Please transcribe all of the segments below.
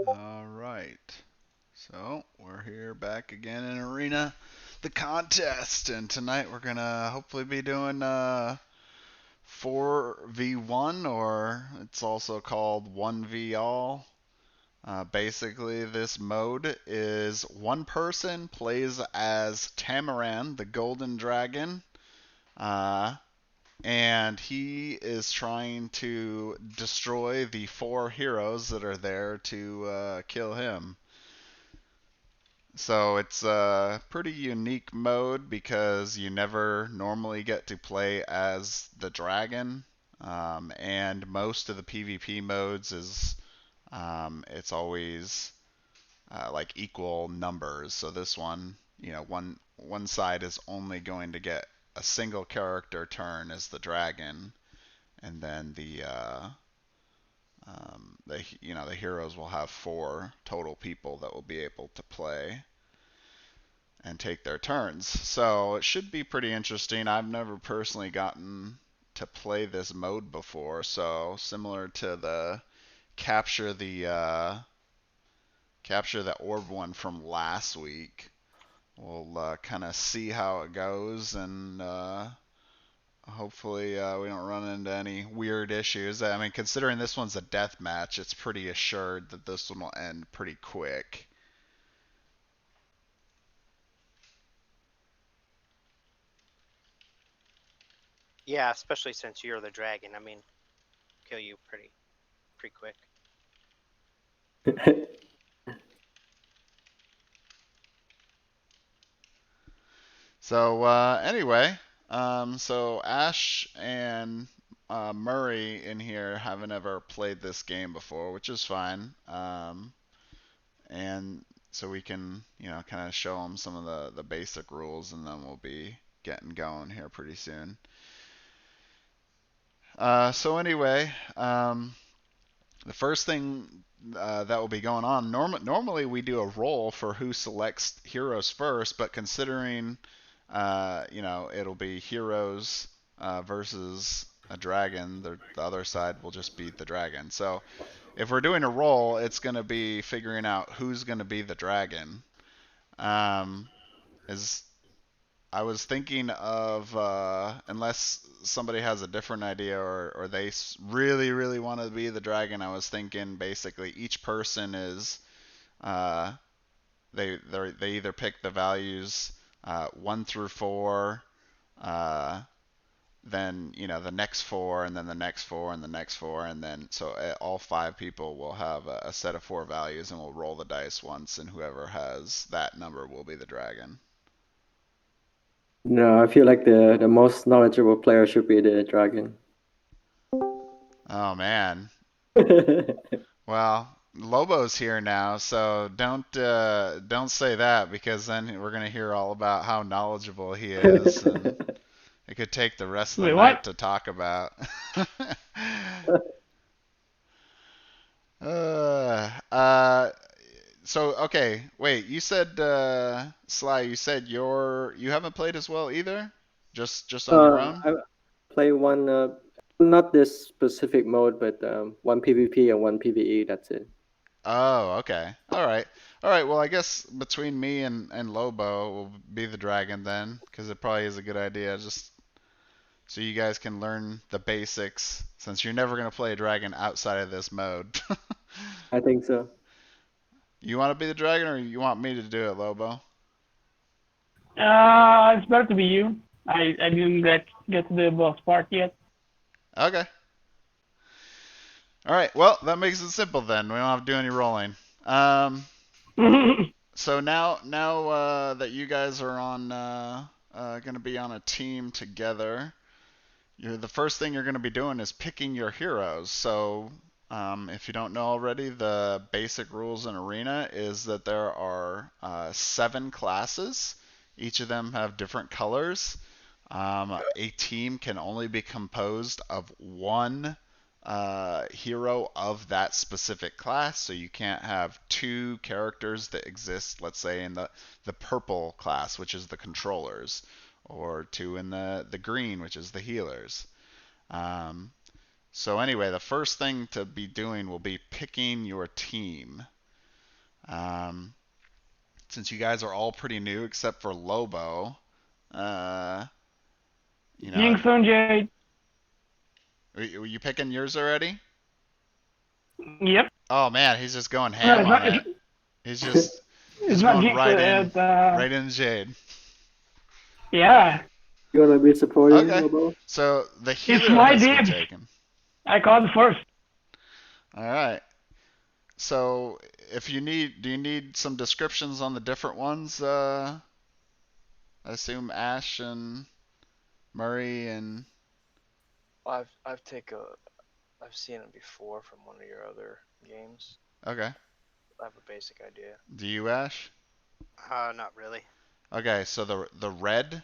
All right. So we're here back again in Arena, the contest, and tonight we're gonna hopefully be doing 4v1, or it's also called 1v all. Basically, this mode is one person plays as Tamarand, the Golden Dragon, uh, and he is trying to destroy the four heroes that are there to kill him. So it's a pretty unique mode because you never normally get to play as the dragon, and most of the PvP modes is it's always like equal numbers. So this one, one side is only going to get a single character turn as the dragon, and then the heroes will have four total people that will be able to play and take their turns. So it should be pretty interesting. I've never personally gotten to play this mode before, so similar to the capture the capture the orb one from last week. We'll kind of see how it goes, and hopefully we don't run into any weird issues. I mean, considering this one's a death match, it's pretty assured that this one will end pretty quick. Yeah, especially since you're the dragon. I mean, kill you pretty quick. So anyway, so Ash and Murray in here haven't ever played this game before, which is fine. And so we can, kind of show them some of the basic rules, and then we'll be getting going here pretty soon. So anyway, the first thing that will be going on. Normally we do a roll for who selects heroes first, but considering it'll be heroes versus a dragon, the other side will just be the dragon. So if we're doing a roll, it's going to be figuring out who's going to be the dragon. Um, is I was thinking of unless somebody has a different idea, or they really really want to be the dragon. I was thinking basically each person is uh, they either pick the values 1 through 4, uh, then the next four, and then the next four, and the next four, and then so all 5 people will have a set of 4 values, and we'll roll the dice once, and whoever has that number will be the dragon. No, I feel like the most knowledgeable player should be the dragon. Oh man. Well, Lobo's here now, so don't say that, because then we're gonna hear all about how knowledgeable he is, and it could take the rest of the Wait, night what? to talk about. uh, uh, so okay, wait. You said Sly. You said you haven't played as well either. Just on your own. I play one, not this specific mode, but one PvP and one PvE. That's it. Oh, okay. All right. All right. Well, I guess between me and Lobo will be the dragon then, because it probably is a good idea, just so you guys can learn the basics, since you're never gonna play a dragon outside of this mode. I think so. You want to be the dragon, or you want me to do it, Lobo? It's better to be you. I didn't get to the boss part yet. Okay. All right. Well, that makes it simple then. We don't have to do any rolling. Um, so now that you guys are on going to be on a team together, the first thing you're going to be doing is picking your heroes. So if you don't know already, the basic rules in Arena is that there are 7 classes. Each of them have different colors. A team can only be composed of one hero of that specific class, so you can't have 2 characters that exist, let's say, in the purple class, which is the controllers, or 2 in the green, which is the healers. Um, so anyway, the first thing to be doing will be picking your team. Um, since you guys are all pretty new except for Lobo, uh, you know, Jinx on Jade. were you picking yours already? Yep. Oh man, he's just going No, ham it's on not. it. He's just It's just not going Jinx. right in Jade. Yeah. You wanna be supporting, Okay. Lobo? So the It's healer my has been dibs. taken. I called first. All right. So if you need, do you need some descriptions on the different ones? I assume Ash and Murray and I've seen it before from one of your other games. okay. I have a basic idea. Do you, Ash? Not really. Okay, so the red,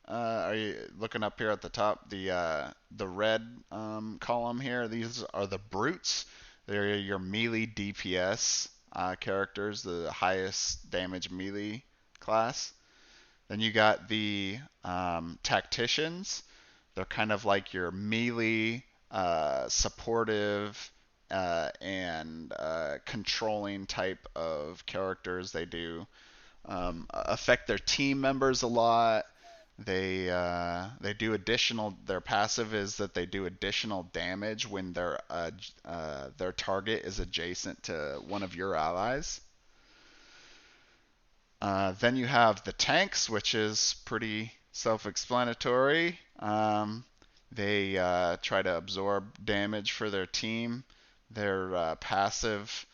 are you looking up here at the top? The red column here. These are the brutes. They're your melee DPS characters, the highest damage melee class. Then you got the tacticians. They're kind of like your melee, supportive, and controlling type of characters. They do affect their team members a lot. They do additional. Their passive is that they do additional damage when their target is adjacent to one of your allies. Then you have the tanks, which is pretty self-explanatory. They try to absorb damage for their team. Their passive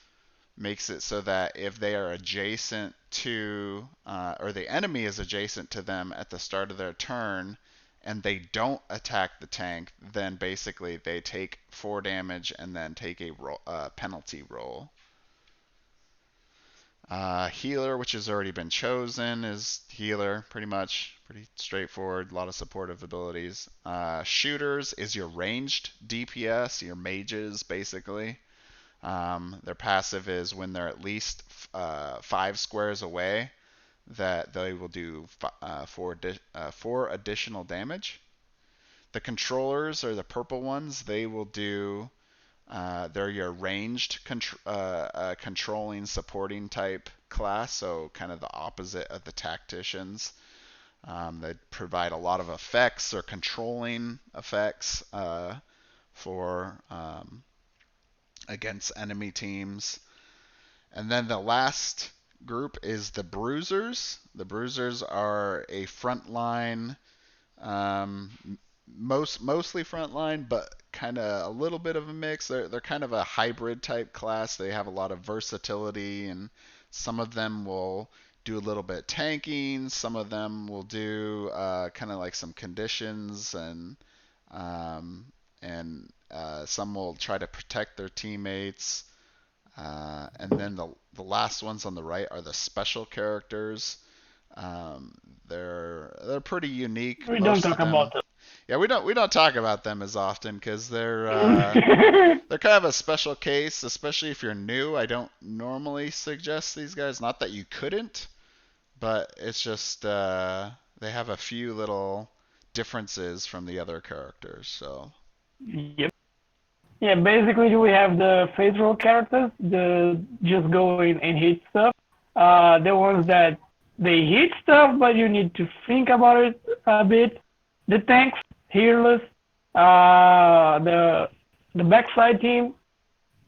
makes it so that if they are adjacent to, or the enemy is adjacent to them at the start of their turn, and they don't attack the tank, then basically they take 4 damage and then take a penalty roll. Healer, which has already been chosen, is healer, pretty much. Pretty straightforward, a lot of supportive abilities. Shooters is your ranged DPS, your mages, basically. Their passive is when they're at least 5 squares away, that they will do 4 additional damage. The controllers are the purple ones. They will do they're your ranged controlling supporting type class, so kind of the opposite of the tacticians. They provide a lot of effects or controlling effects for against enemy teams. And then the last group is the bruisers. The bruisers are a frontline, um, mostly frontline, but kind of a little bit of a mix. They're kind of a hybrid type class. They have a lot of versatility, and some of them will do a little bit tanking. Some of them will do kind of like some conditions, um, and some will try to protect their teammates. And then the last ones on the right are the special characters. Um, they're pretty unique. We don't Most of talk about them. Yeah, we don't talk about them as often because them. they're kind of a special case, especially if you're new. I don't normally suggest these guys. Not that you couldn't, but it's just they have a few little differences from the other characters. So Yep. Yeah, basically we have the phase roll characters, the just go in and hit stuff. The ones that they hit stuff, but you need to think about it a bit. The tanks, healers, the backside team,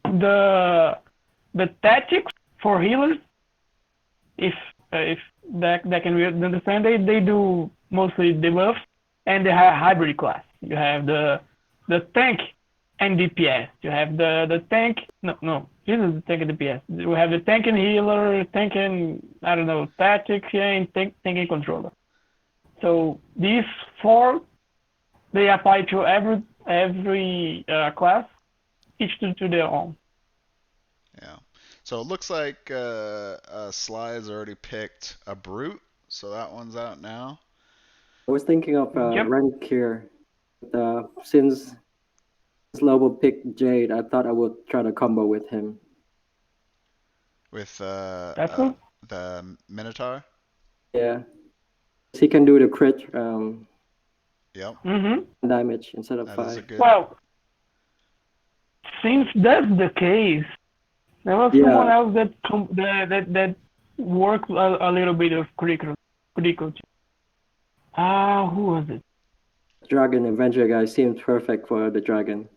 the tactics for healers. If that can be understand, they do mostly debuffs, and they have hybrid class. You have the tank and DPS. You have the tank. No. This is the tank and DPS. We have the tank and healer, tank and I don't know tactics, yeah, and tank and controller. So these 4 they apply to every class, each to their own. yeah. So it looks like Sly has already picked a brute, so that one's out now. I was thinking of Yep. rank here. Since Lobo picked Jade, I thought I would try to combo with him. With That's cool. the Minotaur. Yeah. He can do the crit Yep, damage instead of that is a 5. good. Well, since that's the case, There was someone Yeah, else that worked a little bit of critical. Who was it? Dragon Avenger guy seems perfect for the dragon.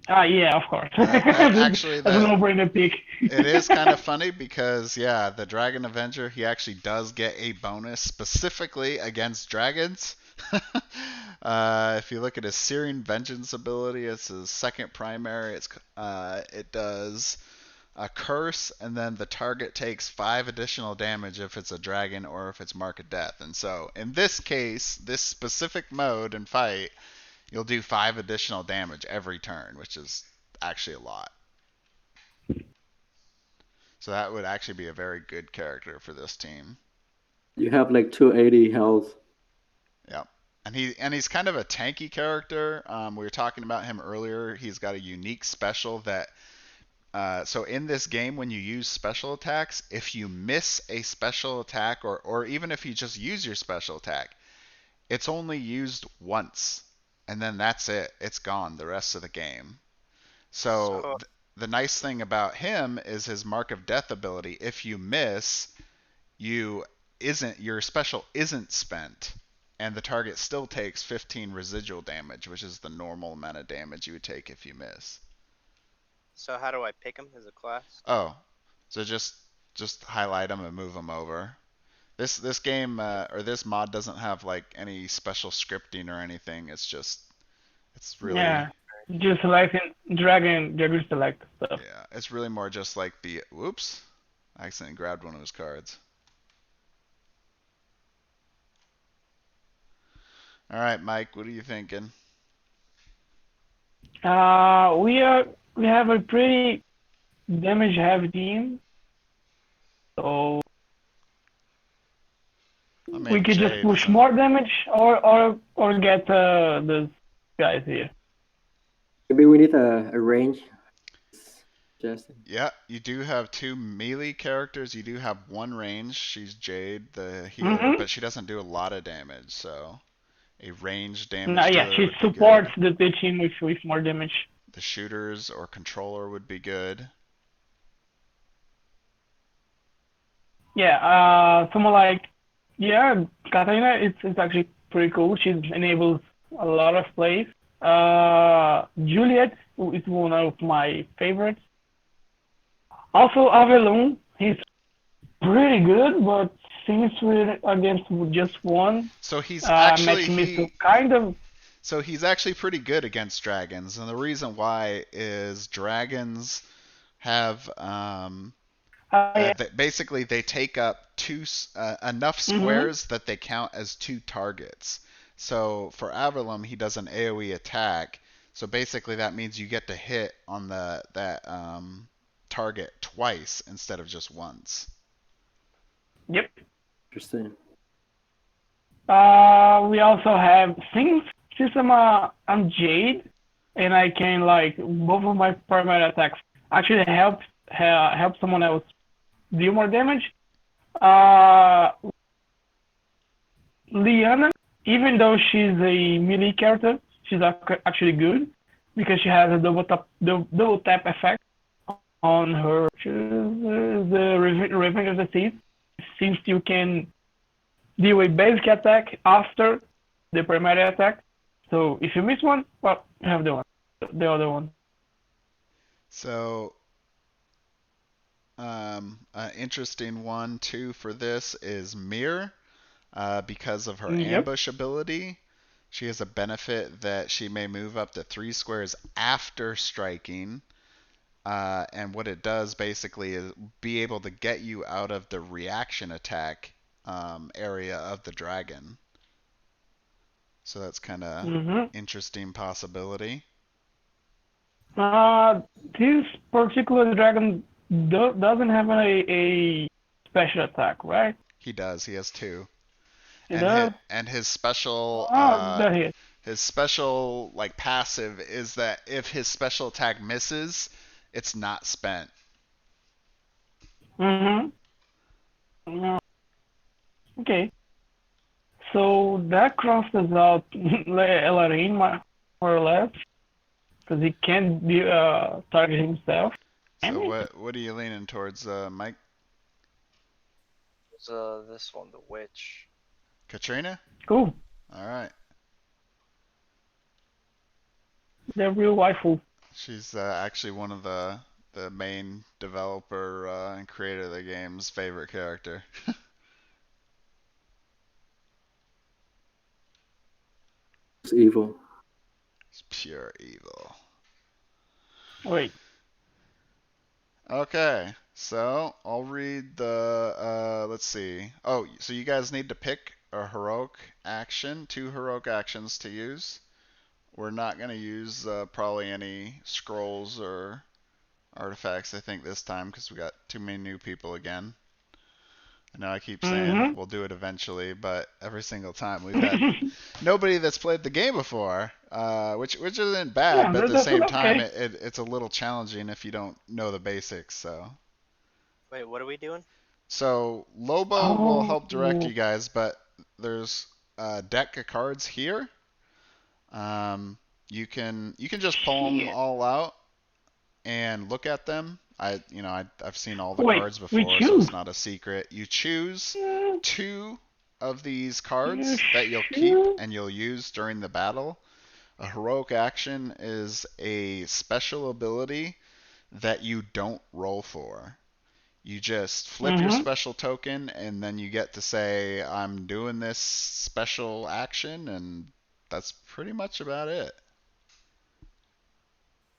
Yeah, of course. Actually, That's a no-brainer pick. it is kind of funny because yeah, the Dragon Avenger, he actually does get a bonus specifically against dragons. If you look at his Searing Vengeance ability, it's his second primary. It does a curse, and then the target takes 5 additional damage if it's a dragon or if it's Mark of Death. And so in this case, this specific mode and fight, you'll do 5 additional damage every turn, which is actually a lot. So that would actually be a very good character for this team. You have like 280 health. Yep. He's kind of a tanky character. We were talking about him earlier. He's got a unique special that so in this game, when you use special attacks, if you miss a special attack, or even if you just use your special attack, it's only used once, and then that's it. It's gone the rest of the game. So the nice thing about him is his Mark of Death ability. If you miss, your special isn't spent, and the target still takes 15 residual damage, which is the normal amount of damage you would take if you miss. So how do I pick him as a class? Oh, so just highlight them and move them over. This game or this mod doesn't have like any special scripting or anything. It's really Yeah, just selecting dragon select stuff. yeah. It's really more just like the whoops. I accidentally grabbed one of his cards. All right, Mike, what are you thinking? We have a pretty damage heavy team, so we could just push more damage or get the guys here. Maybe we need a range. Justin. Yeah, you do have 2 melee characters. You do have 1 range. She's Jade, the healer, but she doesn't do a lot of damage, so a range damage dealer she would be supports good. the team with more damage. The shooters or controller would be good. Yeah, someone like Katarina, it's actually pretty cool. She enables a lot of plays. Juliet is one of my favorites. Also, Avelon, he's pretty good, but since we're against just one, So he's actually So he's actually pretty good against dragons, and the reason why is dragons have basically they take up enough squares that they count as 2 targets. So for Avalon, he does an AoE attack. So basically that means you get to hit on that target twice instead of just once. Yep. Interesting. We also have since I'm Jade, and I can like both of my primary attacks actually help someone else deal more damage. Liana, even though she's a melee character, she's actually good because she has a double tap effect on her. The Revenge of the Seas. Since you can deal a basic attack after the primary attack, so if you miss one, well, you have the other one. So an interesting one too for this is Mir. Because of her ambush ability, she has a benefit that she may move up to 3 squares after striking. And what it does basically is be able to get you out of the reaction attack area of the dragon. So that's kind of interesting possibility. This particular dragon doesn't have a special attack, right? He does. He has 2. And his special his special like passive is that if his special attack misses, it's not spent. Okay. So that crosses out Elarin more or less, because he can't target himself. So what are you leaning towards, Mike? It's, this one, the witch. Katrina? Cool. All right. The real waifu. She's actually one of the main developer and creator of the game's favorite character. It's evil. It's pure evil. Wait. Okay, so I'll read the, let's see. Oh, so you guys need to pick a heroic action, 2 heroic actions to use. We're not going to use probably any scrolls or artifacts, I think, this time, because we got too many new people again. I know I keep saying we'll do it eventually, but every single time we've had nobody that's played the game before, which isn't bad, Yeah, but at the that's same time, okay. it's a little challenging if you don't know the basics. Wait, what are we doing? So Lobo will Oh. help direct you guys, but there's a deck of cards here. You can just pull them Shit. all out and look at them. I've seen all the Wait, cards we before, so choose. it's not a secret. You choose Mm, 2 of these You cards that you'll keep sure? and you'll use during the battle. A heroic action is a special ability that you don't roll for. You just flip your special token and then you get to say, I'm doing this special action, and that's pretty much about it.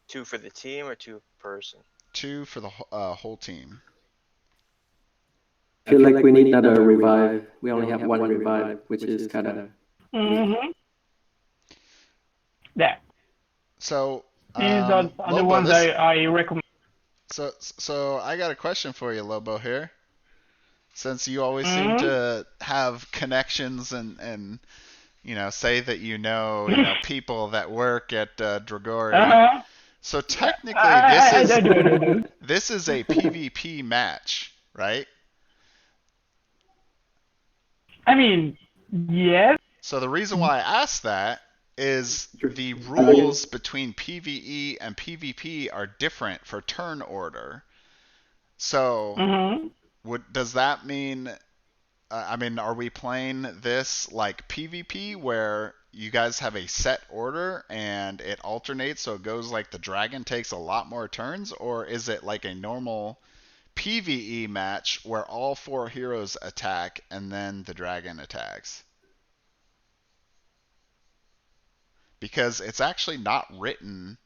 2 for the team or 2 per person? 2 for the whole team. I feel like we need another revive. We only have one revive, which is kind of. Yeah. So, These are the Lobo, ones I recommend. So I got a question for you, Lobo, here. Since you always seem to have connections and say that people that work at Dragori. So technically, this is a PvP match, right? I mean, yes. So the reason why I asked that is the rules between PvE and PvP are different for turn order. So does that mean? Are we playing this like PvP where you guys have a set order and it alternates, so it goes like the dragon takes a lot more turns, or is it like a normal PvE match where all 4 heroes attack and then the dragon attacks? Because it's actually not written.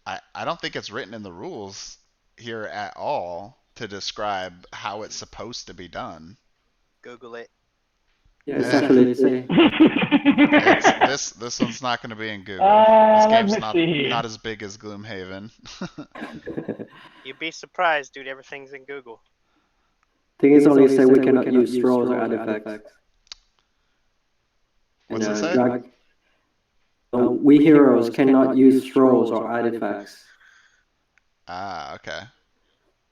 I don't think it's written in the rules here at all to describe how it's supposed to be done. Google it. Yeah, it's actually say. This one's not going to be in Google. This game's not as big as Gloomhaven. You'd be surprised, dude. Everything's in Google. Thing is only say we cannot use scrolls or artifacts. What's it say? We heroes cannot use scrolls or artifacts. Ah, okay.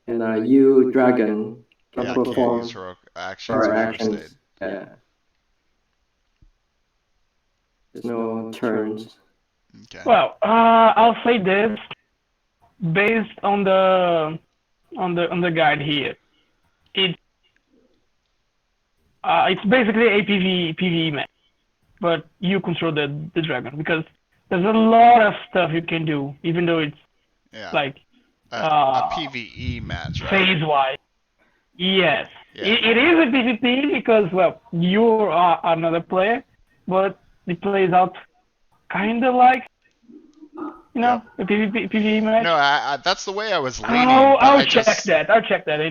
And you, dragon, can perform use heroic actions or first aid. Yeah. There's no turns. Okay. Well, I'll say this based on the guide here. It's basically a PvE match, but you control the dragon because there's a lot of stuff you can do, even though it's like a PvE match, right? Phase wise. Yes, it is a PvP because you are another player, but it plays out kind of like a PvE match. No, that's the way I was leaning. I'll check that.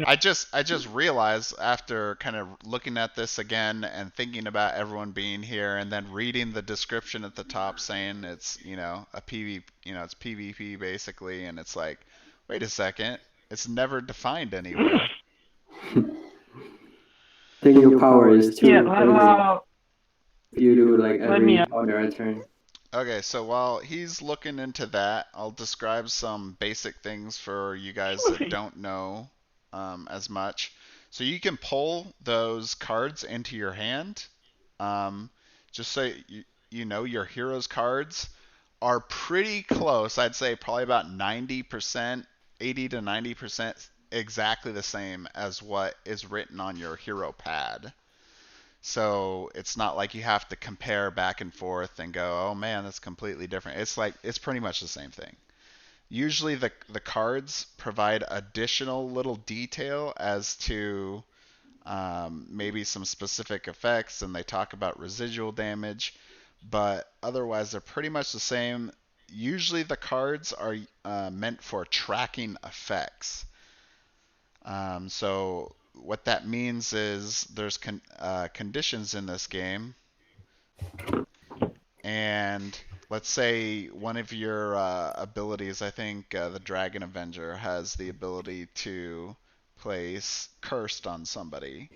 I just realized after kind of looking at this again and thinking about everyone being here and then reading the description at the top saying it's a PvP, it's PvP basically, and it's like, wait a second, it's never defined anywhere. I think your power is too crazy. You do like every other turn. Okay, so while he's looking into that, I'll describe some basic things for you guys that don't know as much. So you can pull those cards into your hand. Just so you know, your hero's cards are pretty close. I'd say probably about 90% 80 to 90% exactly the same as what is written on your hero pad. So it's not like you have to compare back and forth and go, oh man, that's completely different. It's pretty much the same thing. Usually the cards provide additional little detail as to maybe some specific effects, and they talk about residual damage, but otherwise they're pretty much the same. Usually the cards are meant for tracking effects. So what that means is there's conditions in this game, and let's say one of your abilities, I think the Dragon Avenger has the ability to place Cursed on somebody.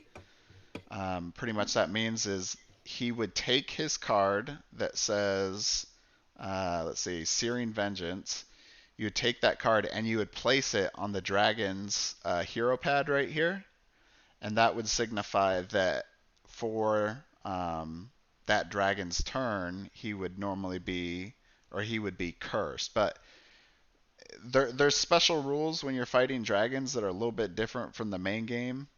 Pretty much that means is he would take his card that says, let's see, Searing Vengeance. You would take that card and you would place it on the dragon's hero pad right here, and that would signify that for that dragon's turn, he would normally be, or he would be cursed. But there's special rules when you're fighting dragons that are a little bit different from the main game.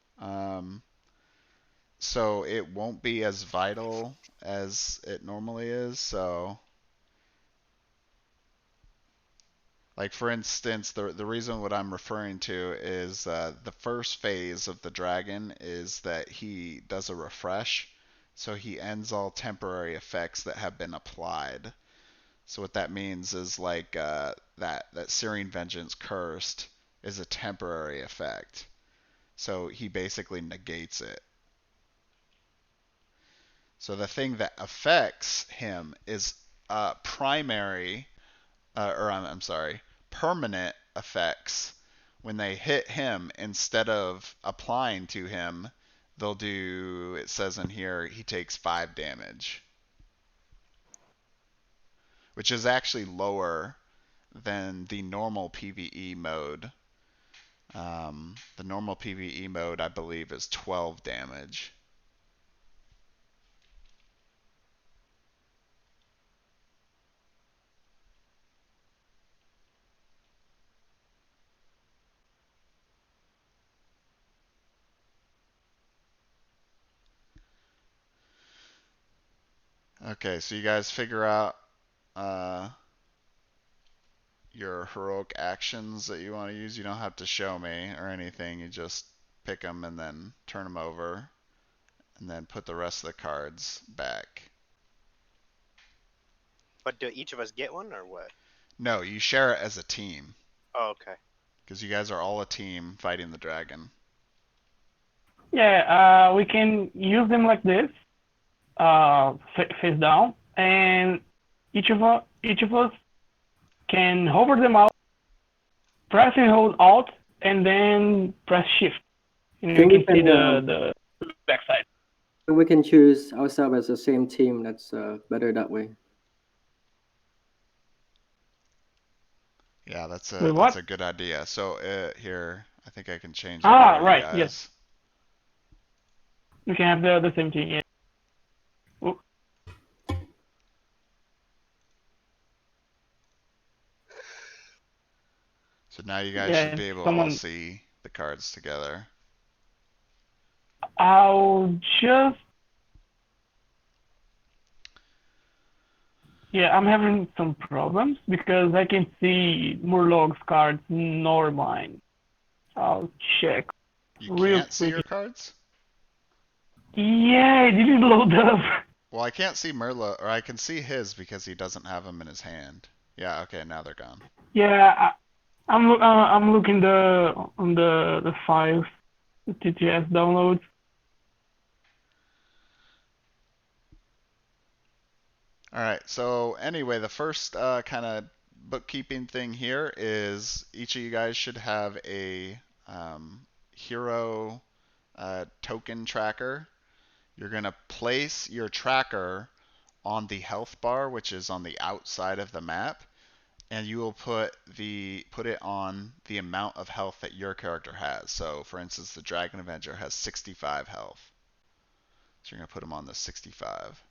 So it won't be as vital as it normally is. So, like for instance, the reason what I'm referring to is the first phase of the dragon is that he does a refresh, so he ends all temporary effects that have been applied. So what that means is like that Searing Vengeance Cursed is a temporary effect, so he basically negates it. So the thing that affects him is primary, I'm sorry, permanent effects. When they hit him, instead of applying to him, they'll do, it says in here, he takes 5 damage, which is actually lower than the normal PvE mode. The normal PvE mode, I believe, is 12 damage. Okay, so you guys figure out uh, your heroic actions that you want to use. You don't have to show me or anything. You just pick them and then turn them over and then put the rest of the cards back. But do each of us get one or what? No, you share it as a team Oh, okay. because you guys are all a team fighting the dragon. Yeah, we can use them like this, face down, and each of us can hover them out, press and hold Alt, and then press Shift. And Think you we can see can, the backside. we can choose ourselves as the same team. That's better that way. Yeah, that's Wait, a what? good idea. So here, I think I can change it Ah, for you right, guys. yes. We can have the same team, yeah. Oh, So now you guys should yeah, be able to all someone. see the cards together. I'll just. Yeah, I'm having some problems because I can see Murlog's cards nor mine. I'll check You real can't see quick. your cards? Yeah, it didn't load up. Well, I can't see Merla, or I can see his because he doesn't have them in his hand. Yeah, okay, now they're gone. Yeah, I'm looking on the files, the TTS downloads. All right, so anyway, the first kind of bookkeeping thing here is each of you guys should have a hero token tracker. You're going to place your tracker on the health bar, which is on the outside of the map, and you will put it on the amount of health that your character has. So, for instance, the Dragon Avenger has 65 health. So you're going to put him on the 65.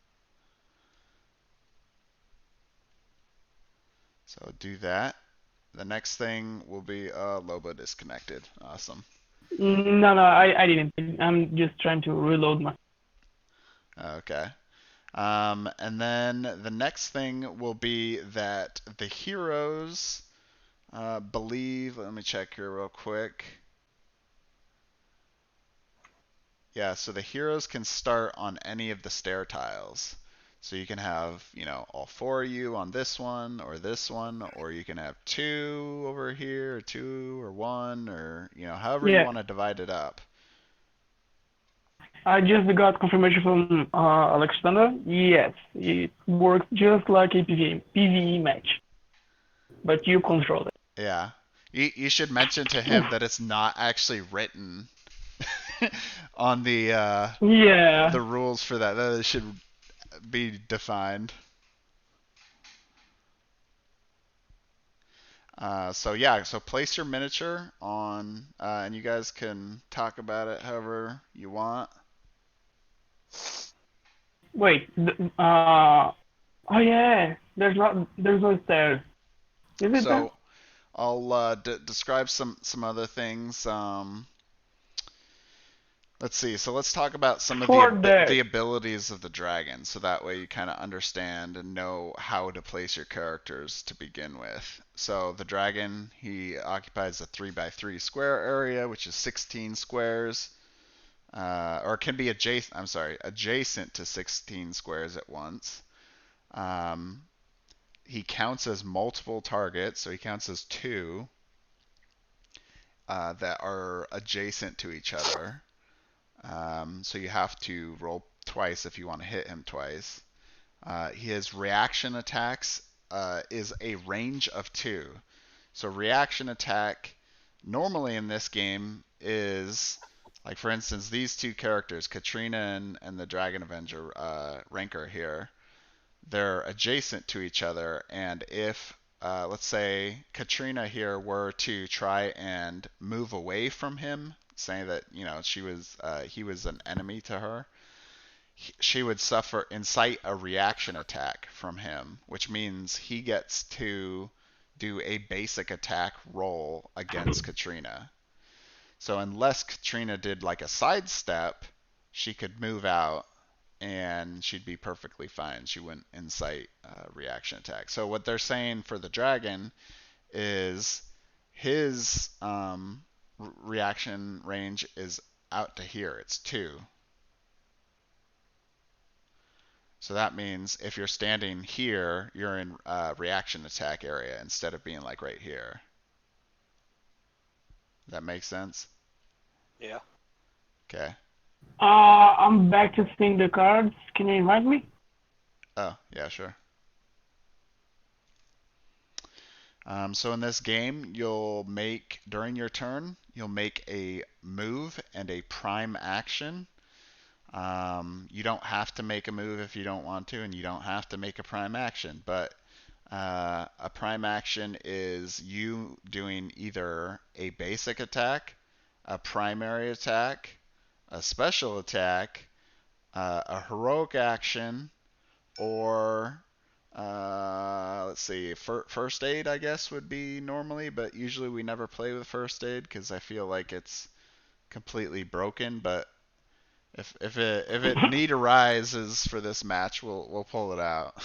So do that. The next thing will be Loba disconnected. Awesome. No, I didn't. I'm just trying to reload my. Okay. And then the next thing will be that the heroes believe. Let me check here real quick. Yeah, so the heroes can start on any of the stair tiles. So you can have, all four of you on this one, or you can have two over here, or two, or one, or, however you Yeah, want to divide it up. I just got confirmation from Alexander. Yes, it works just like a PvE match, but you control it. Yeah. You should mention to him that it's not actually written on Yeah. the rules for that. That it should be defined. So place your miniature on, and you guys can talk about it however you want. Wait. Oh yeah. There's no stairs. Is it that? So I'll describe some other things. Let's see. So let's talk about some of the For that. the abilities of the dragon, so that way you kind of understand and know how to place your characters to begin with. So the dragon, he occupies a 3x3 square area, which is 16 squares, or can be adjacent. I'm sorry, adjacent to 16 squares at once. Um, he counts as multiple targets, so he counts as two that are adjacent to each other. So you have to roll twice if you want to hit him twice. His reaction attacks is a range of two. So reaction attack normally in this game is like, for instance, these two characters, Katrina and the Dragon Avenger Ranker here. They're adjacent to each other, and if let's say Katrina here were to try and move away from him, saying that he was an enemy to her, she would incite a reaction attack from him, which means he gets to do a basic attack roll against Katrina. So unless Katrina did like a sidestep, she could move out and she'd be perfectly fine. She wouldn't incite reaction attack. So what they're saying for the dragon is his reaction range is out to here. It's 2. So that means if you're standing here, you're in reaction attack area instead of being like right here. Does that make sense? Yeah. Okay. I'm back to seeing the cards. Can you invite me? Oh, yeah, sure. So in this game, during your turn, you'll make a move and a prime action. You don't have to make a move if you don't want to, and you don't have to make a prime action. But a prime action is you doing either a basic attack, a primary attack, a special attack, a heroic action, or let's see, first aid I guess would be normally, but usually we never play with first aid because I feel like it's completely broken. But if it need arises for this match, we'll pull it out.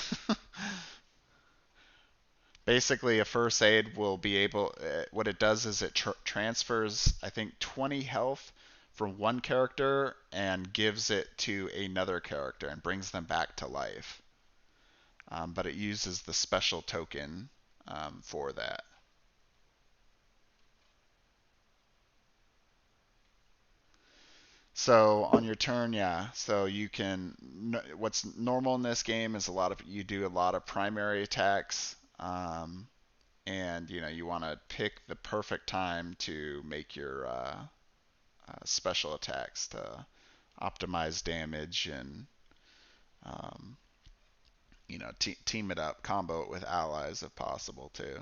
Basically, a first aid will be able. What it does is it transfers, I think, 20 health from one character and gives it to another character and brings them back to life. But it uses the special token for that. So on your turn, yeah. So you can. What's normal in this game is you do a lot of primary attacks, and you want to pick the perfect time to make your special attacks to optimize damage and um, team it up, combo it with allies if possible too.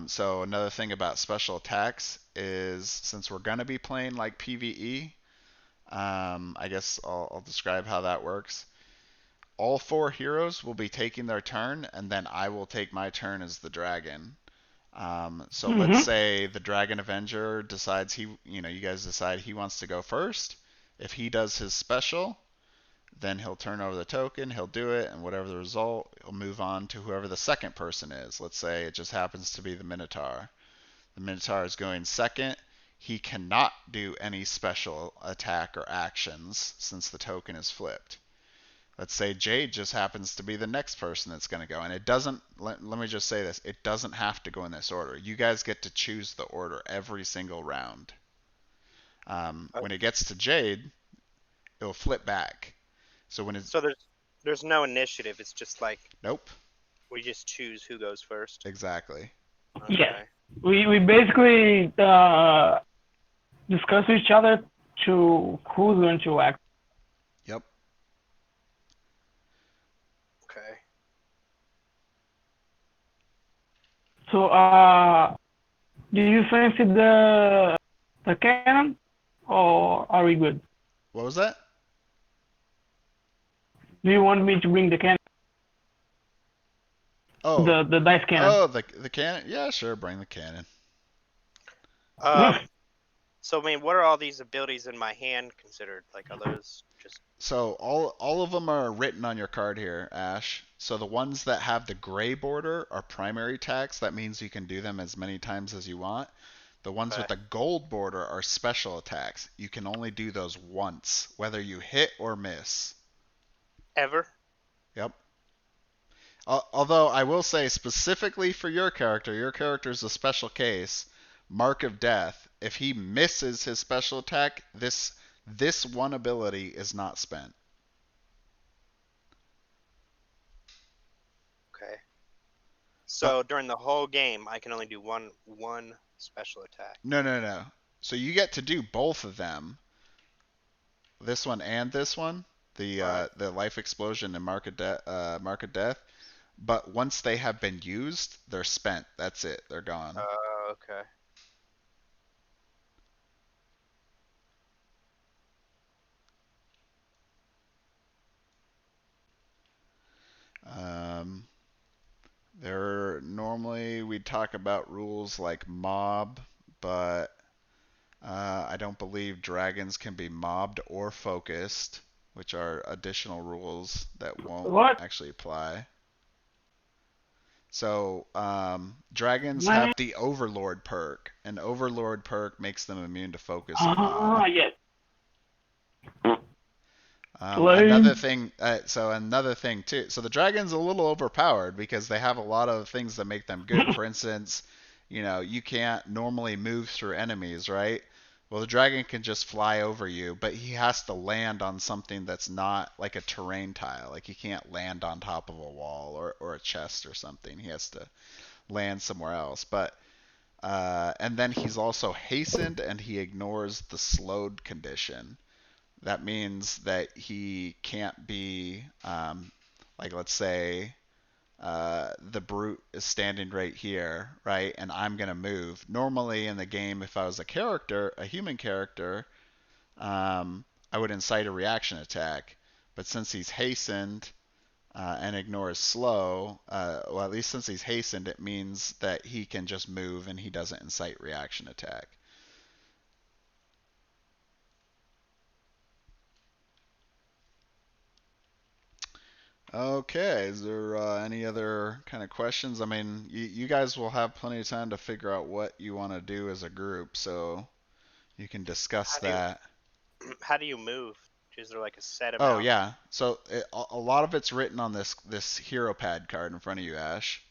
So another thing about special attacks is since we're gonna be playing like PvE, I guess I'll describe how that works. All 4 heroes will be taking their turn, and then I will take my turn as the dragon. So let's say the Dragon Avenger decides you guys decide he wants to go first. If he does his special, then he'll turn over the token, he'll do it, and whatever the result, he'll move on to whoever the second person is. Let's say it just happens to be the Minotaur. The Minotaur is going second. He cannot do any special attack or actions since the token is flipped. Let's say Jade just happens to be the next person that's going to go. And it doesn't, let me just say this, it doesn't have to go in this order. You guys get to choose the order every single round. When it gets to Jade, it'll flip back. So when it's... So there's no initiative. It's just like... Nope. We just choose who goes first. Exactly. Okay. Yeah. We basically discuss with each other to who's going to act. Yep. Okay. So, do you fancy the cannon, or are we good? What was that? Do you want me to bring the cannon? Oh. The dice cannon. Oh, the cannon? Yeah, sure, bring the cannon. So, I mean, what are all these abilities in my hand considered? Like, are those just... So all of them are written on your card here, Ash. So the ones that have the gray border are primary attacks. That means you can do them as many times as you want. The ones with the gold border are special attacks. You can only do those once, whether you hit or miss. Ever? Yep. Although I will say specifically for your character is a special case. Mark of Death. If he misses his special attack, this one ability is not spent. Okay. So during the whole game, I can only do one special attack. No. So you get to do both of them. This one and this one, the Life Explosion and Mark of Death. But once they have been used, they're spent. That's it. They're gone. Okay. Normally we'd talk about rules like mob, but I don't believe dragons can be mobbed or focused, which are additional rules that won't actually apply. So dragons have the Overlord perk, and Overlord perk makes them immune to focus and mob. Yes. Another thing too. So the dragon's a little overpowered because they have a lot of things that make them good. For instance, you can't normally move through enemies, right? Well, the dragon can just fly over you, but he has to land on something that's not like a terrain tile. Like he can't land on top of a wall or a chest or something. He has to land somewhere else. But and then he's also hastened, and he ignores the slowed condition. That means that he can't be, like let's say the brute is standing right here, right? And I'm going to move. Normally in the game, if I was a human character, I would incite a reaction attack. But since he's hastened and ignores slow, well, at least since he's hastened, it means that he can just move and he doesn't incite reaction attack. Okay, is there any other kind of questions? I mean, you guys will have plenty of time to figure out what you want to do as a group, so you can discuss that. How do you move? Is there like a set amount? Oh yeah, so a lot of it's written on this hero pad card in front of you, Ash.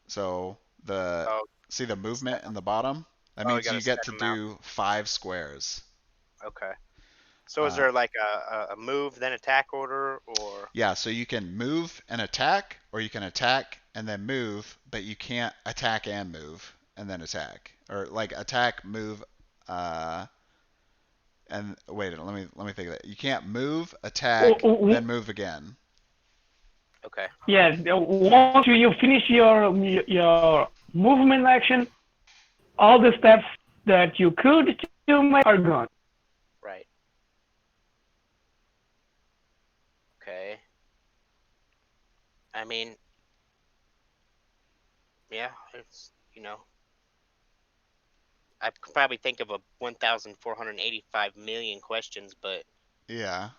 So see the movement in the bottom? That means you get to do 5 squares. Okay. So is there like a move then attack order, or? Yeah, so you can move and attack, or you can attack and then move, but you can't attack and move and then attack, or like attack, move, and wait. Let me think of that. You can't move, attack, then move again. Okay. Yeah. Once you finish your movement action, all the steps that you could make are gone. Right. Okay. I mean, yeah, it's I could probably think of a 1,485 million questions, but Yeah.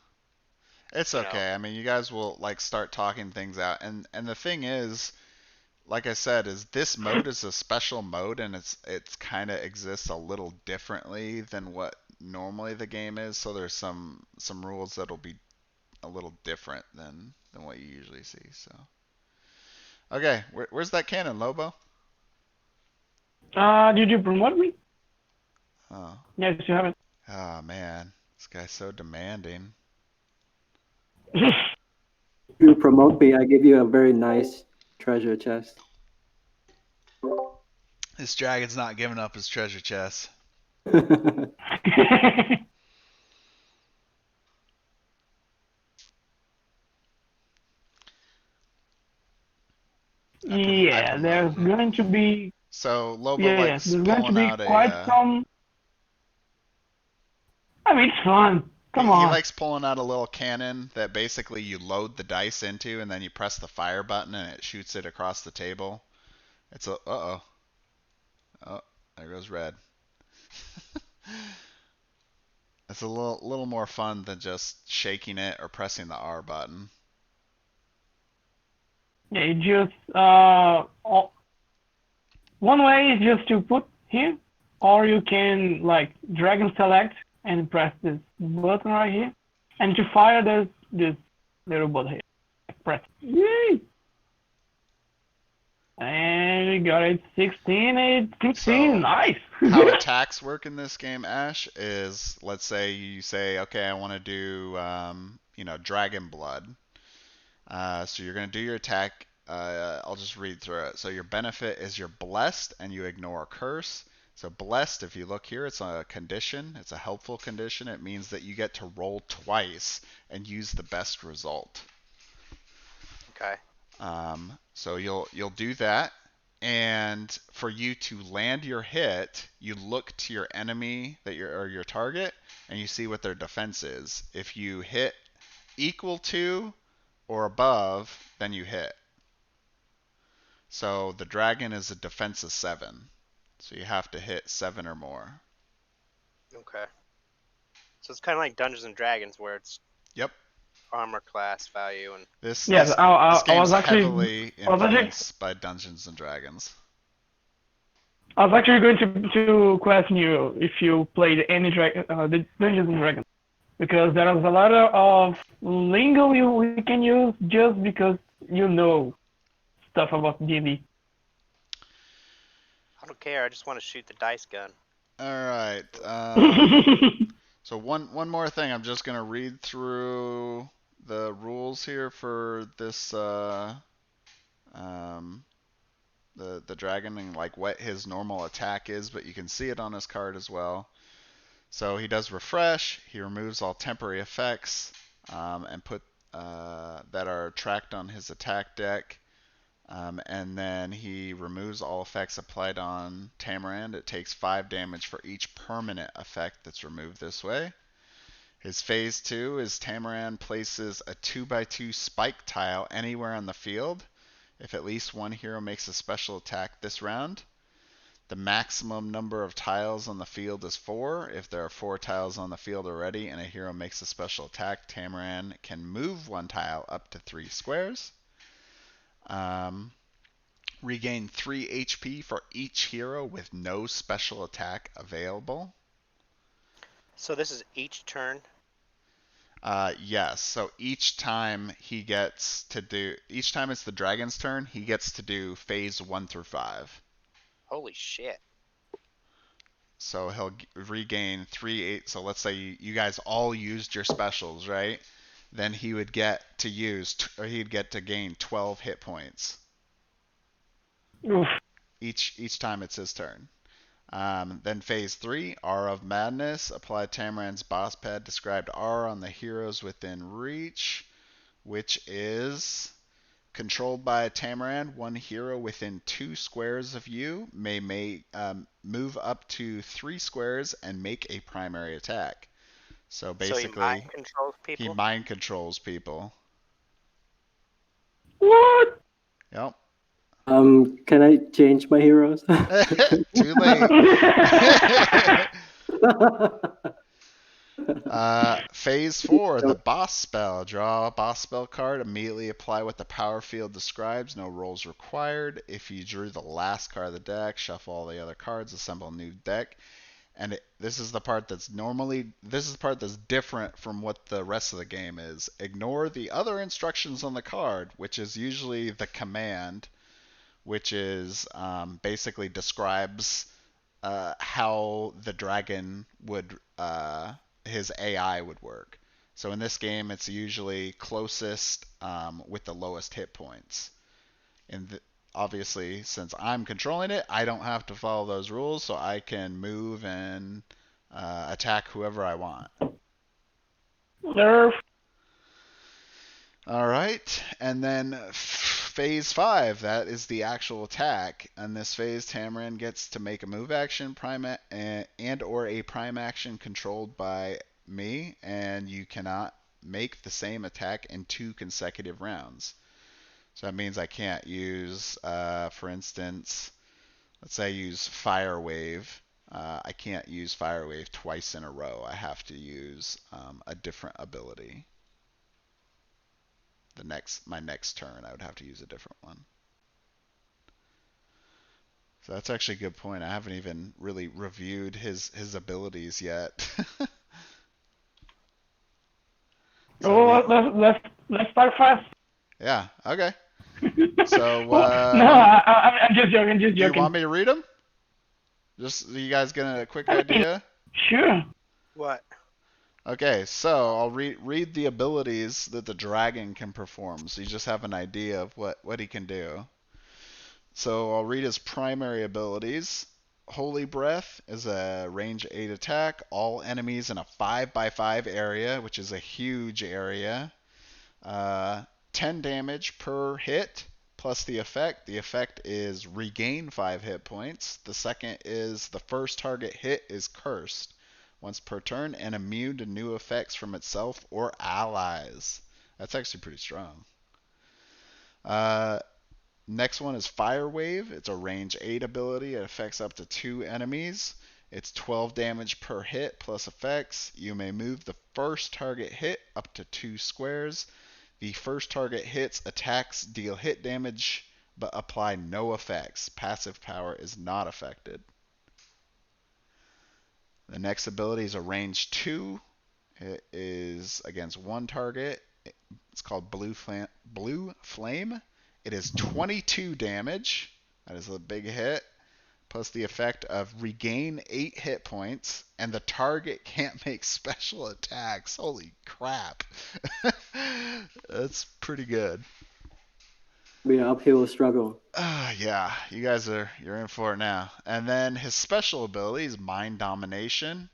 It's you know, okay. I mean, you guys will like start talking things out, and the thing is, like I said, is this mode is a special mode, and it's kind of exists a little differently than what normally the game is. So there's some rules that'll be a little different than what you usually see. So okay, where's that cannon, Lobo? Did you promote me? Oh, Yes, you haven't. oh man, this guy's so demanding. If you promote me, I give you a very nice treasure chest. This dragon's not giving up his treasure chest. I Yeah, there's promoted him. going to be So Lobo yeah, likes there's going to pulling be out quite a. some. I mean, it's fun. Come He on. likes pulling out a little cannon that basically you load the dice into, and then you press the fire button, and it shoots it across the table. It's a. Oh, there goes red. It's a little more fun than just shaking it or pressing the R button. Yeah, it just one way is just to put here, or you can like drag and select and press this button right here, and to fire there's this little button here. Press. Yay! And we got it 16, 16. So Nice. how attacks work in this game, Ash, is let's say you say, okay, I want to do, Dragon Blood. So you're going to do your attack. I'll just read through it. So your benefit is you're blessed and you ignore a curse. So blessed, if you look here, it's a condition. It's a helpful condition. It means that you get to roll twice and use the best result. okay. So you'll do that, and for you to land your hit, you look to your enemy or your target, and you see what their defense is. If you hit equal to or above, then you hit. So the dragon is a defense of 7, so you have to hit 7 or more. Okay. So it's kind of like Dungeons and Dragons, where it's Yep. armor class value and This Yes, this I, this I, I was game's actually heavily I was actually influenced by Dungeons and Dragons. I was actually going to question you if you played any the Dungeons and Dragons, because there is a lot of lingo we can use just because you know stuff about D&D. I don't care. I just want to shoot the dice gun. All right. So one more thing. I'm just gonna read through the rules here for this the dragon and like what his normal attack is, but you can see it on his card as well. So he does refresh. He removes all temporary effects and put that are tracked on his attack deck. And then he removes all effects applied on Tamarand. It takes 5 damage for each permanent effect that's removed this way. His phase 2 is Tamarand places a 2x2 spike tile anywhere on the field if at least one hero makes a special attack this round. The maximum number of tiles on the field is 4. If there are 4 tiles on the field already and a hero makes a special attack, Tamarand can move 1 tile up to 3 squares. Regain 3 HP for each hero with no special attack available. So this is each turn. Yes. So each time each time it's the dragon's turn, he gets to do phase 1 through 5. Holy shit. So he'll regain 8. So let's say you guys all used your specials, right? Then he would get to he'd get to gain 12 hit points. Oof. Each time it's his turn. Then phase 3, Aura of Madness. Apply Tamarand's boss pad described aura on the heroes within reach, which is controlled by Tamarand. One hero within 2 squares of you may move up to 3 squares and make a primary attack. So So he mind basically, controls he people. mind controls people. What? Yep. Can I change my heroes? Too late. Phase 4, the boss spell. Draw a boss spell card. Immediately apply what the power field describes. No rolls required. If you drew the last card of the deck, shuffle all the other cards. Assemble a new deck. And this is the part that's different from what the rest of the game is. Ignore the other instructions on the card, which is usually the command, which is basically describes how the dragon would his AI would work. So in this game, it's usually closest with the lowest hit points. And obviously, since I'm controlling it, I don't have to follow those rules, so I can move and attack whoever I want. Nerf. All right, and then phase 5, that is the actual attack. In this phase, Tamarand gets to make a move action, and or a prime action controlled by me, and you cannot make the same attack in 2 consecutive rounds. So that means I can't use, for instance, let's say I use Fire Wave. I can't use Fire Wave twice in a row. I have to use a different ability. My next turn, I would have to use a different one. So that's actually a good point. I haven't even really reviewed his abilities yet. Let's start fast. Yeah. Okay. So no, I'm just joking. Do you want me to read them? Just you guys get a quick idea? Sure. What? Okay, so I'll read the abilities that the dragon can perform, so you just have an idea of what he can do. So I'll read his primary abilities. Holy Breath is a range 8 attack. All enemies in a 5x5 area, which is a huge area. 10 damage per hit, plus the effect. The effect is regain 5 hit points. The second is the first target hit is cursed once per turn and immune to new effects from itself or allies. That's actually pretty strong. Next one is Fire Wave. It's a range 8 ability. It affects up to 2 enemies. It's 12 damage per hit plus effects. You may move the first target hit up to 2 squares. The first target hits attacks deal hit damage but apply no effects. Passive power is not affected. The next ability is a range 2. It is against one target. It's called Blue Flame. It is 22 damage. That is a big hit. Plus the effect of regain 8 hit points, and the target can't make special attacks. Holy crap. That's pretty good. Be an uphill struggle. Yeah, you're in for it now. And then his special ability is Mind Domination,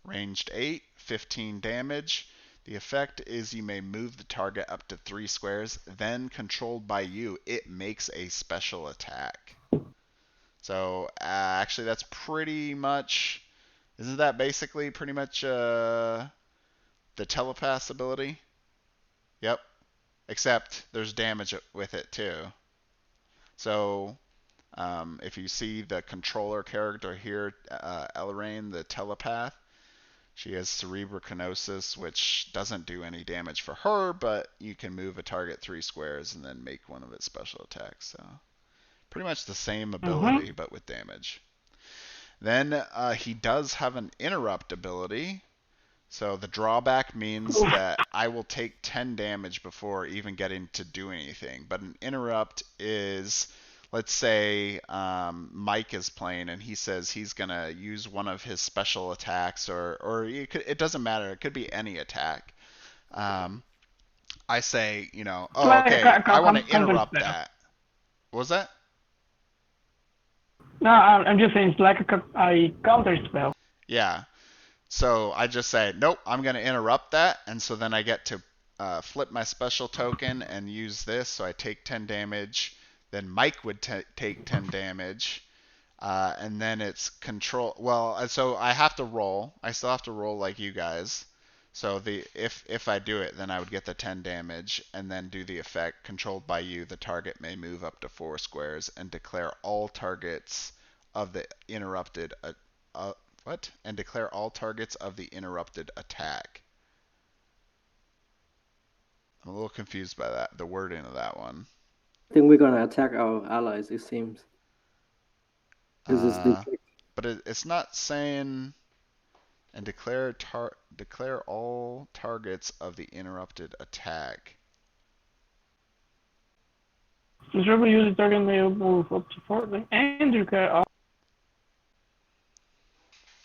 ranged 8, 15 damage. The effect is you may move the target up to 3 squares, then controlled by you, it makes a special attack. So actually that's pretty much, isn't that basically pretty much the telepath ability? Yep. Except there's damage with it too. So if you see the controller character here, Elraine, the telepath, she has cerebrokinosis, which doesn't do any damage for her, but you can move a target 3 squares and then make one of its special attacks. So pretty much the same ability, but with damage. Then he does have an interrupt ability. So the drawback means that I will take 10 damage before even getting to do anything. But an interrupt is, let's say Mike is playing and he says he's going to use one of his special attacks, or it doesn't matter. It could be any attack. I say, okay, I want to interrupt that. What was that? No, I'm just saying it's like a counter spell. Yeah. So I just say, nope, I'm going to interrupt that. And so then I get to flip my special token and use this. So I take 10 damage. Then Mike would take 10 damage. And then it's control. Well, so I have to roll. I still have to roll like you guys. So if I do it, then I would get the 10 damage and then do the effect. Controlled by you, the target may move up to 4 squares and declare all targets of the interrupted what? And declare all targets of the interrupted attack. I'm a little confused by that, the wording of that one. I think we're gonna attack our allies. It seems. This is But it's not saying and declare all targets of the interrupted attack. Whoever uses target may move up to 4 and declare all.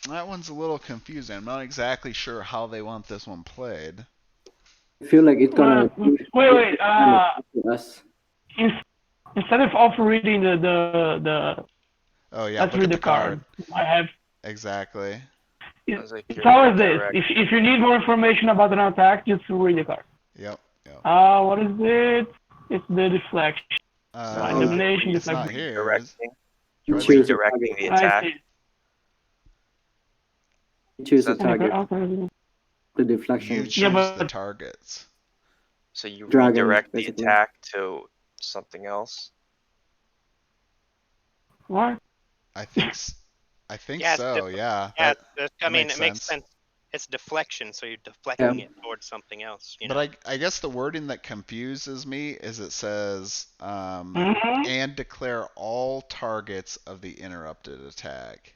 That one's a little confusing. I'm not exactly sure how they want this one played. I feel like it's gonna. Wait. Us. Instead of reading the Oh yeah, let's look read at the card. I have. Exactly. Sounds like It's you're always this. direct. If you need more information about an attack, just read the card. Yep. What is it? It's the deflection. Domination. It's not here. Directing. You Right choose there. a Directing target. the attack. You choose a That's- target. The deflection. You choose Yeah, the targets. So you Dragon, redirect the basically. attack to something else. What? I think Yeah, so. Yeah. Yeah, That I mean, makes it makes sense. sense. It's deflection, so you're deflecting Yeah. it towards something else. You know? But I guess the wording that confuses me is it says Mhm. and declare all targets of the interrupted attack.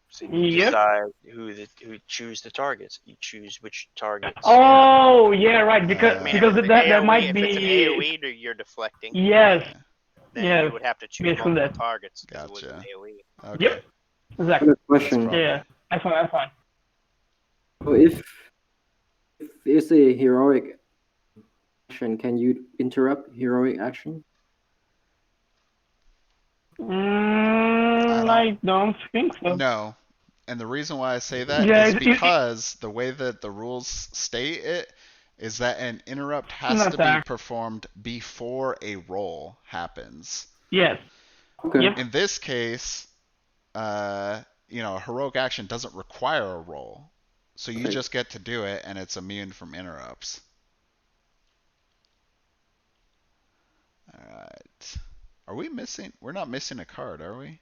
So you Yep. decide who choose the targets. You choose which targets. Oh, yeah, right. Because I mean, because if it's that AoE, might if be. it's an AOE that you're deflecting, Yes. Okay. then Yes. you would have to choose Basically multiple that. targets because it was an Gotcha. AOE. Okay. Yep. Exactly. Good question. Probably- Yeah. That's fine. So if it's a heroic action, can you interrupt heroic action? I don't think so. No. And the reason why I say that Yeah, is it- because the way that the rules state it is that an interrupt has An to be attack. performed before a roll happens. Yes. Okay. Yep. In this case, a heroic action doesn't require a roll. So you Okay. just get to do it and it's immune from interrupts. Alright. Are we missing? We're not missing a card, are we?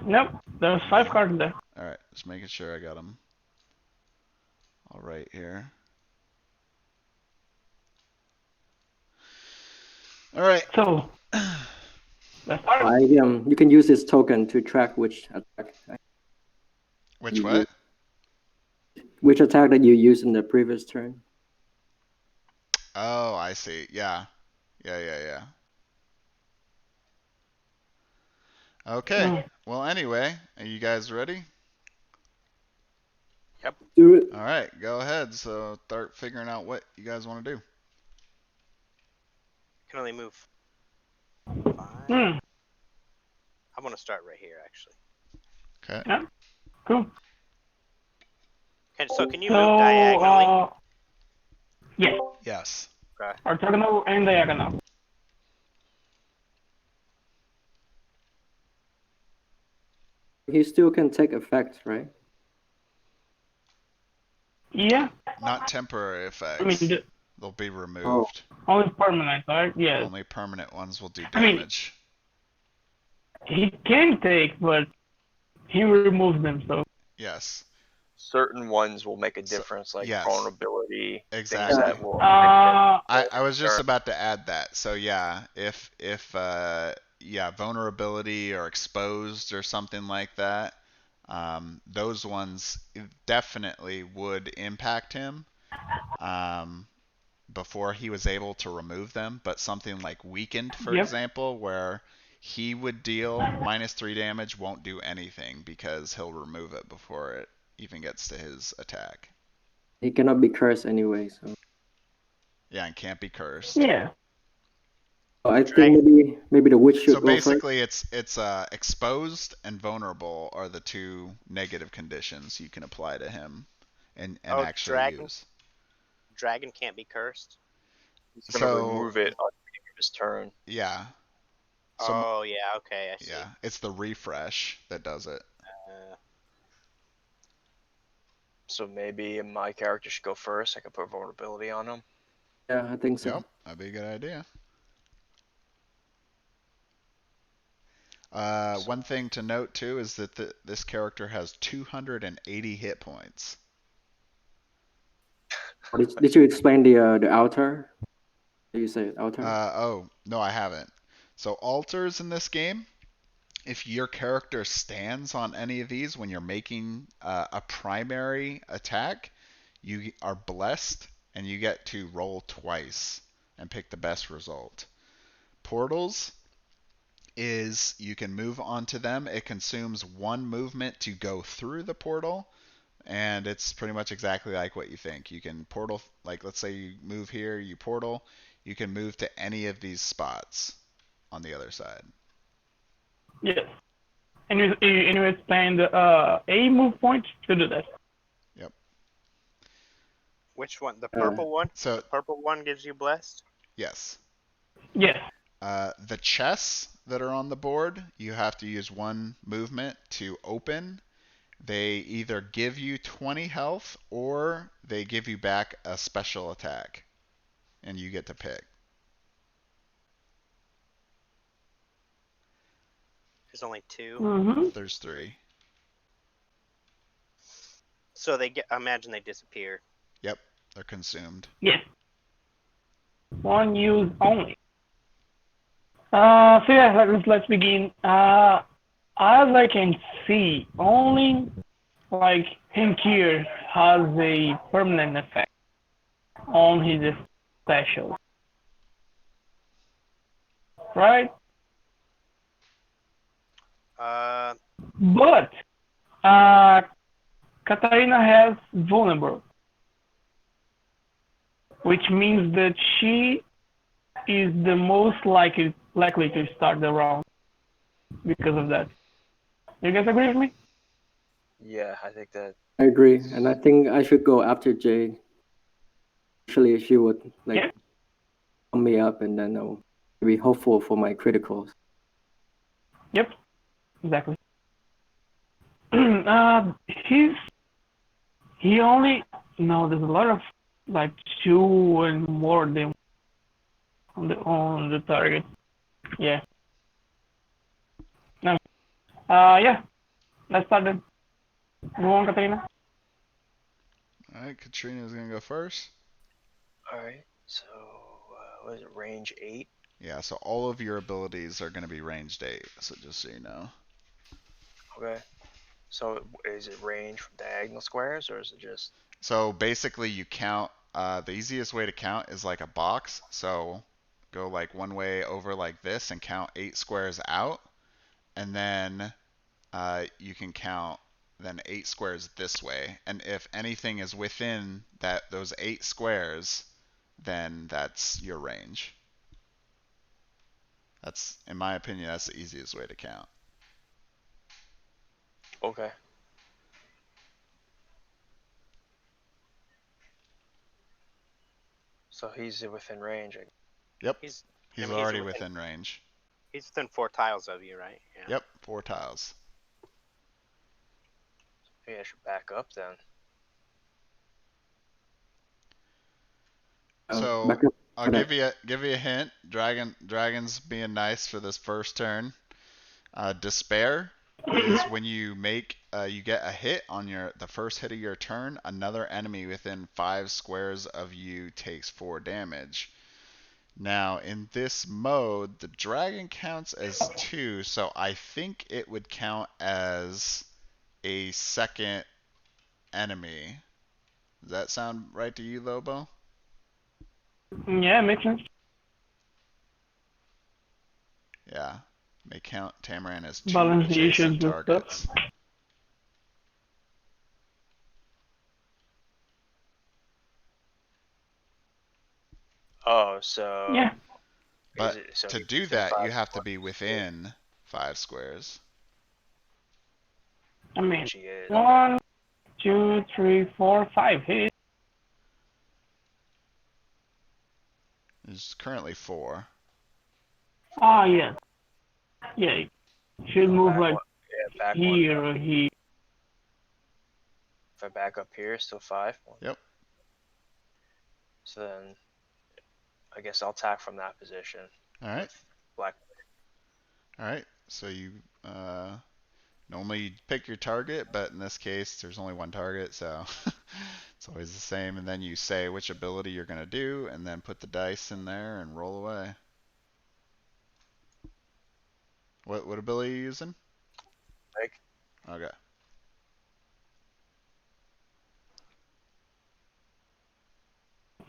Nope. There's 5 cards there. Alright, just making sure I got them all right here. Alright. So let's start. You can use this token to track which attack Which what? that you used in the previous turn. Oh, I see. Yeah. Okay. Well, anyway, are you guys ready? Do it. All right, go ahead. So start figuring out what you guys want to do. Can only move 5. Hmm. I want to start right here, actually. Okay. Yeah. Cool. So can you So move diagonally? yes. Yes. Okay. Orthogonal and diagonal. He still can take effects, right? Yeah. Not temporary I mean, effects. They'll be removed. only permanent, right? Yes. Only permanent ones will do I mean- damage. He can take, but he removes them. So Yes. Certain ones will make a So- difference, like yes. vulnerability. Exactly. Things that will I was just about to add that. So yeah, if vulnerability or exposed or something like that, those ones definitely would impact him before he was able to remove them. But something like weakened, for Yep. example, where he would deal -3 damage, won't do anything because he'll remove it before it even gets to his attack. He cannot be cursed anyway, so Yeah, and can't be cursed. yeah. I think maybe the witch should So go first. basically, it's exposed and vulnerable are the two negative conditions you can apply to him and Oh, actually dragon? use. Dragon can't be cursed. He's gonna So- remove it on the beginning of his turn. Yeah. So Oh yeah, okay, I see. yeah, it's the refresh that does it. Uh, So maybe my character should go first. I could put vulnerability on him. Yeah, I think so. Yep, that'd be a good idea. One thing to note too is that this character has 280 hit points. Did you explain the altar? Did you say altar? Oh, no, I haven't. So altars in this game, if your character stands on any of these when you're making a primary attack, you are blessed and you get to roll twice and pick the best result. Portals is you can move onto them. It consumes one movement to go through the portal, and it's pretty much exactly like what you think. You can portal, like let's say you move here, you portal, you can move to any of these spots on the other side. Yes. And you spend a move point to do that. Yep. Which one? The purple one? So The purple one gives you blessed? yes. Yes. The chests that are on the board, you have to use one movement to open. They either give you 20 health or they give you back a special attack, and you get to pick. There's only 2. Mm-hmm. There's 3. So they get. I imagine they disappear. Yep, they're consumed. Yes. One use only. So yeah, let's begin. As I can see, only like Hinkier has a permanent effect on his special. Right? But Katarina has vulnerable, which means that she is the most likely to start the round because of that. You guys agree with me? Yeah, I think that. I agree, and I think I should go after Jade. Actually, she would like Yeah. pump me up, and then I'll be hopeful for my criticals. Yep, exactly. He only there's a lot of like 2 and more than on the target. Yeah. No. Yeah. Let's start then. Go on, Katarina. All right, Katrina's gonna go first. All right. So what is it? Range 8. Yeah, so all of your abilities are gonna be ranged 8. So just so you know. Okay. So is it range from diagonal squares or is it just? So basically, you count. The easiest way to count is like a box. So go like one way over like this and count 8 squares out, and then you can count then 8 squares this way. And if anything is within those 8 squares, then that's your range. That's, in my opinion, that's the easiest way to count. Okay. So he's within range. Yep, He's he's I mean, already within range. He's within 4 tiles of you, right? Yeah. Yep, 4 tiles. Maybe I should back up then. So back up. I'll give you a hint. Dragon's being nice for this first turn. Despair is when you make you get a hit on the first hit of your turn. Another enemy within 5 squares of you takes 4 damage. Now in this mode, the dragon counts as 2, so I think it would count as a second enemy. Does that sound right to you, Lobo? Yeah, makes sense. Yeah. May count Tamarand as 2 Balance the adjacent issues with stuff. targets. Oh, so. Yeah. But So to he's do within that, 5 you have to be squares. within 5 squares. I mean, Which he is. 1, 2, 3, 4, 5 hits. There's currently 4. Ah, yeah. Yeah, should move Back like one. Yeah, back one. here or here. If I back up here, still 5. Yep. So then, I guess I'll attack from that position. All right. With black. All right. So you normally you pick your target, but in this case, there's only one target, so it's always the same. And then you say which ability you're gonna do, and then put the dice in there and roll away. What ability are you using? Like, Okay.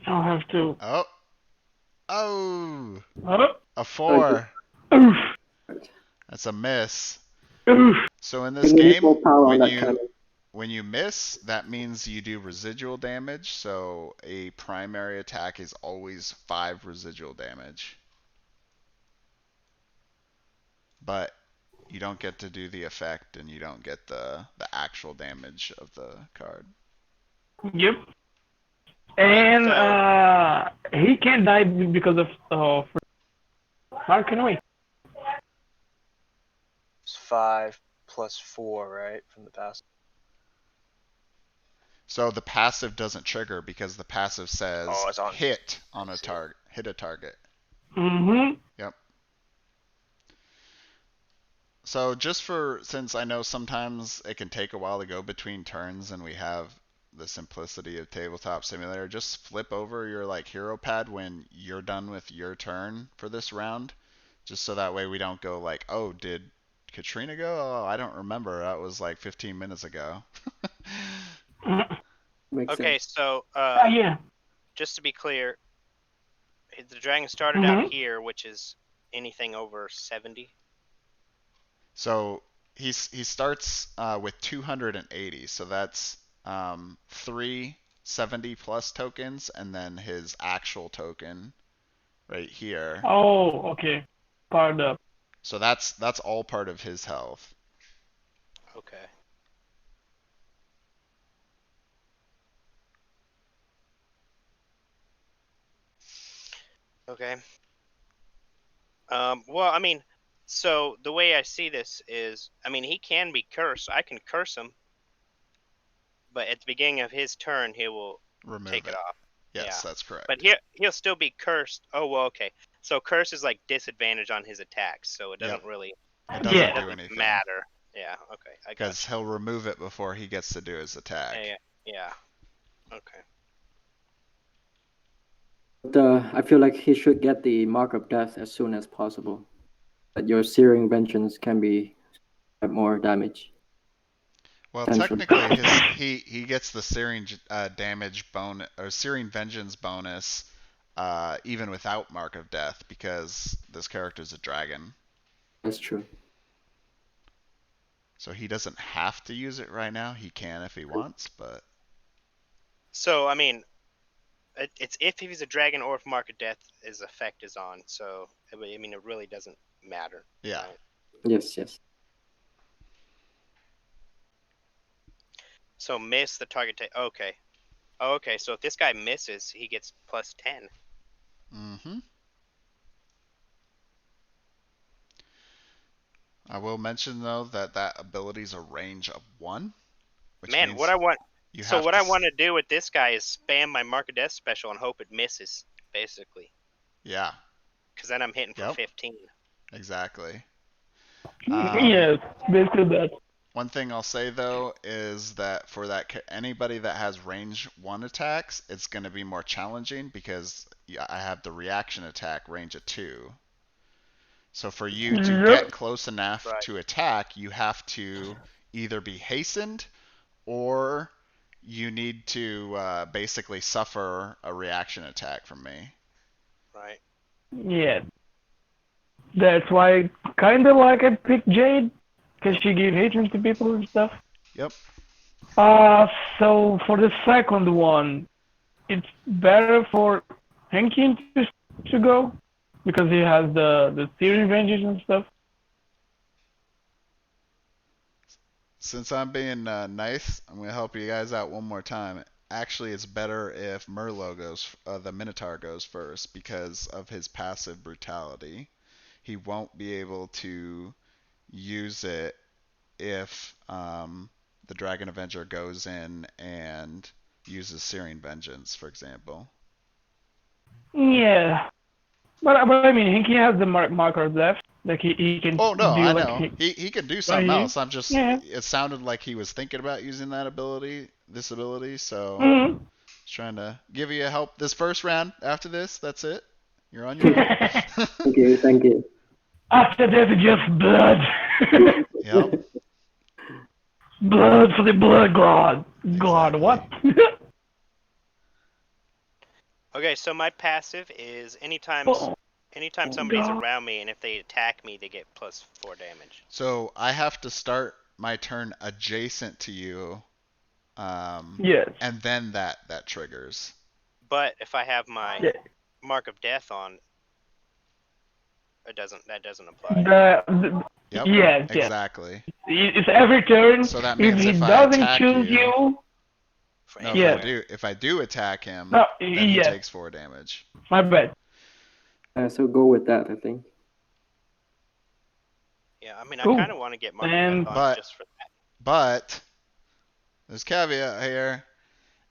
I'll have to. Oh. Oh. Oh, A 4. oof, That's a miss. oof. So in You this need more game, power on when that you cannon. when you miss, that means you do residual damage. So a primary attack is always 5 residual damage. But you don't get to do the effect, and you don't get the actual damage of the card. Yep. Right, And so he can't die because of how can we? it's 5 plus 4, right? From the past. So the passive doesn't trigger because the passive says Oh, it's on. hit on I a see. target, hit a target. Mm-hmm. Yep. So just since I know sometimes it can take a while to go between turns, and we have the simplicity of Tabletop Simulator, just flip over your hero pad when you're done with your turn for this round, just so that way we don't go like, oh, did Katrina go? Oh, I don't remember. That was like 15 minutes ago. Makes okay, sense. so Yeah. just to be clear, the dragon started Mm-hmm. out here, which is anything over 70. So he starts with 280, so that's 370 plus tokens, and then his actual token right here. Oh, okay. Powered up. So that's all part of his health. Okay. Okay. Well, I mean, so the way I see this is, I mean, he can be cursed. I can curse him, but at the beginning of his turn, he will Remove take it it. off. Yes, Yeah. that's correct. But he'll still be cursed. Oh, well, okay. So curse is like disadvantage on his attacks, so it doesn't Yep. really It doesn't Yeah. do anything matter. Yeah. Okay. I got because he'll remove it before he gets to do his attack. you. Yeah. Okay. But I feel like he should get the Mark of Death as soon as possible. But your Searing Vengeance can be more damage. Well, Potentially. technically, he gets the searing damage bonus or searing vengeance bonus even without Mark of Death because this character's a dragon. That's true. So he doesn't have to use it right now. He can if he wants, but So I mean, it's if he's a dragon or if Mark of Death his effect is on. So I mean, it really doesn't matter. yeah. Right? Yes, yes. So miss the target. Okay. Oh, okay. So if this guy misses, he gets plus 10. Mm-hmm. I will mention though that ability's a range of 1, which Man, means what I want. you So have what to. I want to do with this guy is spam my Mark of Death special and hope it misses, basically. Yeah. Because then I'm hitting for Yep. 15. Exactly. Yes, basically that. One thing I'll say though is that for anybody that has range 1 attacks, it's going to be more challenging because I have the reaction attack range of 2. So for you to Yep. get close enough Right. to attack, you have to either be hastened or you need to basically suffer a reaction attack from me. Right. Yeah. That's why kind of like I picked Jade because Yep. she gave hatred to people and stuff. Yep. So for the second one, it's better for Henkin to go because he has the searing vengeance and stuff. Since I'm being nice, I'm going to help you guys out one more time. Actually, it's better if Merlot goes, the Minotaur goes first because of his passive brutality. He won't be able to use it if the Dragon Avenger goes in and uses Searing Vengeance, for example. Yeah, but I mean, he has the marker of death. Like he can Oh no, do I like know. He can do right something here. else. I'm just Yeah. it sounded like he was thinking about using that this ability, so Mm-hmm. just trying to give you a help this first round. After this, that's it. You're on your own. Thank you, thank you. After that, it's just blood. Yep. Blood for the blood god. God, Exactly. what? Okay, so my passive is anytime Oh, somebody's God. around me and if they attack me, they get +4 damage. So I have to start my turn adjacent to you, Yes. and then that triggers. But if I have my Yeah. mark of death on, that doesn't apply. Yep. Yes, yes. Exactly. It's every turn. So that If means he if I doesn't attack choose you, For no, Yes. anywhere. if I do attack him, no, then he yes. takes 4 damage. My bad. So go with that, I think. Yeah, I mean, I Ooh, kind of want to get mark of and- death on But- just for that. But there's caveat here.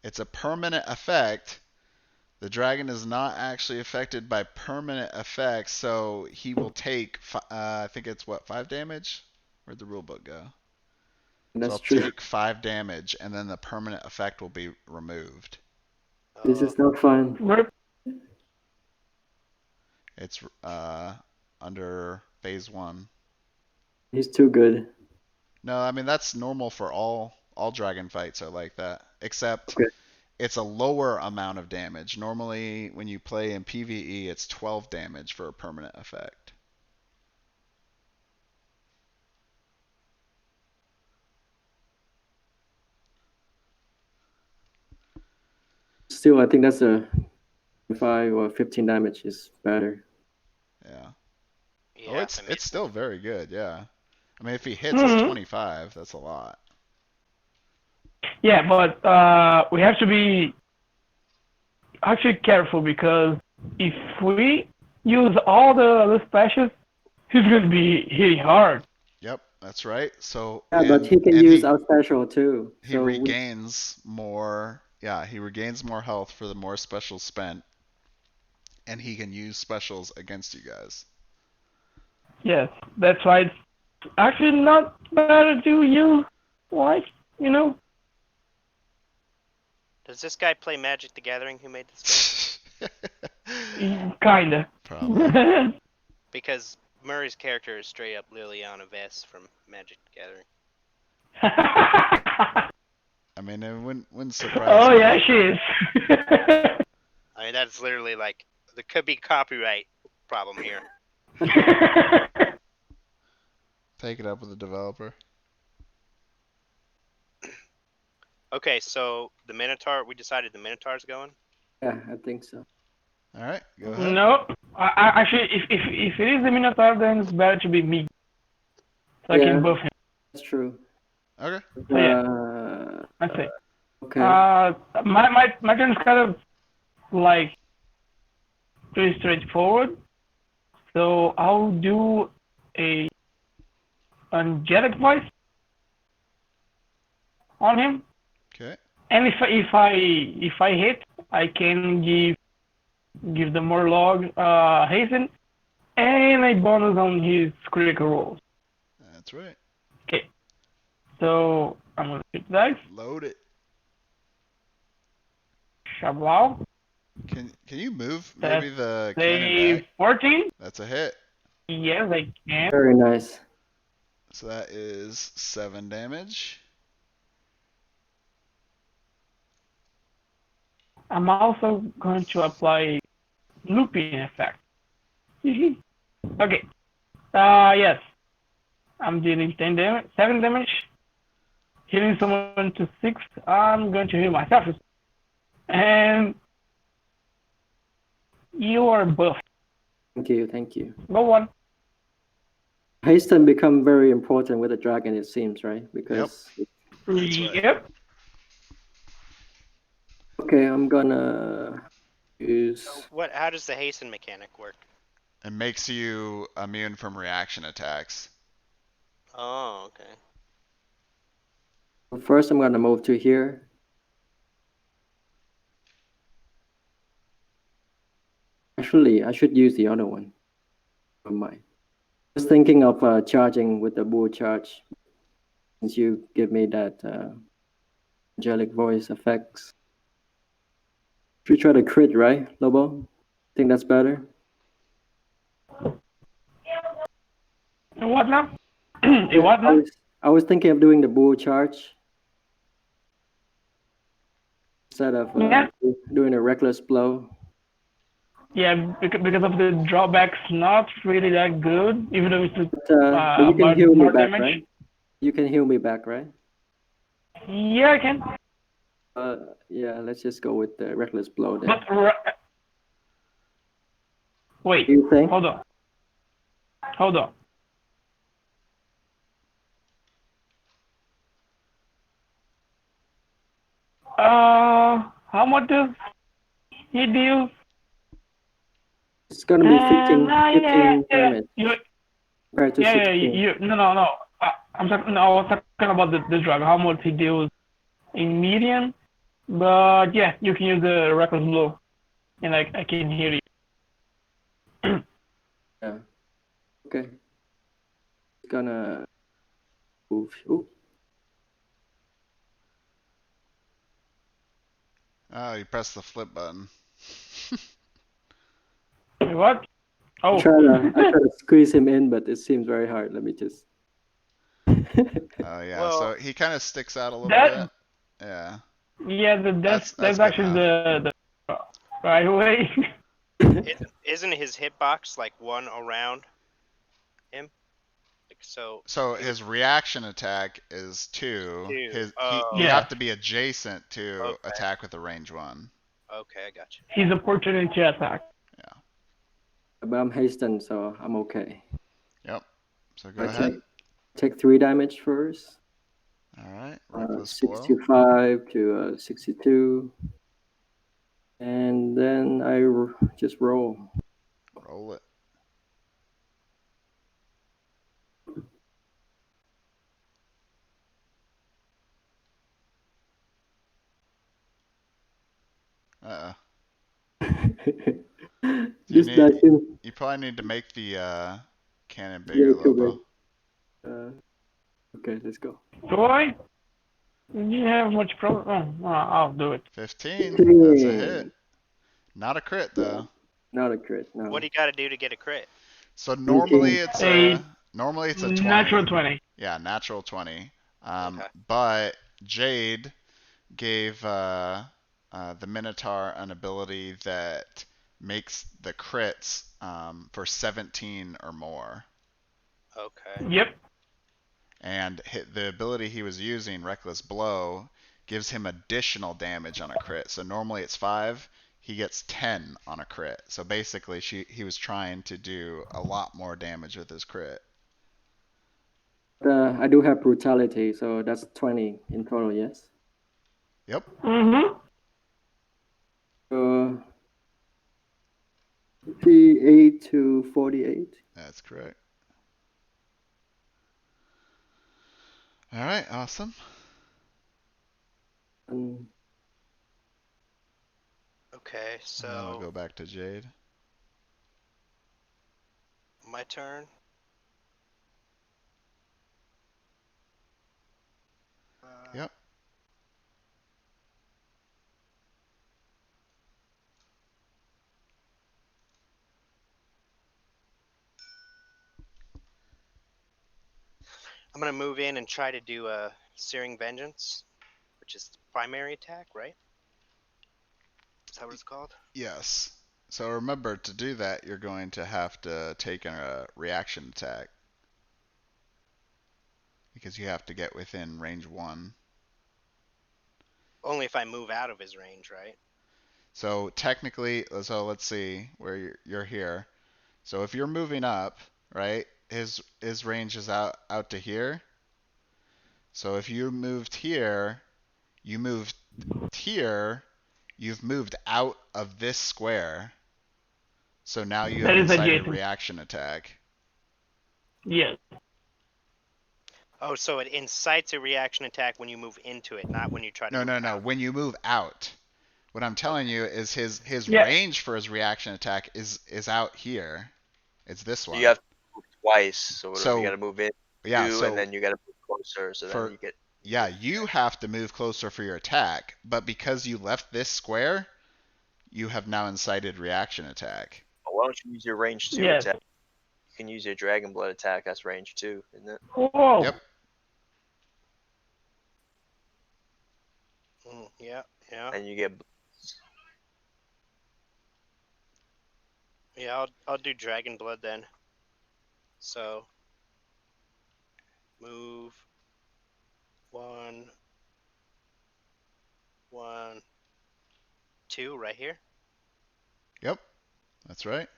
It's a permanent effect. The dragon is not actually affected by permanent effects, so he will take, I think it's 5 damage? Where'd the rulebook go? That's so I'll true. take 5 damage, and then the permanent effect will be removed. This Oh, is not fun. It's under phase 1. He's too good. No, I mean that's normal for all dragon fights are like that, except Okay. it's a lower amount of damage. Normally, when you play in PvE, it's 12 damage for a permanent effect. Still, I think that's a 5 or 15 damage is better. Yeah. yeah. Oh, I it's mean, still very good. Yeah. I mean, if he hits, it's 25. That's a lot. Yeah, but we have to be actually careful because if we use all the specials, he's going to be hitting hard. Yep, that's right. So Yeah, but he can use our special too. he So regains more. Yeah, he regains more health for the more specials spent, and he can use specials against you guys. Yes, that's why it's actually not better to use, like, you know. does this guy play Magic the Gathering? Who made this game? Kinda. Probably. Because Murray's character is straight up Liliana Vess from Magic the Gathering. I mean, it wouldn't surprise Oh me. yeah, she is. I mean, that's literally like there could be copyright problem here. Take it up with the developer. Okay, so the Minotaur. We decided the Minotaur's going. yeah, I think so. All right, go ahead. No, actually, if it is the Minotaur, then it's better to be me. So I Yeah. can buff him. That's true. Okay. So, yeah. That's it. Okay. My turn is kind of like pretty straightforward. So I'll do a angelic voice on him, Okay. and if I hit, I can give the Morlog hasten and a bonus on his critical rolls. That's right. Okay. So I'm gonna hit the dice. Load it. Shablau. Can you move That's maybe the cannon Say back? 14. That's a hit. Yes, I can. Very nice. So that is 7 damage. I'm also going to apply looping effect. Okay. Yes. I'm dealing 7 damage. Healing someone to 6. I'm going to heal myself. And you are buffed. Thank you, thank you. Go on. Hasten become very important with the dragon, it seems, right? Because That's right. Yep. okay, I'm gonna use. How does the hasten mechanic work? It makes you immune from reaction attacks. Oh, okay. First, I'm gonna move to here. Actually, I should use the other one. Never mind. I was thinking of charging with the bull charge. Since you give me that angelic voice effects. Should try to crit, right, Lobo? Think that's better? What now? Yeah, What now? I was thinking of doing the bull charge instead of Yeah. doing a reckless blow. Yeah, because of the drawbacks, not really that good, even though it's But you can heal me more back, damage. right? You can heal me back, right? Yeah, I can. Yeah, let's just go with the reckless blow then. But wait, Do you think? hold on. How much does he deal? It's gonna be 15 Yeah. damage compared to 16. No. I was talking about the drug. How much he deals in medium? But yeah, you can use the reckless blow, and I can hear you. Yeah. Okay. Gonna move. Ooh. Oh, you press the flip button. What? Oh. I try to squeeze him in, but it seems very hard. Let me just. Oh yeah, Well, so he kind of sticks out a little That- bit. Yeah. Yeah, That's that's good actually the right way. isn't his hitbox like one around him? Like, so His reaction attack is 2. Two. You Yeah. have to be adjacent to Okay. attack with a range 1. Okay, I got you. He's opportunity attack. But I'm hastened, so I'm okay. Yep. So go ahead. Take 3 damage first. All right. Reckless blow. 65 to 62. And then I just roll. Roll it. This dice seems You probably need to make the cannon bigger, way too Lobo. big. Okay, let's go. Boy, you have much problem. Oh, I'll do it. 15. That's a hit. 15. Not a crit though. Not a crit, no. What do you got to do to get a crit? So normally 18. it's A normally it's a 20. natural 20. Yeah, natural 20. Okay. But Jade gave the Minotaur an ability that makes the crits for 17 or more. Okay. Yep. And the ability he was using, Reckless Blow, gives him additional damage on a crit. So normally it's 5. He gets 10 on a crit. So basically he was trying to do a lot more damage with his crit. I do have brutality, so that's 20 in total, yes? Yep. Mm-hmm. 58 to 48. That's correct. All right, awesome. Okay, And then I'll so go back to Jade. my turn. Yep. I'm gonna move in and try to do a Searing Vengeance, which is the primary attack, right? Is that what it's called? Yes. So remember, to do that, you're going to have to take a reaction attack. Because you have to get within range 1. Only if I move out of his range, right? So technically, so let's see where you're here. So if you're moving up, right, his range is out to here. So if you moved here, you moved here, you've moved out of this square. So now you have That is incited adjacent. reaction attack. Yes. Oh, so it incites a reaction attack when you move into it, not when you try to No, move no, no. out. When you move out. What I'm telling you is his Yeah. range for his reaction attack is out here. It's this So one. you have to move twice. So, So you got to move in yeah, two, so and then you got to move closer. So then for you get. yeah, you have to move closer for your attack, but because you left this square, you have now incited reaction attack. Oh, why don't you use your range 2 Yes. attack? You can use your Dragon Blood attack. That's range 2, isn't it? Whoa. Yep. Yeah, yeah, And you get. yeah. I'll do Dragon Blood then. So move 1, 1, 2 right here, Yep. That's right.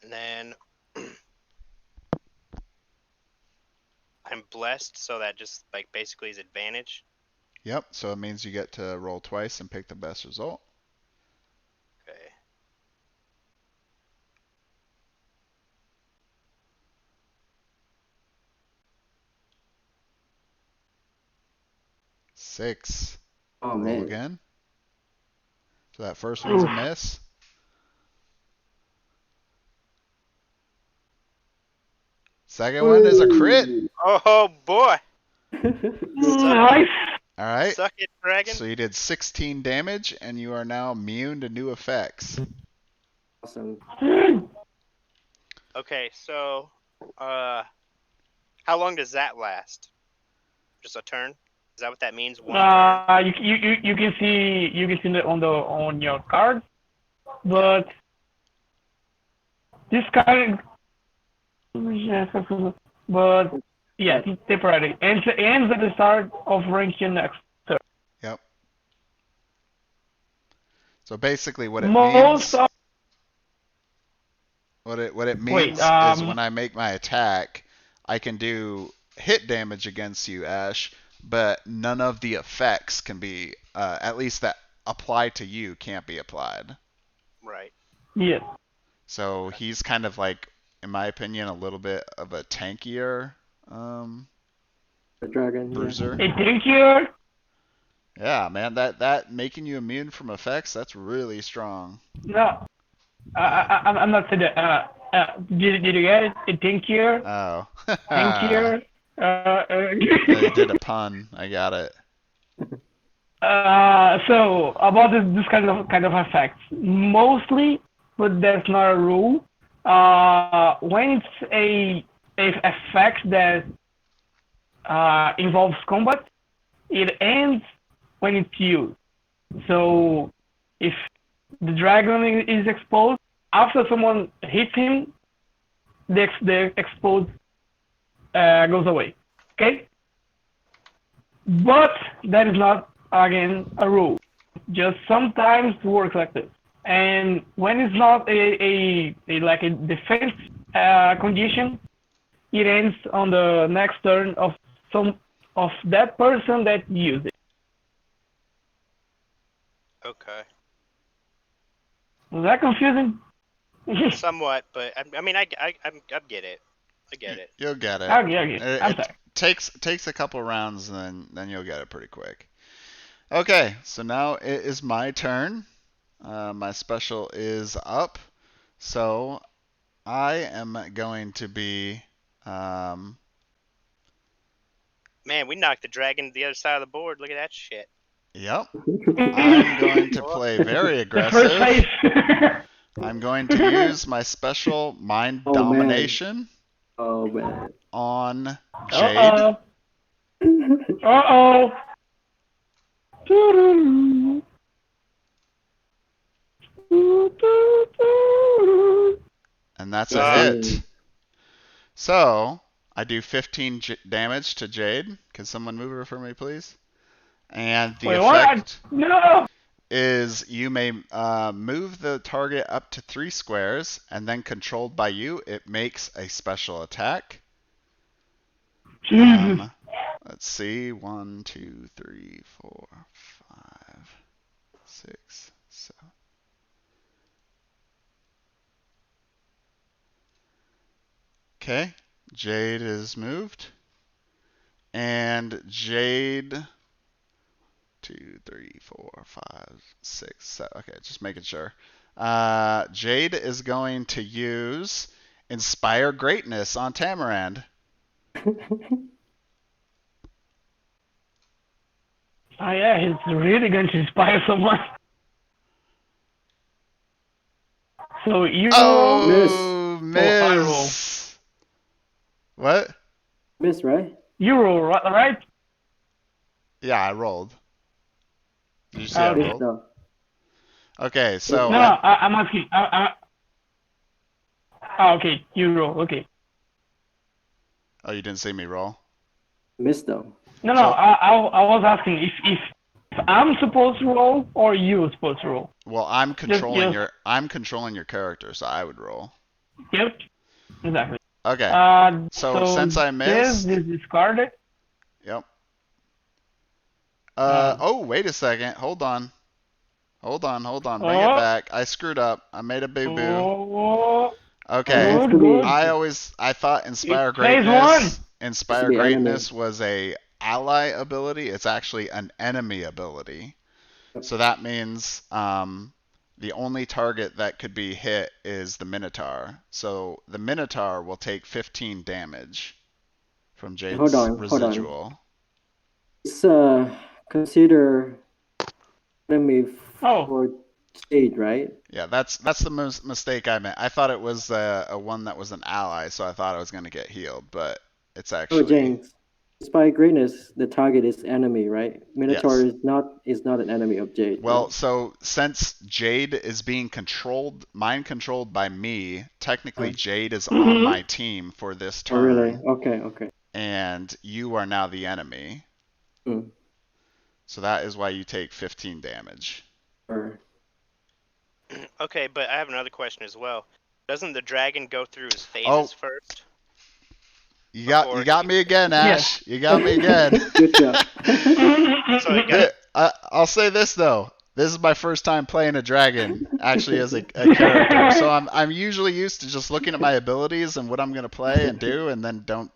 and then I'm blessed, so that just like basically is advantage. Yep. So it means you get to roll twice and pick the best result. Okay. Six. Oh Roll man. again. So that first one's a miss. Second one is a crit. Oh boy! Nice. All right. Suck it, dragon. So you did 16 damage, and you are now immune to new effects. Awesome. Okay, so how long does that last? Just a turn? Is that what that means? One turn? You can see it on your card, but this card, yes, but yeah, it's temporary. Ends at the start of range next turn. Yep. So basically, what it Most means, of what it wait, means is when I make my attack, I can do hit damage against you, Ash, but none of the effects can be, at least that apply to you, can't be applied. Right. yes. So he's kind of like, in my opinion, a little bit of a tankier The dragon. bruiser. A drink here. Yeah, man, that making you immune from effects, that's really strong. No, I'm not saying that. Did you get it? A drink here. Oh. Drink here. They did a pun. I got it. So about this kind of effects, mostly, but that's not a rule. When it's a effect that involves combat, it ends when it's used. So if the dragon is exposed after someone hits him, the exposed goes away. Okay, but that is not again a rule. Just sometimes works like this. And when it's not a like a defense condition, it ends on the next turn of some of that person that used it. Okay. Was that confusing? Somewhat, but I mean, I get it. I get it. You'll get it. Okay. I'm sorry. Takes a couple rounds, and then you'll get it pretty quick. Okay, so now it is my turn. My special is up, so I am going to be. Man, we knocked the dragon to the other side of the board. Look at that shit. Yep. I'm going to play very The first aggressive. phase. I'm going to use my special mind Oh, man. domination Oh man. on Jade. Uh-oh. And that's a hit. So I do 15 damage to Jade. Can someone move her for me, please? And the Wait, effect what? No. is you may move the target up to 3 squares, and then controlled by you, it makes a special attack. Jesus. Let's see. 1, 2, 3, 4, 5, 6, 7. Okay. Jade is moved. And Jade. 2, 3, 4, 5, 6, 7. Okay, just making sure. Jade is going to use Inspire Greatness on Tamarand. Oh yeah, he's really going to inspire someone. So you roll Oh, or I roll? miss. What? Miss, right? You roll, right? Yeah, I rolled. Did you see I Okay. Miss rolled? though. Okay, so No, no, I'm asking. Okay, you roll. Okay. Oh, you didn't see me roll? Miss though. No, So- I was asking if I'm supposed to roll or you're supposed to roll. Well, I'm controlling Just- I'm controlling your character, so I would roll. Yep. Exactly. Okay. So So since I this missed, is discarded. yep. Uh, Oh, wait a second. Hold on. Bring it Oh. back. I screwed up. I made a boo-boo. Oh, Okay. has good, to be- good. I thought Inspire Phase Greatness. one. Inspire be Greatness was a ally ability. It's actually an enemy ability. So that means the only target that could be hit is the Minotaur. So the Minotaur will take 15 damage from Jade's Hold on. residual. It's consider enemy Oh. for Jade, right? Yeah, that's the mistake I made. I thought it was a one that was an ally, so I thought I was going to get healed, but it's Oh, actually James. Despite greatness, the target is enemy, right? Minotaur yes. is not an enemy of Jade. Well, right? so since Jade is being mind controlled by me, technically Jade is on my team for this Oh, really? turn, Okay. and you are now the enemy. Hmm. So that is why you take 15 damage. Or- Okay, but I have another question as well. Doesn't the dragon go through his phases Oh. first? You Before got he- me again, Ash. Yes. You got me again. Good job. So he got I'll say this though. This is my first time playing a dragon, actually as a character. So I'm usually used to just looking at my abilities and what I'm gonna play and do, and then don't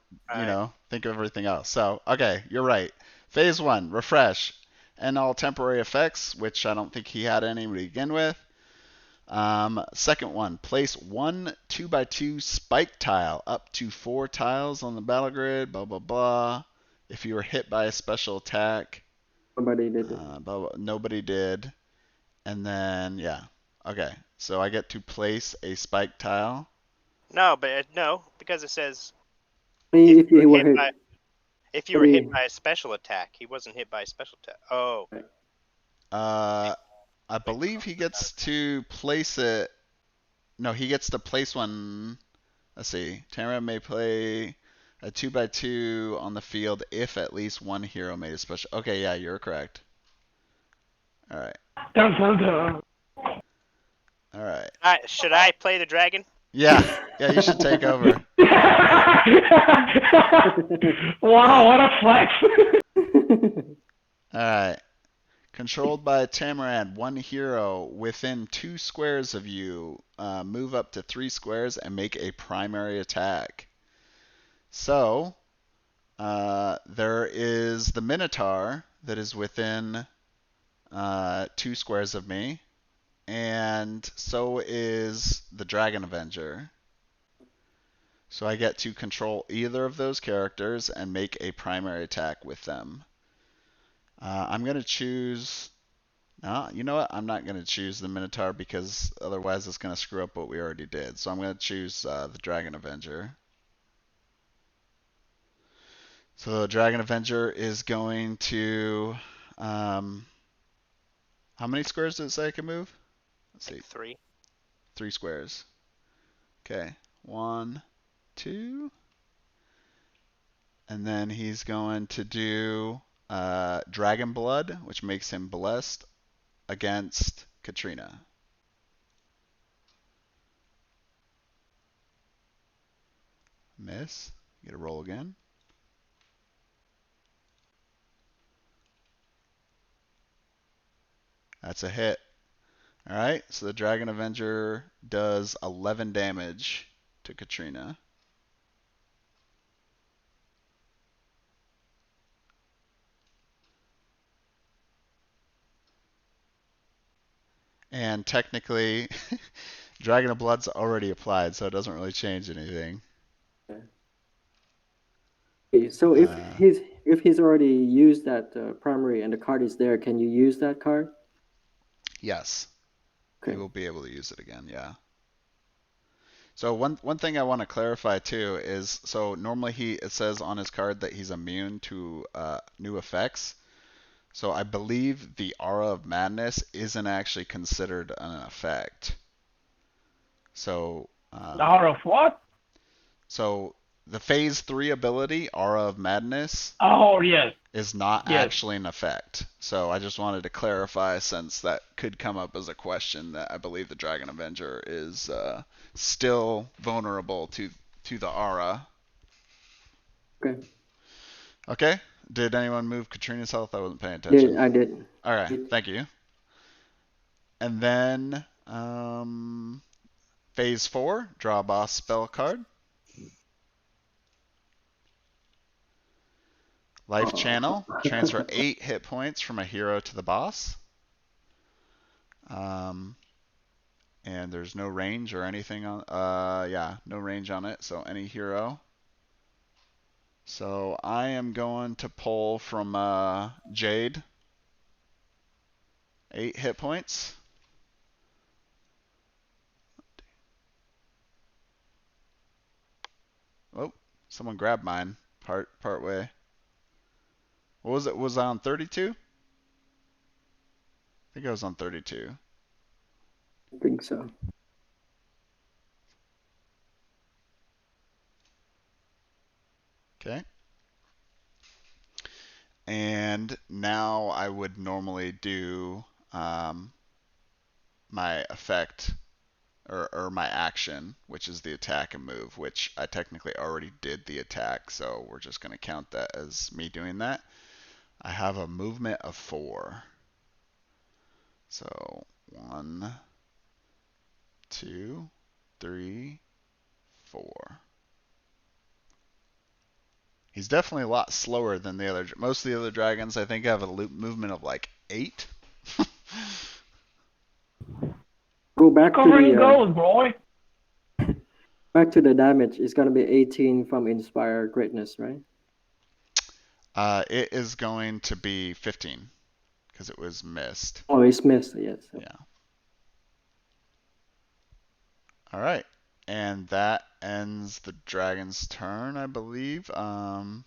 think of everything else. So okay, you're right. Phase 1, refresh, and all temporary effects, which I don't think he had any to begin with. Second one, place 1 2x2 spike tile up to 4 tiles on the battle grid. Blah blah blah. If you were hit by a special attack, Nobody did it. nobody did. And then, yeah. Okay. So I get to place a spike tile. no, because it says If you were hit hit. by, if you were hit by a special attack. He wasn't hit by a special attack. Oh, I believe he gets to place it. No, he gets to place one. Let's see. Tamarand may play a 2x2 on the field if at least one hero made a special. Okay, yeah, you're correct. All right. Dun. All right. should I play the dragon? Yeah, you should take over. Wow, what a flex. All right. Controlled by Tamarand, one hero within 2 squares of you. Move up to 3 squares and make a primary attack. So, there is the Minotaur that is within 2 squares of me, and so is the Dragon Avenger. So I get to control either of those characters and make a primary attack with them. I'm going to choose... No, you know what? I'm not going to choose the Minotaur because otherwise it's going to screw up what we already did. So I'm going to choose the Dragon Avenger. So the Dragon Avenger is going to... how many squares did it say I can move? Let's see. 3. 3 squares. Okay. 1, 2. And then he's going to do Dragon Blood, which makes him blessed against Katrina. Miss. Get a roll again. That's a hit. Alright, so the Dragon Avenger does 11 damage to Katrina. And technically, Dragon of Blood's already applied, so it doesn't really change anything. Okay, so Uh, if he's already used that primary and the card is there, can you use that card? yes, Okay. you will be able to use it again. Yeah. So one thing I want to clarify too is so normally it says on his card that he's immune to new effects. So I believe the Aura of Madness isn't actually considered an effect. So Out of what? so the Phase 3 ability, Aura of Madness, Oh yes, is not yes. actually an effect. So I just wanted to clarify since that could come up as a question that I believe the Dragon Avenger is still vulnerable to the aura. Okay. Okay. Did anyone move Katrina's health? I wasn't paying Yeah, attention. I did. All right. Thank you. And then phase 4, draw a boss spell card. Life Channel, transfer 8 hit points from a hero to the boss. And there's no range or anything on, yeah, no range on it, so any hero. So I am going to pull from Jade 8 hit points. Oh, someone grabbed mine part way. What was it? Was I on 32? I think I was on 32. I think so. Okay. And now I would normally do my effect or my action, which is the attack and move, which I technically already did the attack, so we're just going to count that as me doing that. I have a movement of 4. So 1, 2, 3, 4. He's definitely a lot slower than the other. Most of the other dragons, I think, have a loop movement of like 8. Go back to Covering the goals, boy. damage. It's gonna be 18 from Inspire Greatness, right? It is going to be 15 because it was missed. Oh, it's missed. Yes. Yeah. All right, and that ends the dragon's turn, I believe. Let's No,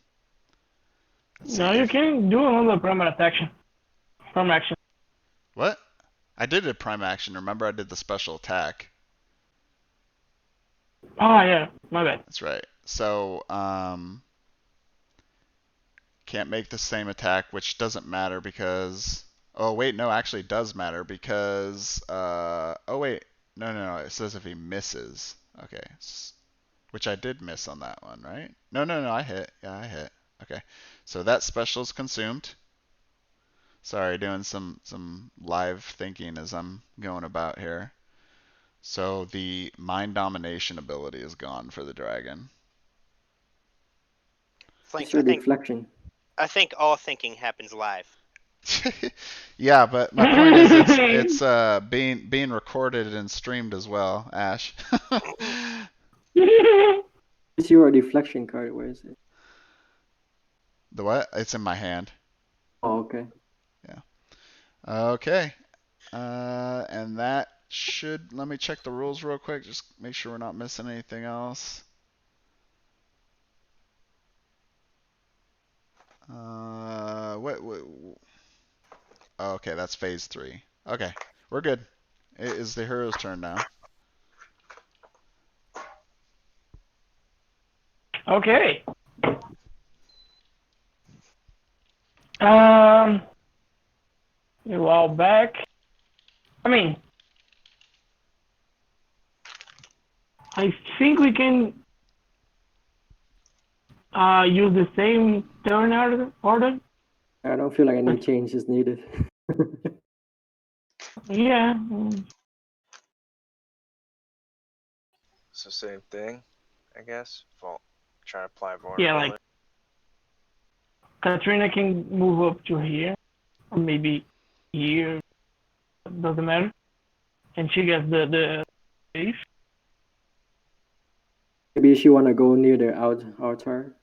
see you if can do another permanent action. From action. what I did a prime action. Remember, I did the special attack. Oh yeah, my bad. That's right. So can't make the same attack, which doesn't matter because. Oh wait, no, actually it does matter because. Oh wait, no. It says if he misses. Okay, which I did miss on that one, right? No, I hit. Yeah, I hit. Okay, so that special is consumed. Sorry, doing some live thinking as I'm going about here. So the mind domination ability is gone for the dragon. It's your deflection. I think all thinking happens live. Yeah, but my point is it's being recorded and streamed as well, Ash. It's your deflection card. Where is it? The what? It's in my hand. Oh, okay. Yeah. Okay. And that should, let me check the rules real quick, just make sure we're not missing anything else. What? Oh, okay, that's phase 3. Okay, we're good. It is the hero's turn now. Okay. A while back. I mean, I think we can use the same turn order. I don't feel like any change is needed. Yeah. It's the same thing, I guess. Try to apply Yeah, vulnerability. like Katrina can move up to here, or maybe here. Doesn't matter. and she gets the base. Maybe she wanna go near the altar.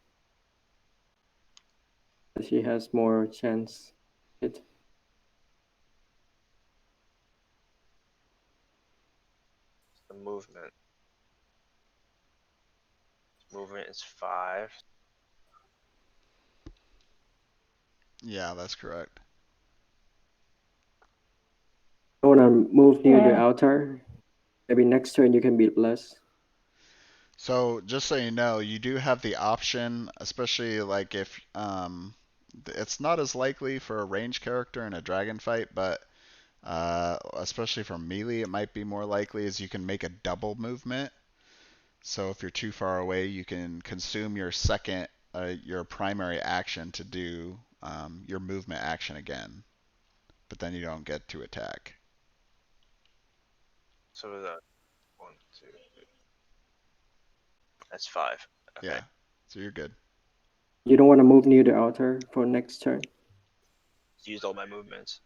She has more chance. It. The movement. Movement is 5. Yeah, that's correct. I wanna move near the Yeah. altar. Maybe next turn you can beat less. So just so you know, you do have the option, especially like if it's not as likely for a range character in a dragon fight, but especially for melee, it might be more likely as you can make a double movement. So if you're too far away, you can consume your primary action to do your movement action again, but then you don't get to attack. So the 1, 2. That's 5. Okay. Yeah, so you're good. You don't wanna move near the altar for next turn. Used all my movements.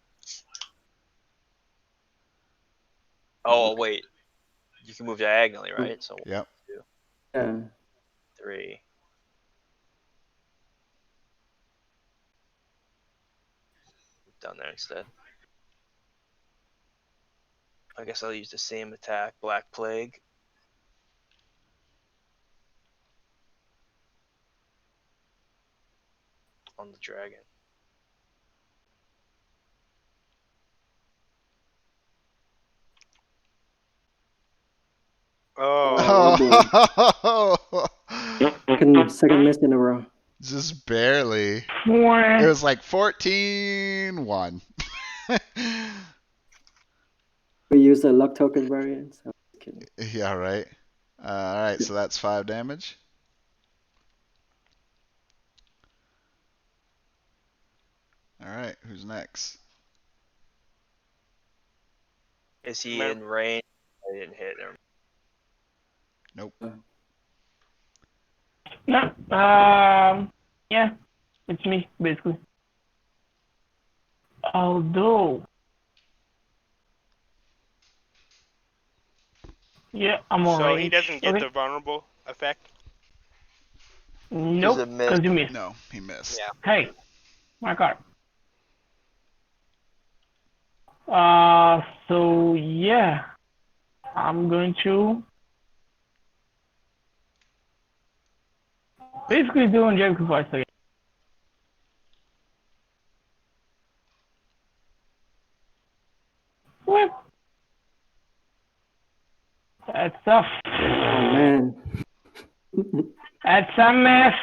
Oh wait, you can move diagonally, right? So 1, Yep. 2, Yeah. 3. Down there instead. I guess I'll use the same attack, Black Plague. On the dragon. Oh, Oh, Second miss in a row. just barely. It Mwah. was like 14-1. We use a luck token variant. So kidding. Yeah, right. All right, so that's 5 damage. All right, who's next? Is he Mer- in range? I didn't hit him. Nope. No. Yeah, it's me basically. Although, yeah, I'm so alright. he doesn't get Okay. the vulnerable effect. Does Nope, it miss? because you missed. No, he missed. Yeah. Hey, my card. So yeah, I'm going to basically do Angelic Voice again. What? That's tough. Oh man. That's a mess.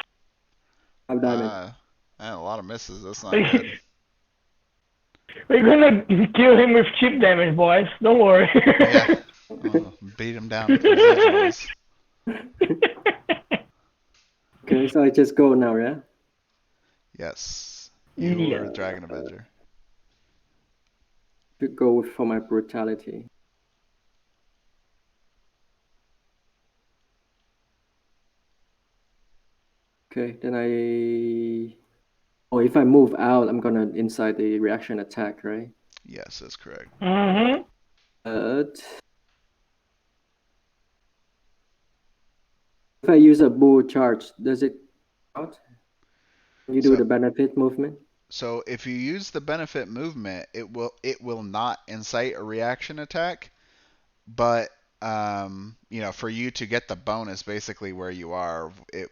I've done it. Man, a lot of misses. That's not good. We're gonna kill him with chip damage, boys. Don't worry. Yeah. Oh, beat him down with residuals. Okay, so I just go now, yeah? Yes. You Yeah. are the Dragon Avenger. Should go for my brutality. Okay, then if I move out, I'm gonna inside the reaction attack, right? Yes, that's correct. Mm-hmm. But if I use a bull charge, does it count? You do So- the benefit movement? So if you use the benefit movement, it will not incite a reaction attack, but for you to get the bonus basically where you are, it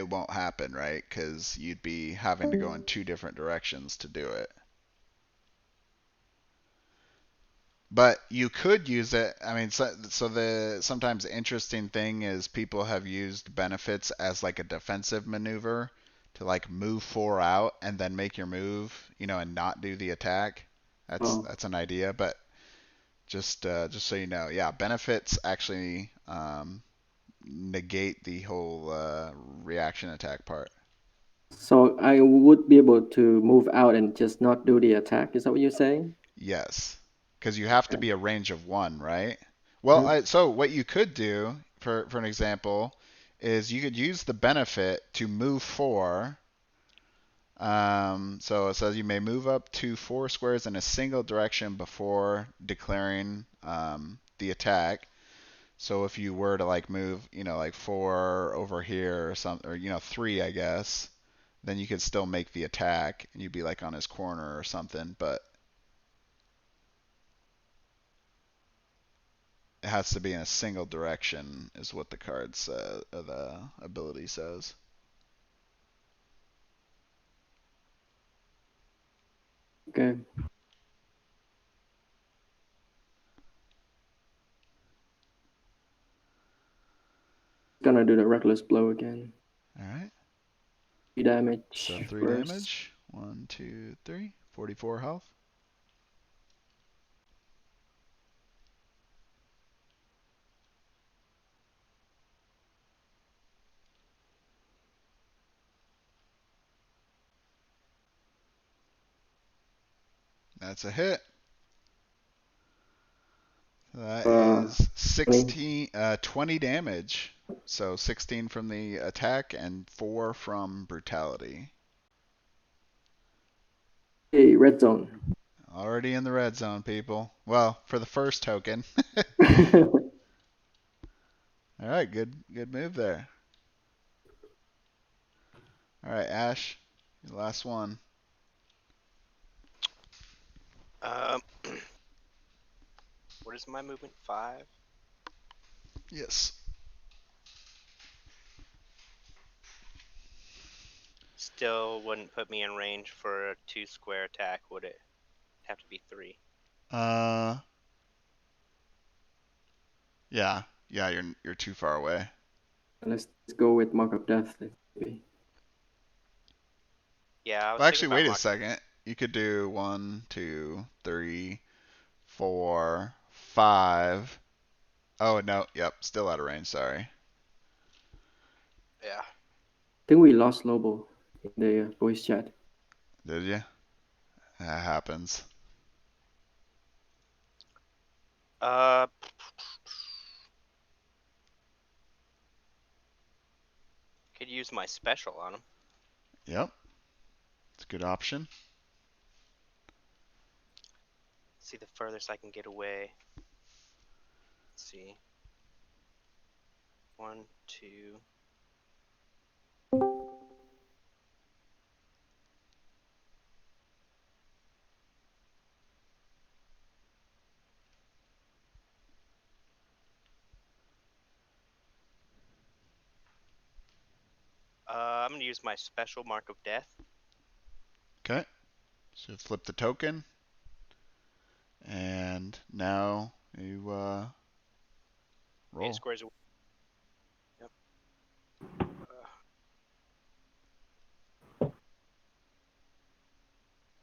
won't happen, right? Because you'd be having to go in 2 different directions to do it. But you could use it. I mean, so the sometimes interesting thing is people have used benefits as like a defensive maneuver to like move 4 out and then make your move, and not do the attack. That's an idea, but just so you know, yeah, benefits actually negate the whole reaction attack part. So I would be able to move out and just not do the attack. Is that what you're saying? Yes, because you have to Okay. be a range of 1, right? Well, Mhm. so what you could do, for an example, is you could use the benefit to move 4, So it says you may move up to 4 squares in a single direction before declaring the attack. So if you were to like move, like 4 over here or something, or 3, I guess, then you could still make the attack and you'd be like on his corner or something, but it has to be in a single direction, is what the card says, or the ability says. Okay. Gonna do the reckless blow again. All right. 3 damage. So 3 first. damage. 1, 2, 3. 44 health. That's a hit. That is 20 damage. So 16 from the attack and 4 from brutality. Hey, red zone. Already in the red zone, people. Well, for the first token. All right, good move there. All right, Ash, your last one. What is my movement? 5? Yes. Still wouldn't put me in range for a 2-square attack, would it? Have to be 3. Yeah, you're too far away. Let's go with Mark of Death. Maybe. Yeah, I was Well, thinking actually, about wait a Mark. second. You could do 1, 2, 3, 4, 5. Oh no, yep, still out of range. Sorry. Yeah. I think we lost Lobo in the voice chat. Did you? That happens. Could use my special on him. Yep, it's a good option. See the furthest I can get away. Let's see. 1, 2. I'm gonna use my special Mark of Death. Okay, so flip the token, and now you roll. 8 squares away. Yep.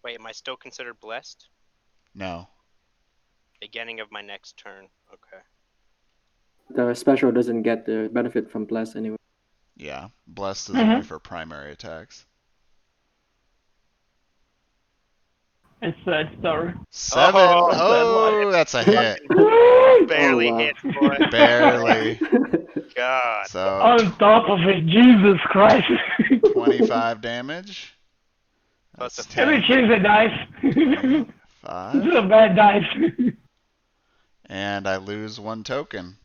Wait, am I still considered blessed? No. Beginning of my next turn. Okay. The special doesn't get the benefit from Bless anyway. Yeah, blessed is only for primary attacks. It's sorry. 7. Oh, That's a hit. barely wow. hit, boy. Barely. God. So On top of it, Jesus Christ. 25 damage. Plus That's a Let me 10. change the dice. This 5. is a bad dice. And I lose 1 token.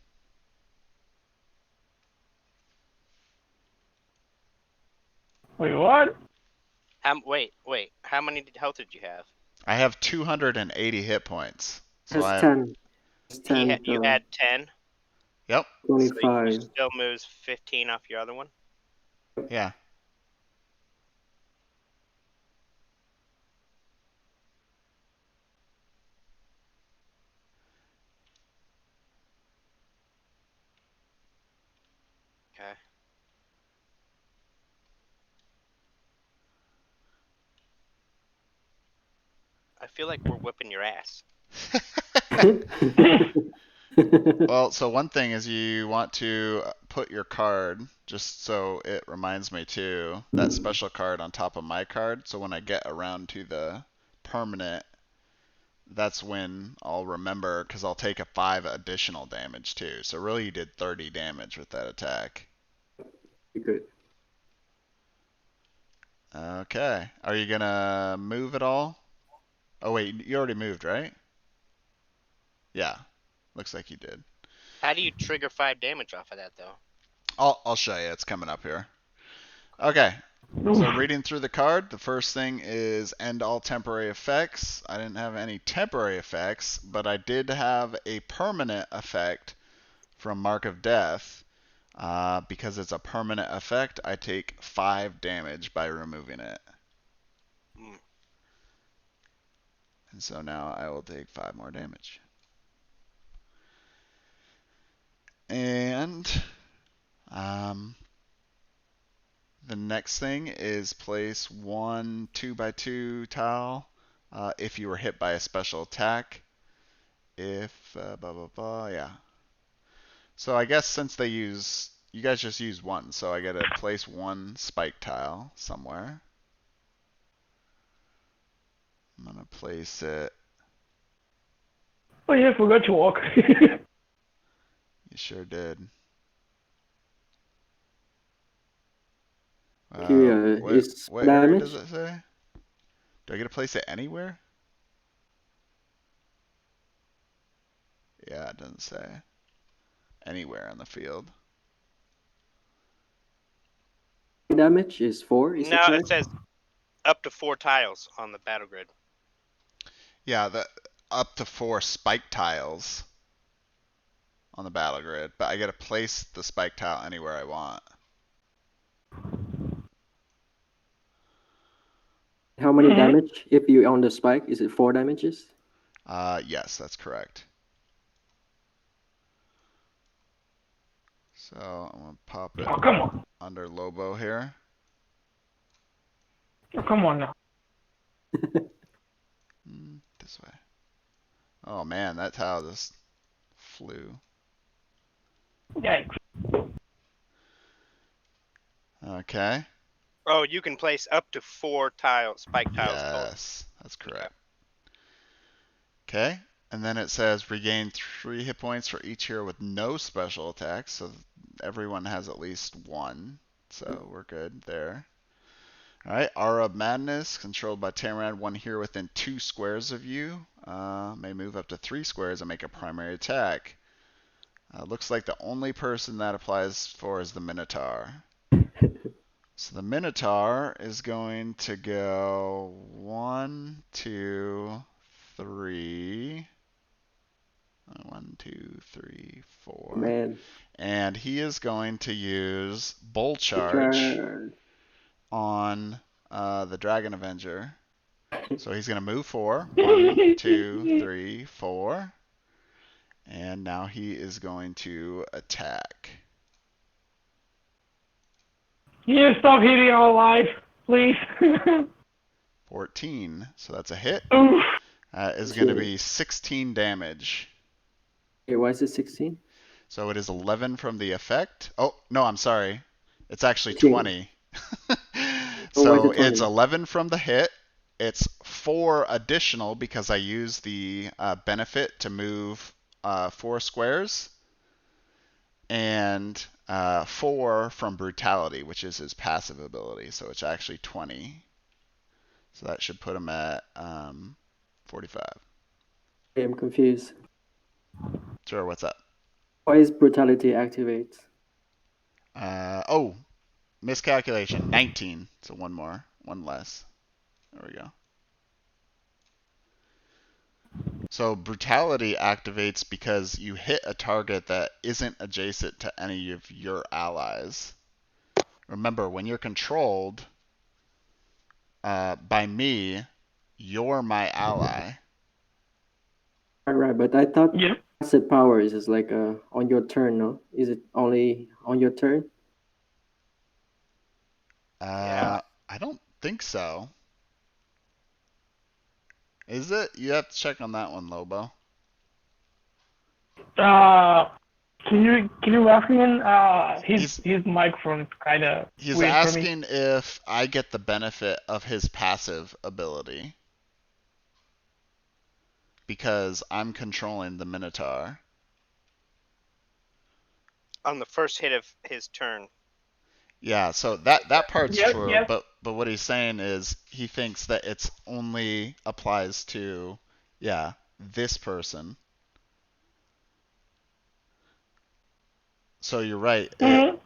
Wait, what? Wait. How many health did you have? I have 280 hit points. So Has I 10. Has 10. You had 10. Yep. So 25. you still moves 15 off your other one. Yeah. Okay. I feel like we're whipping your ass. Well, so one thing is you want to put your card, just so it reminds me too, that special card on top of my card. So when I get around to the permanent, that's when I'll remember, because I'll take a 5 additional damage too. So really you did 30 damage with that attack. Good. Okay. Are you gonna move at all? Oh wait, you already moved, right? Yeah. Looks like you did. How do you trigger 5 damage off of that though? I'll show you. It's coming up here. Okay. So reading through the card, the first thing is end all temporary effects. I didn't have any temporary effects, but I did have a permanent effect from Mark of Death. Because it's a permanent effect, I take 5 damage by removing it. Mm. And so now I will take 5 more damage. And the next thing is place 1 2x2 tile if you were hit by a special attack. If blah blah blah, yeah. So I guess since they use, you guys just use 1, so I gotta place 1 spike tile somewhere. I'm gonna place it. Oh yeah, I forgot to walk. You sure did. Here is Where does damage. it say? Do I get to place it anywhere? Yeah, it doesn't say. Anywhere on the field. Damage is 4, is it No, it correct? says up to 4 tiles on the battle grid. Yeah, the up to 4 spike tiles on the battle grid, but I get to place the spike tile anywhere I want. How many damage if you on the spike? Is it 4 damages? Yes, that's correct. So I'm gonna pop it Oh, come on. under Lobo here. Oh, come on now. This way. Oh man, that tile just flew. Yikes. Okay. Oh, you can place up to 4 spike tiles total. Yes, that's correct. Okay. And then it says regain 3 hit points for each hero with no special attacks, so everyone has at least 1. So we're good there. Alright, Aura of Madness, controlled by Tamarand. 1 hero within 2 squares of you may move up to 3 squares and make a primary attack. Looks like the only person that applies for is the Minotaur. So the Minotaur is going to go 1, 2, 3. 1, 2, 3, 4. Man. And he is going to use Bull Charge. on the Dragon Avenger. So he's going to move 4. 1, 2, 3, 4. And now he is going to attack. You stop hitting our life, please. 14. So that's a hit. Oof. Is going to be 16 damage. Okay, why is it 16? So it is 11 from the effect. Oh, no, I'm sorry. It's actually 16. 20. Oh, why is So it 20? it's 11 from the hit. It's 4 additional because I use the benefit to move 4 squares. And 4 from brutality, which is his passive ability. So it's actually 20. So that should put him at 45. Okay, I'm confused. Sure, what's up? Why is brutality activate? Oh, miscalculation. 19. So 1 more. 1 less. There we go. So brutality activates because you hit a target that isn't adjacent to any of your allies. Remember, when you're controlled by me, you're my ally. Right, but I thought Yeah. passive power is just like on your turn, no? Is it only on your turn? Yeah. I don't think so. Is it? You have to check on that one, Lobo. Can you ask again? He's His microphone's kind of he's weird for me. asking if I get the benefit of his passive ability because I'm controlling the Minotaur. On the first hit of his turn. Yeah, so that part's Yes, true, yes. but what he's saying is he thinks that it's only applies to, yeah, this person. So you're right. Mm-hmm.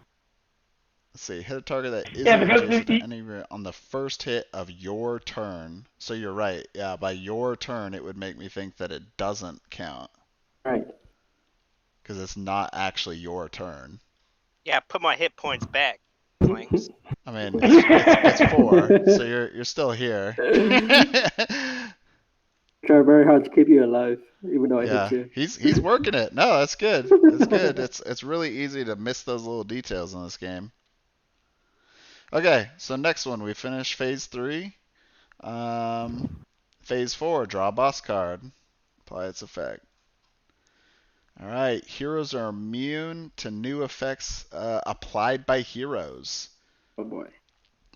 Let's see, hit a target that Yeah, isn't because adjacent to any on the first hit of your turn. So you're right. Yeah, by your turn, it would make me think that it doesn't count Right. because it's not actually your turn. Yeah, put my hit points back, Clanks. I mean, it's 4, so you're still here. Try very hard to keep you alive, even though I hit Yeah, you. he's working it. No, that's good. That's good. It's really easy to miss those little details in this game. Okay, so next one we finish phase 3. Phase 4, draw a boss card. Apply its effect. All right, heroes are immune to new effects applied by heroes. Oh boy.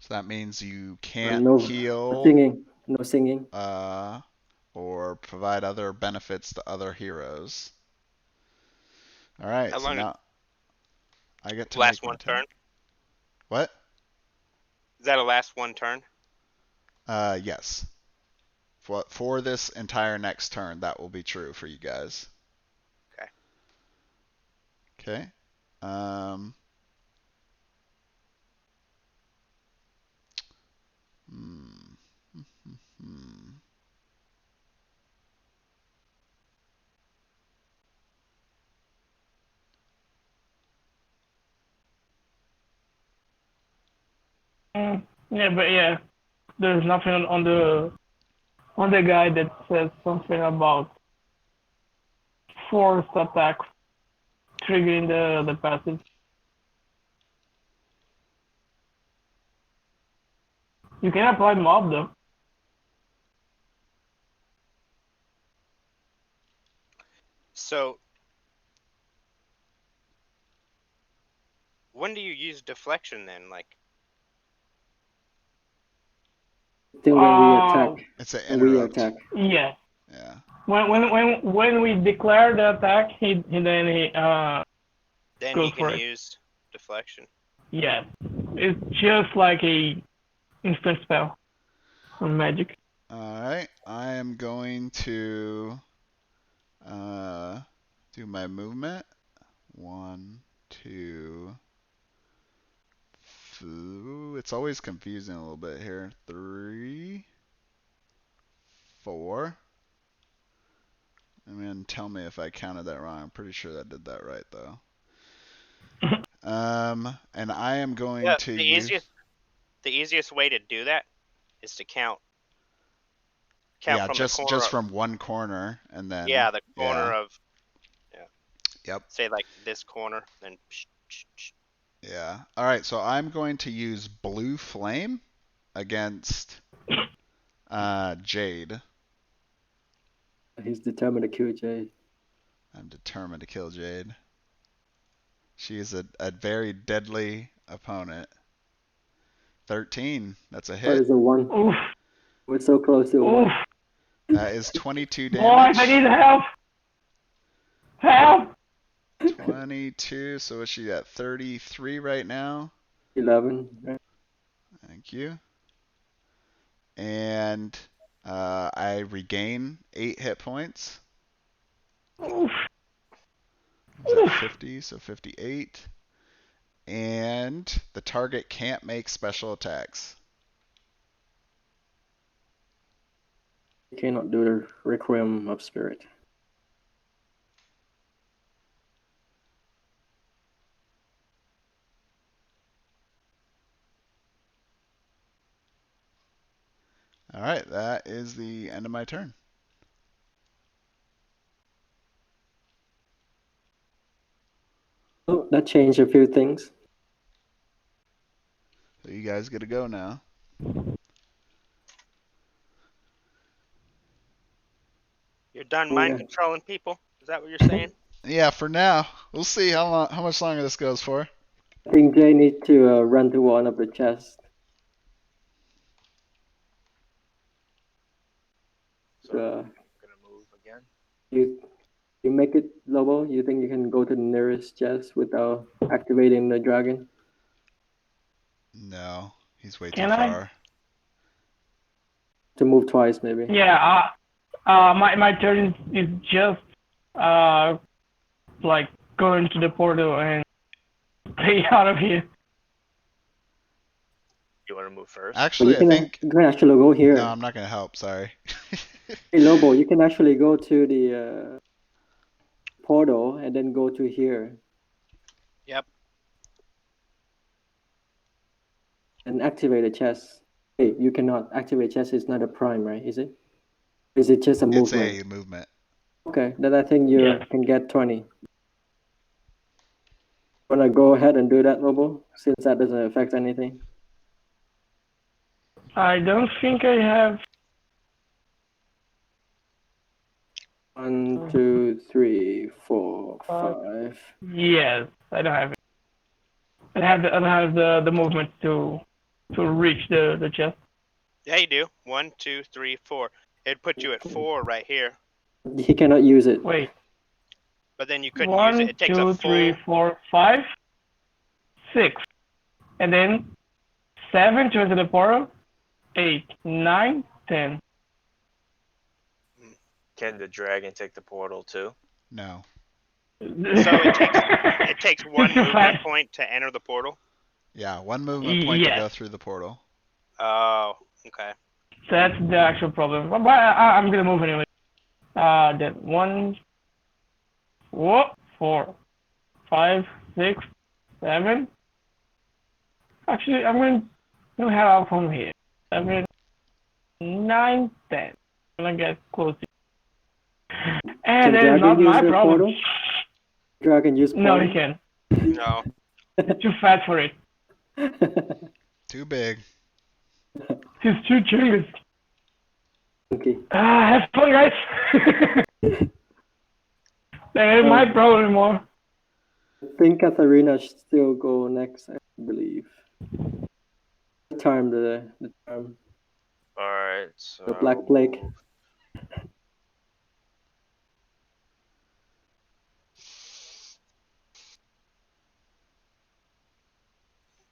So that means you can't No heal singing. No singing. or provide other benefits to other heroes. All right, How so long? now I get to Last make my one turn. turn. What? Is that a last one turn? Yes. For this entire next turn, that will be true for you guys. Okay. Okay. Um. Hmm. Hmm. Yeah, but yeah, there's nothing on the guide that says something about force attacks triggering the passive. You can apply mob though. So when do you use deflection then? Like, I think when we attack. It's an When we interrupt. attack. Yeah. Yeah. When we declare the attack, he then goes he for can it. use deflection. Yeah. It's just like a instant spell on magic. All right. I am going to do my movement. 1, 2. It's always confusing a little bit here. 3, 4. And then tell me if I counted that wrong. I'm pretty sure that did that right though. And I am going Yeah, to the use. easiest way to do that is to count Yeah, from the just corner. from one corner, and then Yeah, the corner yeah, of. Yeah. yep, Say like this corner, then. yeah. All right, so I'm going to use blue flame against Jade. He's determined to kill Jay. I'm determined to kill Jade. She is a very deadly opponent. 13. That's a Oh, hit. there's a 1. Oof. We're so close to a Oof. 1. That is 22 Boys, I damage. need help. Help. 22. So is she at 33 right now? 11. Thank you. And I regain 8 hit points. Oof. I was at 50, so 58. And the target can't make special attacks. You cannot do the Requiem of Spirit. All right, that is the end of my turn. Oh, that changed a few things. So you guys get to go now. You're done Oh, mind yeah. controlling people? Is that what you're saying? Yeah, for now. We'll see how much longer this goes for. I think Jay needs to run to one of the chests. So I'm gonna move again. You make it, Lobo? You think you can go to the nearest chest without activating the dragon? No, he's way too Can I? far. To move twice, maybe. Yeah. My turn is just like going to the portal and stay out of here. You want to move first? But Actually, I think. you can actually go here. No, I'm not gonna help. Sorry. Hey, Lobo, you can actually go to the portal and then go to here. Yep. And activate a chest. Hey, you cannot activate chest. It's not a prime, right? Is it? Is it just a It's movement? a movement. Okay, then I think you Yeah. can get 20. Wanna go ahead and do that, Lobo? Since that doesn't affect anything. I don't think I have. 1, 2, 3, 4, 5. Yes, I don't have it. I don't have the movement to reach the chest. Yeah, you do. 1, 2, 3, 4. It'd put you at 4 right here. He cannot use it. Wait. But then you couldn't use it. 1, It takes a 2, full. 3, 4, 5, 6, and then 7 to enter the portal. 8, 9, 10. Can the dragon take the portal too? No. So it takes one Too movement fast. point to enter the portal. Yeah, one movement point to Yes. go through the portal. Oh, okay. So that's the actual problem. But I'm gonna move anyway. Then 1, 4, 5, 6, 7. Actually, I'm gonna head out from here. 7, 9, 10. I'm gonna get close. And Can that is not dragon use my the problem. portal? Dragon use No, portal? he can. No. He's too fat for it. Too big. He's too chungus. Okay. Have fun, guys. That ain't my problem anymore. I think Katharina should still go next, I believe. Time the term. Alright, so. The Black Plague.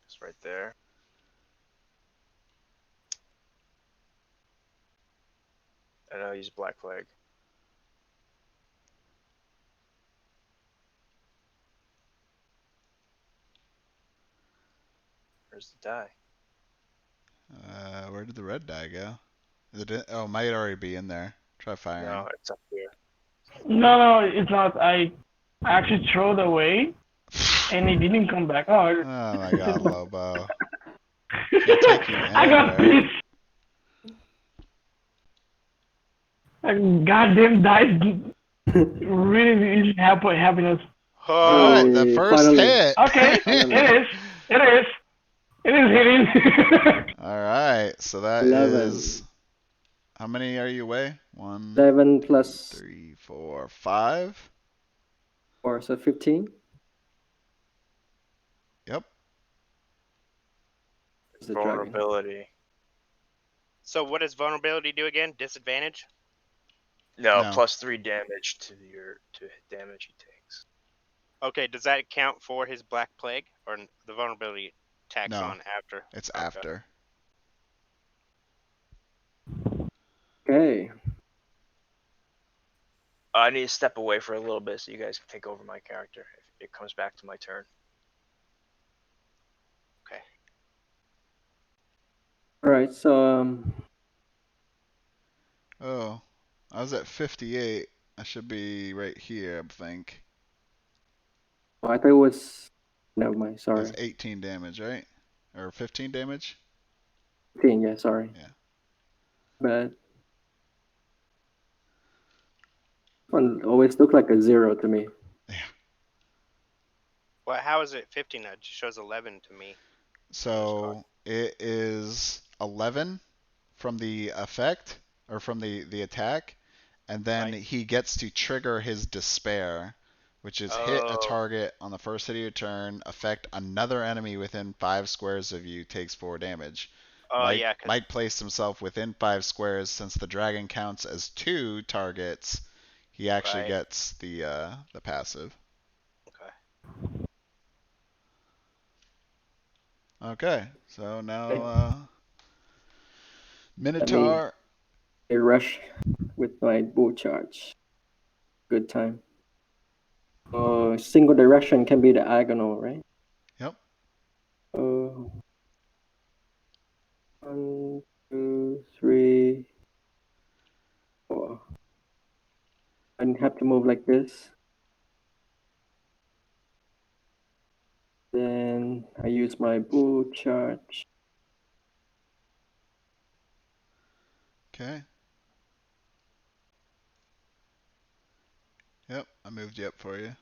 It's right there. And I'll use Black Plague. Where's the die? Where did the red die go? Oh, might already be in there. Try firing. No, it's up here. No, it's not. I actually threw it away, and it didn't come back. Oh, Oh my god, Lobo. Can't take you I got anywhere. pissed. Goddamn dice really is helping us. Alright, the Hey, first finally. hit. Okay, it is hitting. Alright, so that 11. is. How many are you away? 1, 11 plus 3, 4, 5. 4, so 15. Yep. Is the dragon. Vulnerability. So what does vulnerability do again? Disadvantage? No, No. plus 3 damage to damage he takes. Okay, does that count for his Black Plague? Or the vulnerability tax No. on after? It's Okay. after. Okay. I need to step away for a little bit so you guys can take over my character if it comes back to my turn. Okay. Alright, so Oh, I was at 58. I should be right here, I think. I thought it was never mind, It sorry. was 18 damage, right? Or 15 damage? 15, yeah, sorry. Yeah. But one always looked like a 0 to me. Well, how is it 15? It just shows 11 to me. So it is 11 from the effect, or from the attack, and then Right. he gets to trigger his despair, which is hit a Oh. target on the first hit of your turn, affect another enemy within 5 squares of you, takes 4 damage. Oh, Mike, yeah. 'Cause- Mike placed himself within 5 squares. Since the dragon counts as 2 targets, he actually Right. gets the passive. Okay. Okay, so now Let me Minotaur. a rush with my bull charge. Good time. Single direction can be diagonal, right? Yep. 1, 2, 3, 4. I have to move like this. Then I use my bull charge. Okay. Yep, I moved you up for you.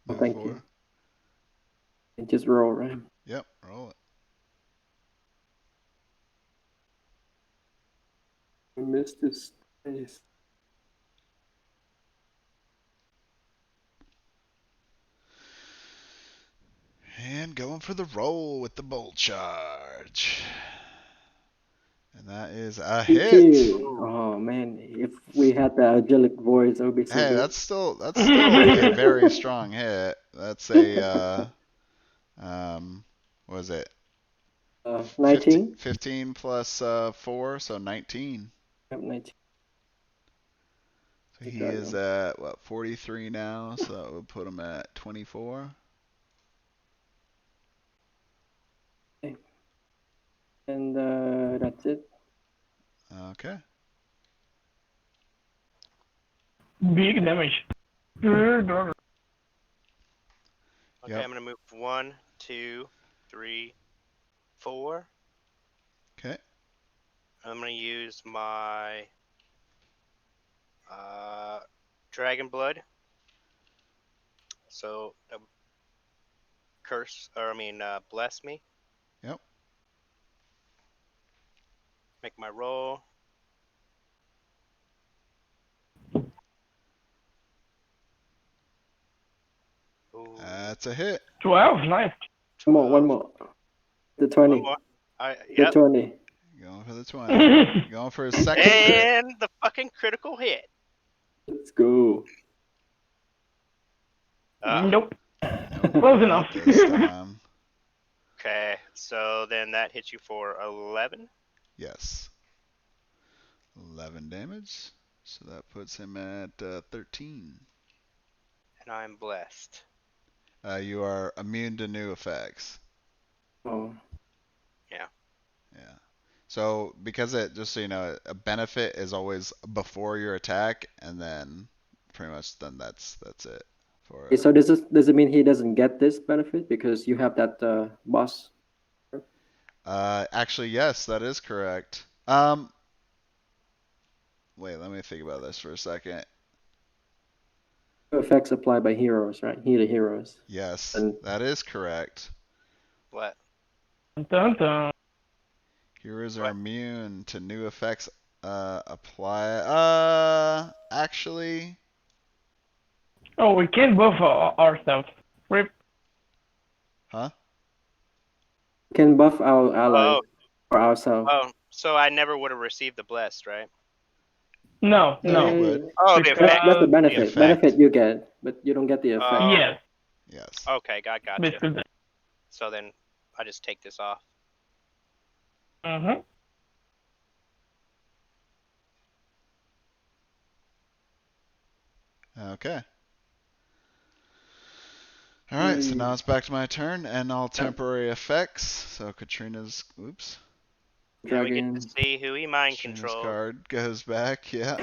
Oh, Move thank 4. you. And just roll, right? Yep, roll it. I missed this space. And going for the roll with the bolt charge. And that is a hit. 18. Oh man, if we had the angelic voice, that would be so Hey, good. that's still a very strong hit. That's a what was it? 19. 15 plus 4, so 19. Yep, 19. So he is at what, 43 now, so that would put him at 24. Okay. And that's it. Okay. Big damage. Okay, Yep. I'm gonna move 1, 2, 3, 4. Okay. I'm gonna use my dragon blood. So curse, or I mean, bless me. Yep. Make my roll. Ooh, That's a hit. 12, nice. One more. The 20. One more. The Yep. 20. Going for the 20. Going for his second crit. And the fucking critical hit. Let's go. Nope. Nope, Close not enough. this time. Okay, so then that hits you for 11. Yes. 11 damage. So that puts him at 13. And I'm blessed. You are immune to new effects. Oh. Yeah. Yeah. So because it, just so you know, a benefit is always before your attack, and then pretty much then that's it for Okay, it. so does it mean he doesn't get this benefit because you have that boss? Actually, yes, that is correct. Wait, let me think about this for a second. Effects applied by heroes, right? Healer heroes. Yes, And that is correct. What? Dun, dun. Heroes are What? immune to new effects apply. Actually, Oh, we can buff ourselves. Rip. huh? can buff our allies Oh, or ourselves. oh. So I never would have received the blessed, right? No, No, you no. would. Oh, the Because- effect. That's the The benefit. effect. Benefit you get, but you don't get the effect. Oh. Yes, Yes. Okay, gotcha. basically. So then I just take this off. Mm-hmm. Okay. All right, so now it's back to my turn, and all temporary effects. So Katrina's, oops, Now we get Dragon. to see who he mind Katrina's controls. card goes back. Yeah.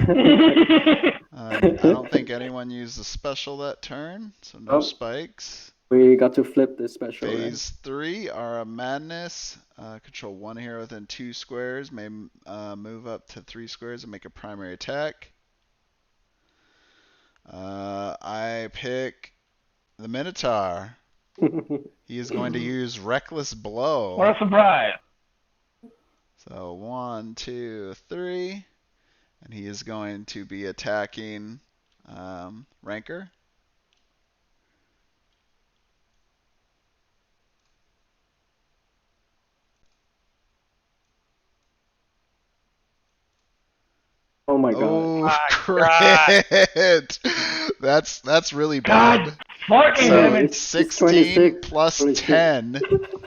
I don't think anyone used the special that turn, so no Oh. spikes. We got to flip this special, right? Phase 3 are a madness. Control one hero within 2 squares. May move up to 3 squares and make a primary attack. I pick the Minotaur. He is going to use Reckless Blow. What a surprise. So 1, 2, 3. And he is going to be attacking Ranker. Oh my god. Oh, My crit! That's really bad. God fucking So damn it. it's 16 26. plus Holy shit. 10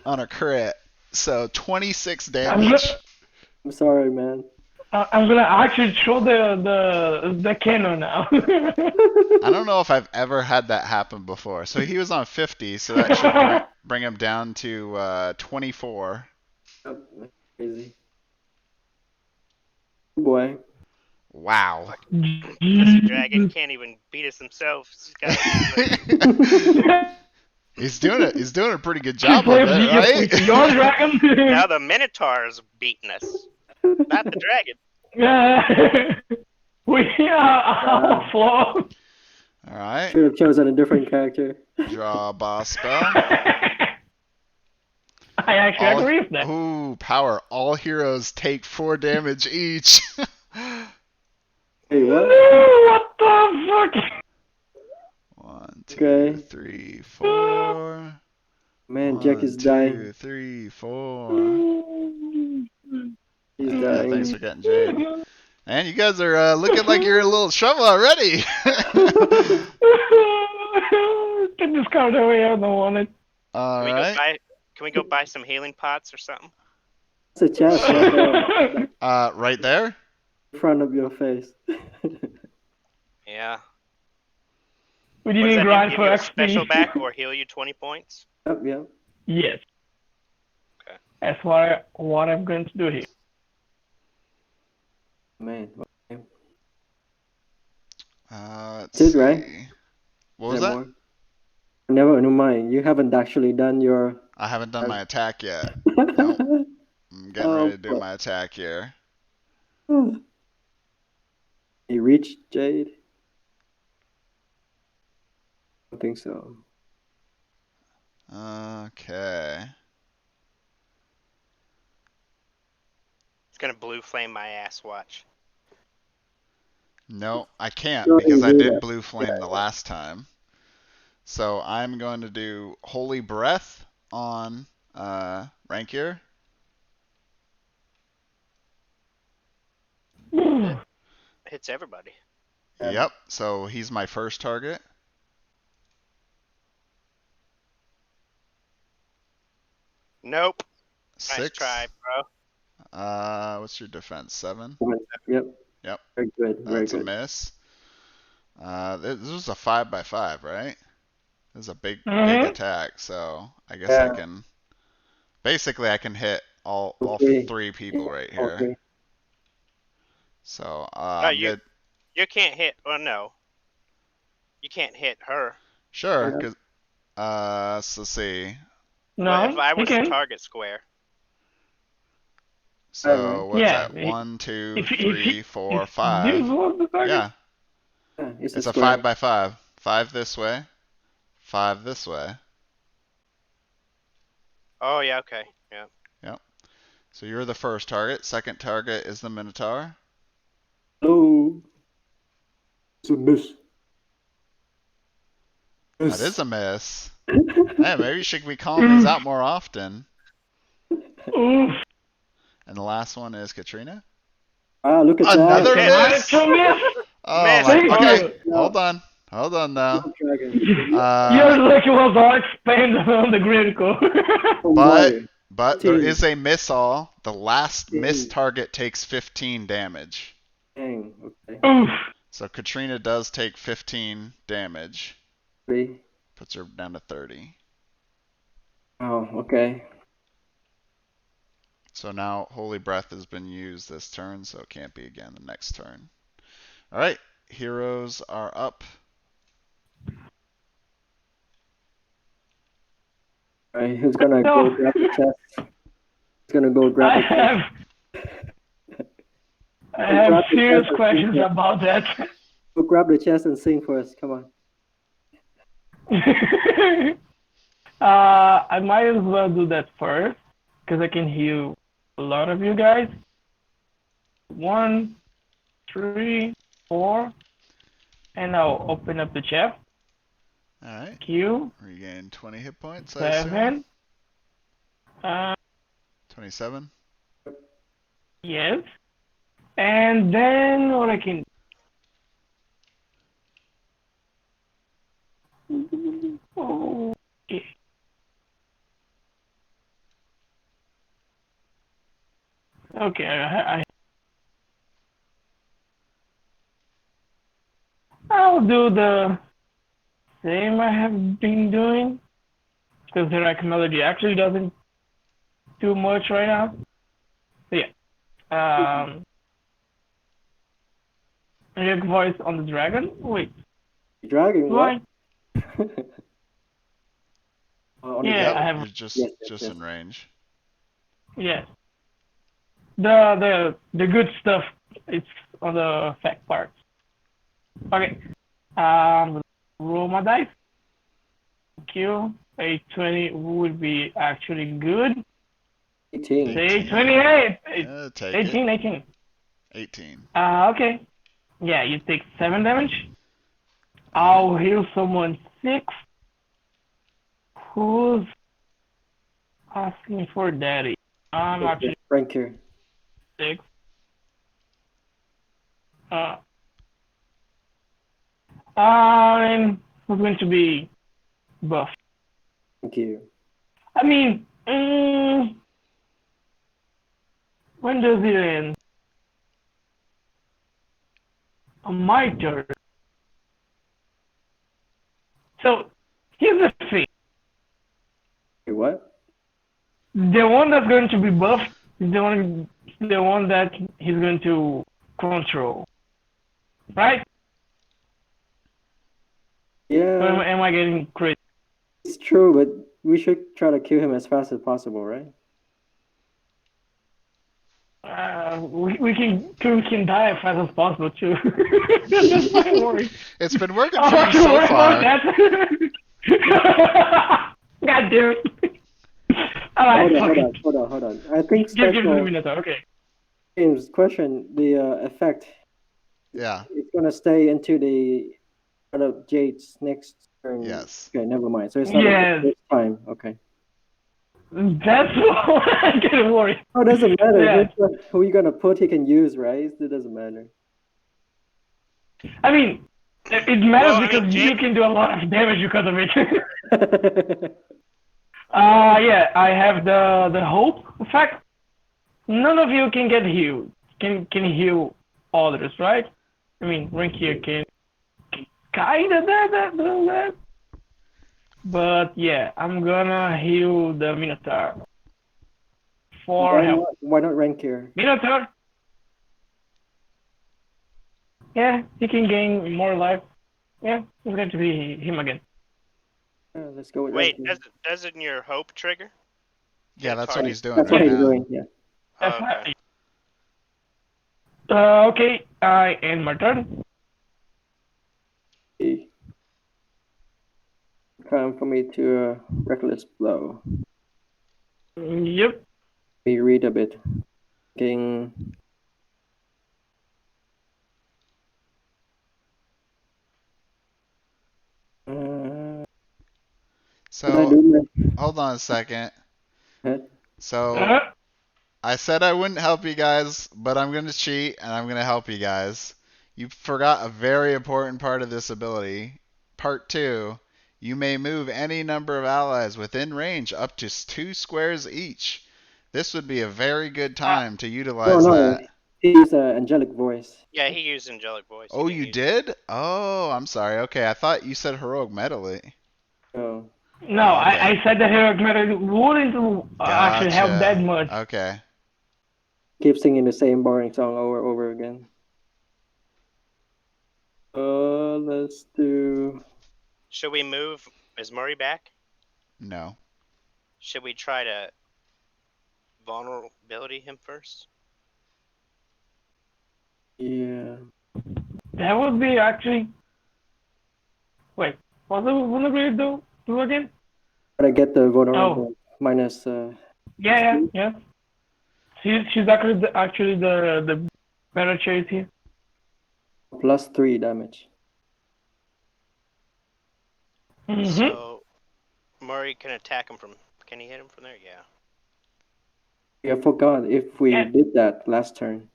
on a crit. So 26 I'm damage. I'm sorry, man. I'm gonna actually throw the cannon now. I don't know if I've ever had that happen before. So he was on 50, so that should bring him down to 24. Oh, that's crazy. Oh boy. Wow. This dragon can't even beat us himself. He's got He's doing it. He's doing a pretty good job of Your it, right? dragon. now the Minotaur's beating us, not the dragon. We are floor. All right. Should have chosen a different character. Draw a boss spell. I actually agree with that. Ooh, power. All heroes take 4 damage each. Hey, what? What the fuck? 1, 2, Okay. 3, 4. Man, Jack 1, is 2, dying. 3, 4. He's Yeah, dying. thanks for getting Jade. And you guys are looking like you're in a little trouble already. Get this card away, I don't want it. All Can we right. can we go buy some healing pots or something? It's a chest right there. Right there. In front of your face. Yeah. We What does didn't that do? grind Give for you a XP. special back or heal you 20 points? Yep. Yes. Okay. That's what I'm going to do here. Man. Okay. Let's That's see. it, right? What was Is there that? more? Never mind. You haven't actually done your. I haven't done my attack yet. Nope. I'm getting ready to do fuck. my attack here. You reached Jade? I don't think so. Okay. It's gonna blue flame my ass. Watch. No, I can't No, because you I do did that. blue flame the last time. So I'm going to do Holy Breath on Rankier. Hits everybody. Yeah. Yep. So he's my first target. Nope. Nice 6. try, bro. What's your defense? 7. Yep. Yep. Very good. Very That's a good. miss. This was a 5x5, right? This is a big Mhm. attack. So I guess I Yeah. can. Basically, I can hit all Okay. 3 people right here. Okay. So No, I'm good. you can't hit. Well, no. You can't hit her. Sure. Yeah. Cause so let's see. But if No, I he was the can. target square. So what's Yeah. that? 1, 2, If 3, 4, this 5. was the target. Yeah. Yeah, it's It's a square. 5x5. 5 this way. 5 this way. Oh yeah. Okay. Yeah. Yep. So you're the first target. Second target is the Minotaur. Oh. It's a miss. That is a miss. Hey, maybe you should be calling these out more often. Oof. And the last one is Katrina. Ah, look at Another that. miss. To miss. Oh Miss. my. Thank Okay, you. hold on. Hold on now. Dragon. You're like it was all expanded on the critical. Oh, But boy. there 15. is a miss all. The last miss 15. target takes 15 damage. Dang. Okay. Oof. So Katrina does take 15 damage. 3. Puts her down to 30. Oh, okay. So now Holy Breath has been used this turn, so it can't be again the next turn. All right, heroes are up. All right, who's gonna go grab the chest? Who's gonna go grab I the chest? have I have serious questions about that. Go grab the chest and sing for us. Come on. I might as well do that first because I can heal a lot of you guys. 1, 3, 4, and I'll open up the chest. All right, Q regain 20 hit points, I assume. 7. 27. Yes. And then what I can okay. Okay, I'll do the same I have been doing because Heroic Melody actually doesn't do much right now. So yeah. Heroic voice on the dragon. Wait, Dragon, do what? I? On the Yeah, Yep, I dragon. have. you're just Yes, yes, just yes. in range. Yeah. The good stuff. It's on the fact part. Okay. Roll my dice. Q. A 20 would be actually good. 18. Say 28. Take 18, it. 18. 18. Okay. Yeah, you take 7 damage. All right. I'll heal someone 6. Who's asking for daddy? I'm actually Rank here. 6. And who's going to be buff? Thank you. I mean, when does it end? On my turn. So here's the thing. Wait, what? The one that's going to be buffed is the one that he's going to control. Right? Or Yeah, am I getting crazy? it's true, but we should try to kill him as fast as possible, right? We can die as fast as possible too. That's my worry. It's been working I'm for you actually so worried about far. that. God damn it. Alright, Hold on. I think give me the special Minotaur, okay. James question the effect Yeah. is gonna stay into the of Jade's next turn. Yes. Okay, never mind. So it's not Yes. this time. Okay. That's what I'm getting worried. Oh, it doesn't matter. Yeah. Who you gonna put, he can use, right? It doesn't matter. I mean, it matters Well, I because mean, you Jade, can do a lot of damage because of it. Yeah, I have the hope effect. None of you can get healed. Can heal others, right? I mean, rank here can kinda do that. But yeah, I'm gonna heal the Minotaur. For help. Why not rank here? Minotaur. Yeah, he can gain more life. Yeah, it's going to be him again. Let's go with wait, rank here. doesn't your hope trigger? Yeah, that's what target. he's doing That's right what he's now. doing. Yeah. That's Oh, okay. Okay, I end my turn. Okay. Time for me to reckless blow. Yep. Let me read a bit. King. So, hold on a second. So, I said I wouldn't help you guys, but I'm going to cheat and I'm going to help you guys. You forgot a very important part of this ability. Part 2. You may move any number of allies within range up to 2 squares each. This would be a very good time to utilize that. He used an angelic voice. Yeah, he used angelic voice. Oh, you did? Oh, I'm sorry. Okay, I thought you said heroic medley. Oh. No, Okay. I said the heroic metal wouldn't actually help that much. Okay. Keep singing the same boring song over and over again. Let's do. Should we move? Is Murray back? No. Should we try to vulnerability him first? Yeah. That would be actually. Wait, what would we do again? But I get the vulnerable minus. Yeah. She's actually the better choice here. Plus 3 damage. Mm-hmm. So Murray can attack him from. Can he hit him from there? Yeah. I forgot if we did that last turn.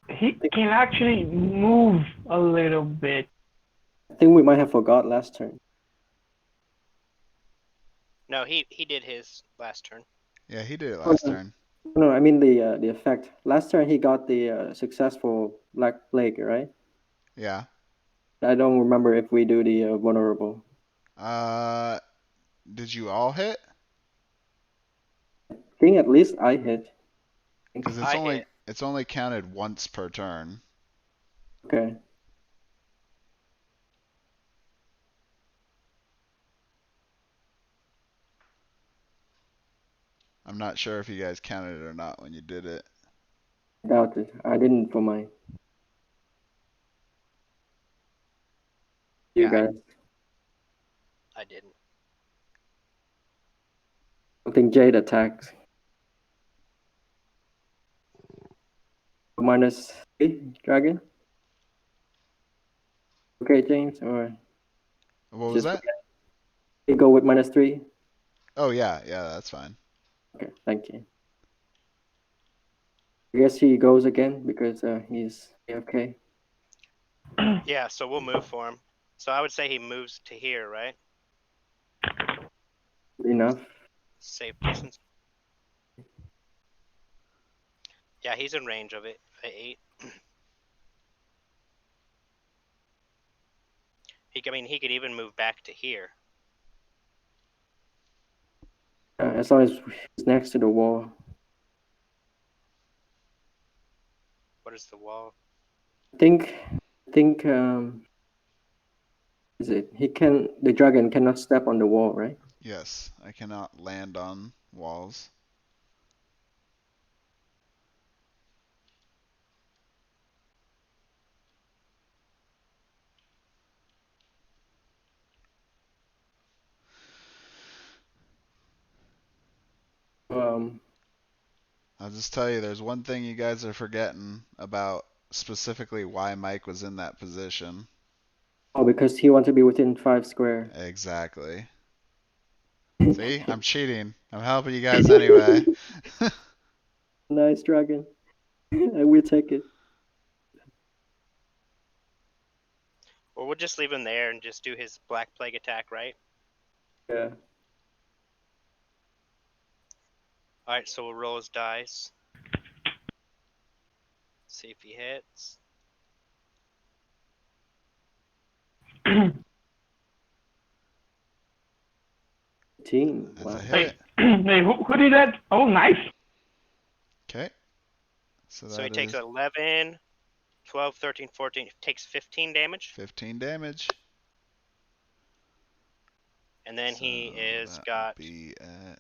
He can actually move a little bit. I think we might have forgot last turn. No, he did his last turn. Yeah, he did it last turn. No, I mean the effect. Last turn he got the successful Black Plague, right? Yeah. I don't remember if we do the vulnerable. Uh, did you all hit? I think at least I hit. Because I hit. it's only counted once per turn. Okay. I'm not sure if you guys counted it or not when you did it. Doubt it. I didn't for mine. You Yeah, guys. I didn't. I think Jade attacks. -3 dragon. Okay, James, or What was just that? forget. You go with -3. Oh yeah, yeah, that's fine. Okay, thank you. I guess he goes again because he's okay. Yeah, so we'll move for him. So I would say he moves to here, right? Enough. Safe distance. Yeah, he's in range of it at 8. I mean, he could even move back to here. As long as he's next to the wall. What is the wall? I think is it the dragon cannot step on the wall, right? Yes, I cannot land on walls. Um I'll just tell you, there's one thing you guys are forgetting about specifically why Mike was in that position. oh, because he wants to be within 5 square. Exactly. See, I'm cheating. I'm helping you guys anyway. Nice dragon. I will take it. Or we'll just leave him there and just do his Black Plague attack, right? Yeah. Alright, so we'll roll his dice. See if he hits. Team. That's Wow. a Hey, hit. hey, who did that? Oh, nice. Okay. So So he that takes is 11, 12, 13, 14. Takes 15 damage. 15 damage. And then So he is that would got be at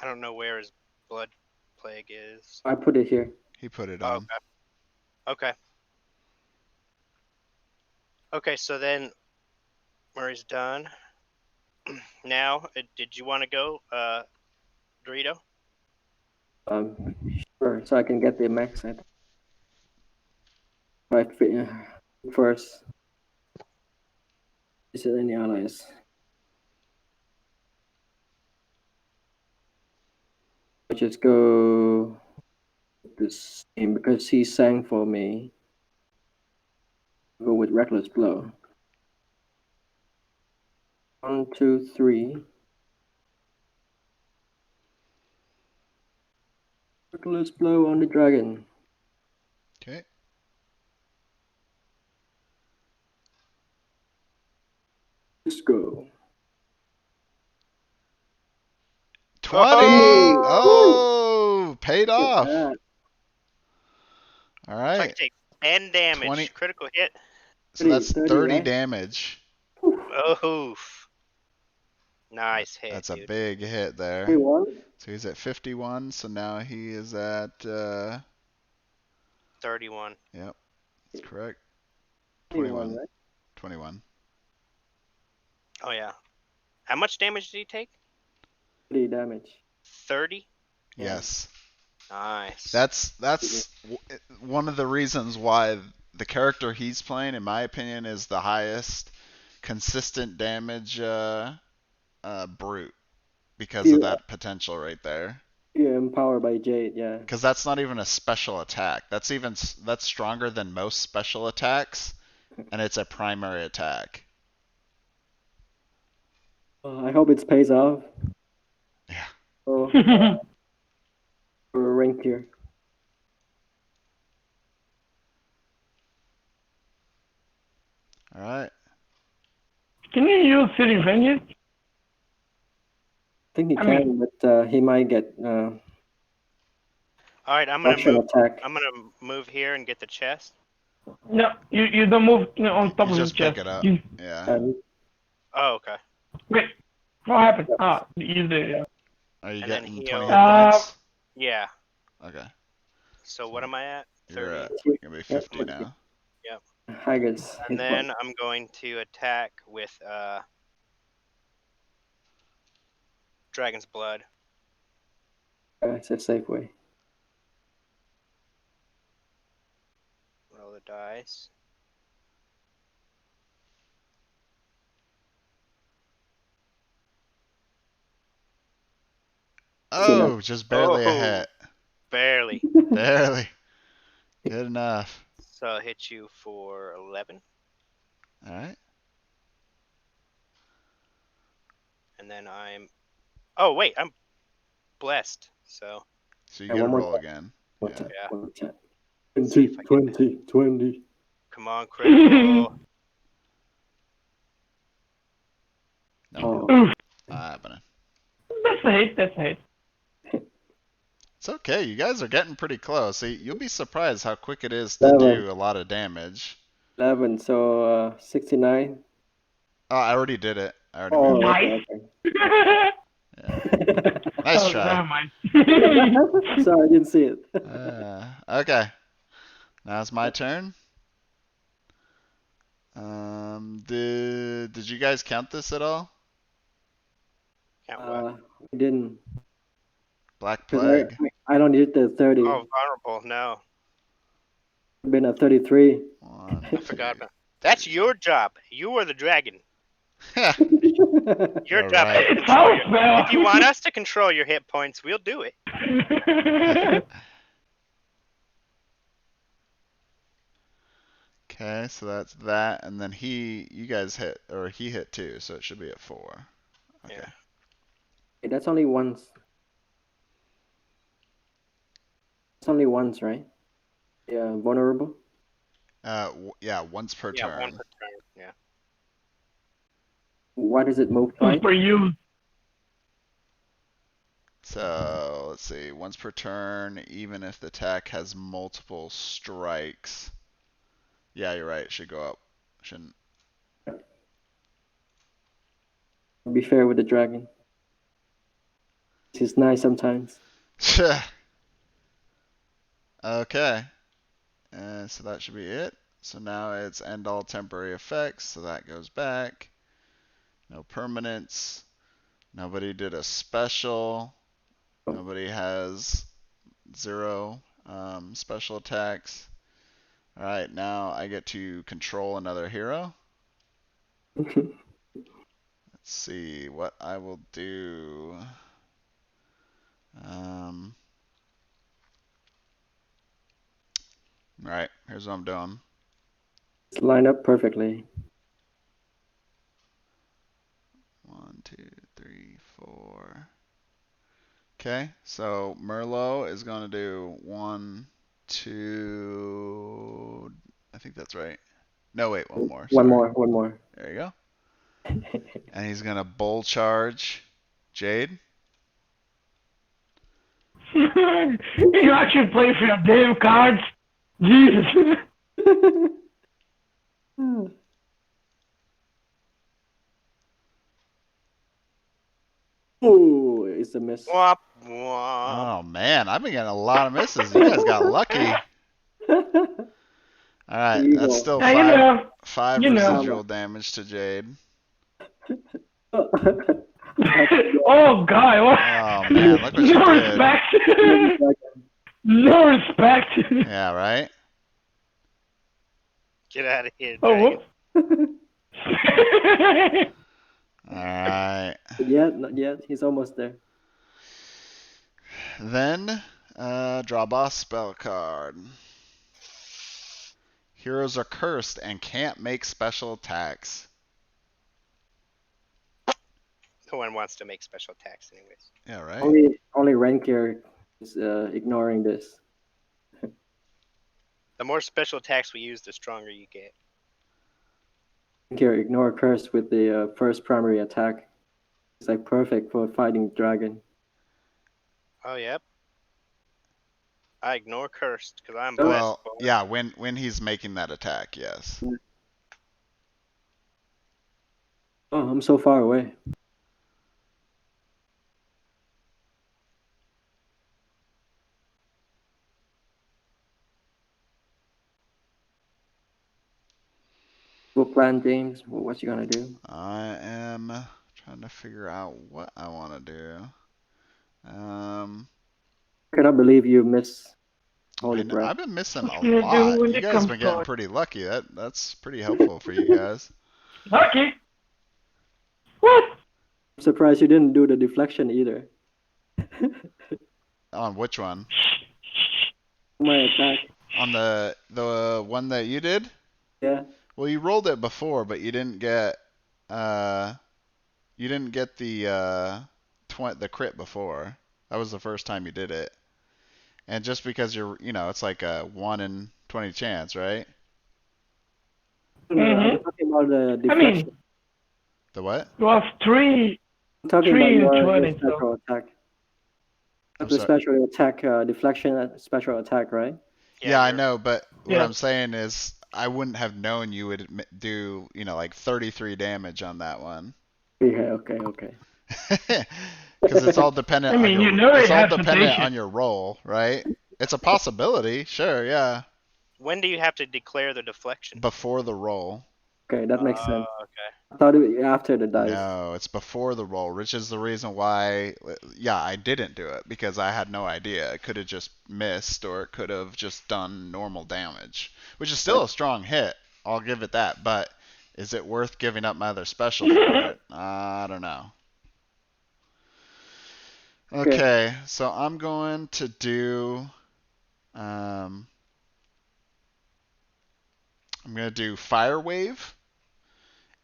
I don't know where his blood plague is. I put it here. he put it Oh, on. okay. Okay, so then Murray's done. Now, did you want to go, Dorito? Sure. So I can get the max at right first. Is there any allies? I just go with the same because he sang for me. Go with reckless blow. 1, 2, 3. Reckless blow on the dragon. Okay. Let's go. 20. Oh! Oh, paid Look at off. that. All So I right. can take 10 damage. 20. Critical hit. So that's 30, 30 right? damage. Oof. Nice hit, That's a dude. big hit there. 31. So he's at 51. So now he is at 31. yep, that's correct. 21, 21. right? 21. Oh, yeah. How much damage did he take? 30 damage. 30? Yeah. Yes. Nice. That's one of the reasons why the character he's playing, in my opinion, is the highest consistent damage brute because of that potential right there. You're empowered by Jade, yeah. Because that's not even a special attack. That's stronger than most special attacks, and it's a primary attack. I hope it pays off. Yeah. So, for a rank here. All right. Can you use City Vengeance? I think he I can, mean- but he might get All right, I'm gonna action move. attack. I'm gonna move here and get the chest. No, you don't move on top You of the just pick chest. it up. You, Yeah. And Oh, okay. wait, what happened? Yes. Ah, you did. Are you And then getting heal. 20 hit Uh, points? Yeah. Okay. So what am I at? You're 30. at gonna be Yep. 50 now. Haggard's And hit then point. I'm going to attack with Dragon's Blood. It's a safe way. Roll the dice. Oh, just barely a Oh. hit. Barely. Barely. Good enough. So I'll hit you for 11. All right. And then I'm. Oh, wait, I'm blessed. So, So you Yeah, get a one more roll time. again. One Yeah. time. Yeah. One time. See if I get 20. come on, critical. No, Oh, Oof, not happening. that's a hit. That's a hit. It's okay. You guys are getting pretty close. See, you'll be surprised how quick it is to 11. do a lot of damage. 11. So 69. Oh, I already did it. I already Oh, moved it. okay, Nice. okay. Yeah. Nice Oh, try. never mind. Sorry, I didn't see it. Okay. Now it's my turn. Did you guys count this at all? Count what? I didn't. Black 'Cause Plague. I don't need the 30. Oh, vulnerable. No, Been a 33. One, I forgot about. That's your job. You are the dragon. two. Your All job is right. to control your. Spell. If you want us to control your hit points, we'll do it. Okay, so that's that, and then you guys hit, or he hit too, so it should be at 4. Okay. Yeah. Hey, that's only once. It's only once, right? Yeah, vulnerable. Yeah, once per Yeah, turn. one per turn. Yeah. Why does it move twice? For you. So let's see, once per turn, even if the attack has multiple strikes. Yeah, you're right. It should go up. Shouldn't. Be fair with the dragon. He's nice sometimes. Okay. So that should be it. So now it's end all temporary effects. So that goes back. No permanents. Nobody did a special. Nobody has 0 special attacks. All right, now I get to control another hero. Let's see what I will do. All right, here's what I'm doing. It's lined up perfectly. 1, 2, 3, 4. Okay, so Merlot is going to do 1, 2. I think that's right. No, wait, one more. One Sorry. more. One more. There you go. And he's going to bull charge Jade. You actually play for your damn cards? Jesus. Oh, it's a miss. Womp womp. Oh, man, I've been getting a lot of misses. You guys got lucky. All right, There you that's go. still Yeah, you know. 5 you know. residual damage to Jade. Oh, God. What? Oh, man, look what you No did. respect. No respect. Yeah, right? Get out of here, Oh, dragon. whoops. All right. Not yet. He's almost there. Then, draw boss spell card. Heroes are cursed and can't make special attacks. No one wants to make special attacks, anyways. Yeah, right. Only Rankier is ignoring this. The more special attacks we use, the stronger you get. Rankier ignore curse with the first primary attack. It's like perfect for fighting dragon. Oh, yep. I ignore cursed because I'm Well, blessed. yeah, when he's making that attack, yes. Oh, I'm so far away. What plan, James? What you gonna do? I am trying to figure out what I want to do. Cannot believe you miss Holy Man, Breath. I've been missing What a you gonna do lot. when You they guys have come been getting for pretty lucky. That's pretty helpful for you guys. Lucky? What? I'm surprised you didn't do the deflection either. On which one? My attack. On the one that you did? Yeah. Well, you rolled it before, but you didn't get the the crit before. That was the first time you did it. And just because it's like a 1 in 20 chance, right? I'm talking about the I deflection. mean, The what? it was three I'm talking about in your 20, so. special attack. I'm The sorry. special attack, deflection special attack, right? Yeah, I you're- know, but what Yeah. I'm saying is I wouldn't have known you would do, like 33 damage on that one. Yeah, okay. Because it's all dependent I mean, on you your know it's it all has dependent rotation. on your roll, right? It's a possibility, sure, yeah. When do you have to declare the deflection? Before the roll. Okay, that makes sense. Okay. I thought it after the dice. No, it's before the roll, which is the reason why, yeah, I didn't do it because I had no idea. It could have just missed or it could have just done normal damage, which is still a strong hit. I'll give it that, but is it worth giving up my other special for it? I don't know. Okay, so I'm going to do, I'm going to do Fire Wave,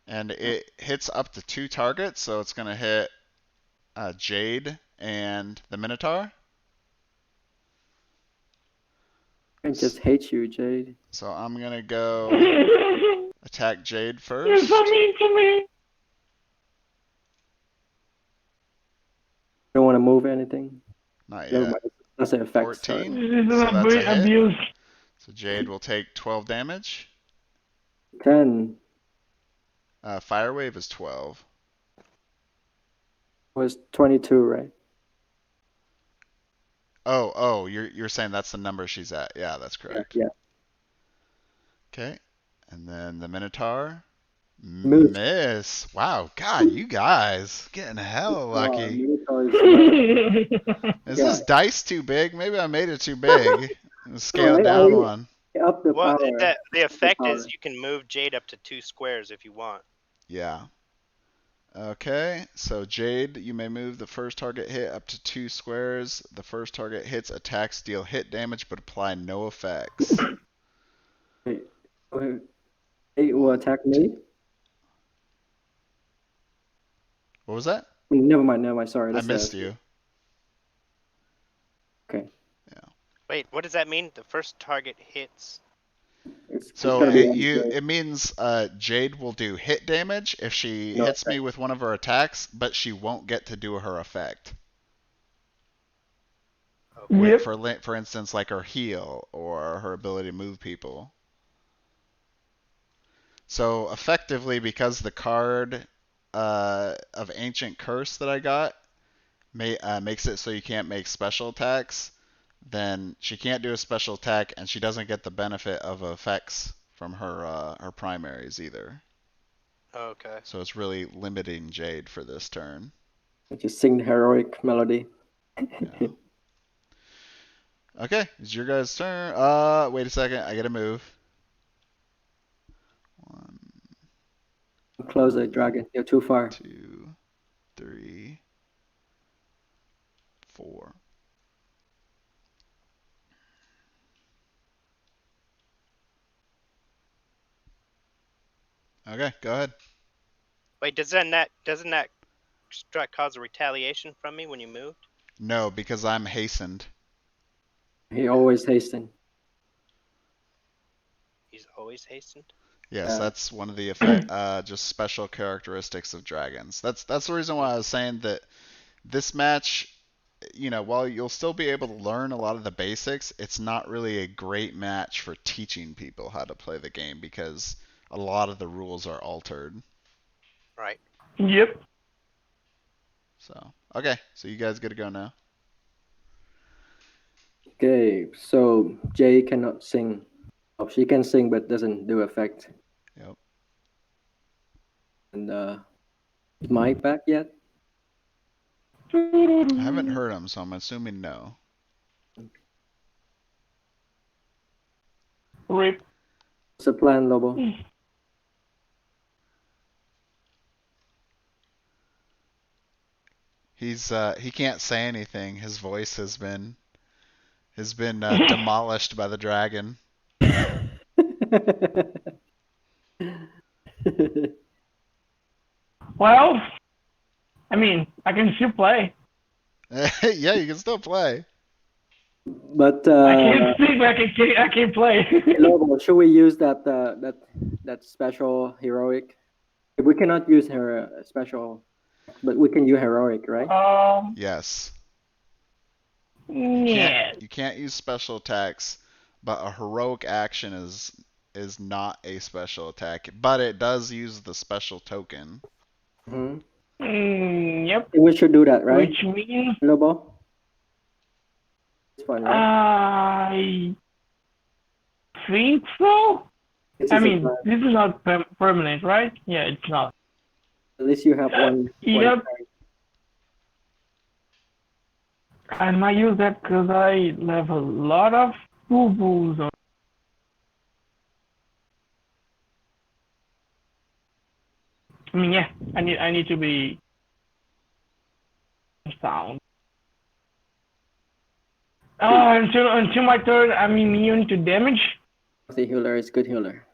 and it hits up to 2 targets, so it's going to hit Jade and the Minotaur. I just hate you, Jade. So I'm going to go You're attack Jade first. so mean to me. Don't want to move anything. Not Never yet. mind. That's an effect. 14. This is So that's a hit. abuse. So Jade will take 12 damage. 10 Fire Wave is 12. was 22, right? Oh, you're saying that's the number she's at. Yeah, that's correct. Yeah. Okay. And then the Minotaur. Miss. Miss. Wow, God, you guys getting hella lucky. Minotaur is Is yeah. this dice too big? Maybe I made it too big. Scale it I down one. up the Well, power. the effect power. is you can move Jade up to 2 squares if you want. Yeah. Okay, so Jade, you may move the first target hit up to 2 squares. The first target hits attacks deal hit damage but apply no effects. Wait, it will attack me? What was that? Never mind. Sorry. I missed you. Okay. Wait, what does that mean? The first target hits. It's So gonna be it means Jade will do hit damage if she No hits me with one of her attacks, but she won't get to do her effect. Yep. For instance, like her heal or her ability to move people. So effectively, because the card of Ancient Curse that I got makes it so you can't make special attacks, then she can't do a special attack, and she doesn't get the benefit of effects from her primaries either. Okay. So it's really limiting Jade for this turn. just sing the heroic melody. Yeah. Okay, it's your guys' turn. Wait a second, I gotta move. One, Close the dragon. You're too far. 2, 3, 4. Okay, go ahead. Wait, doesn't that cause a retaliation from me when you moved? No, because I'm hastened. He always hasten. He's always hastened. Yes, Yeah. that's one of the just special characteristics of dragons. That's the reason why I was saying that this match, while you'll still be able to learn a lot of the basics, it's not really a great match for teaching people how to play the game because a lot of the rules are altered. Right. Yep. So, okay, so you guys get to go now. Okay, so Jay cannot sing. Oh, she can sing, but doesn't do effect. Yep. And is Mike back yet? I haven't heard him, so I'm assuming no. Rip. What's the plan, Lobo? He can't say anything. His voice has been demolished by the dragon. Well, I mean, I can still play. Yeah, you can still play. But I can't speak, but I can play. Lobo, should we use that special heroic? We cannot use her special, but we can use heroic, right? Yes. Yeah. You can't use special attacks, but a heroic action is not a special attack, but it does use the special token. Yep. We should do that, right? Which means Lobo? It's fun, right? I think so. This I is a mean, plan. this is not permanent, right? Yeah, it's not. At least you have one. Yep. One I might use that because I have a lot of boo-boos on. I mean, yeah, I need to be sound. Until my turn, I'm immune to damage. The healer is good healer.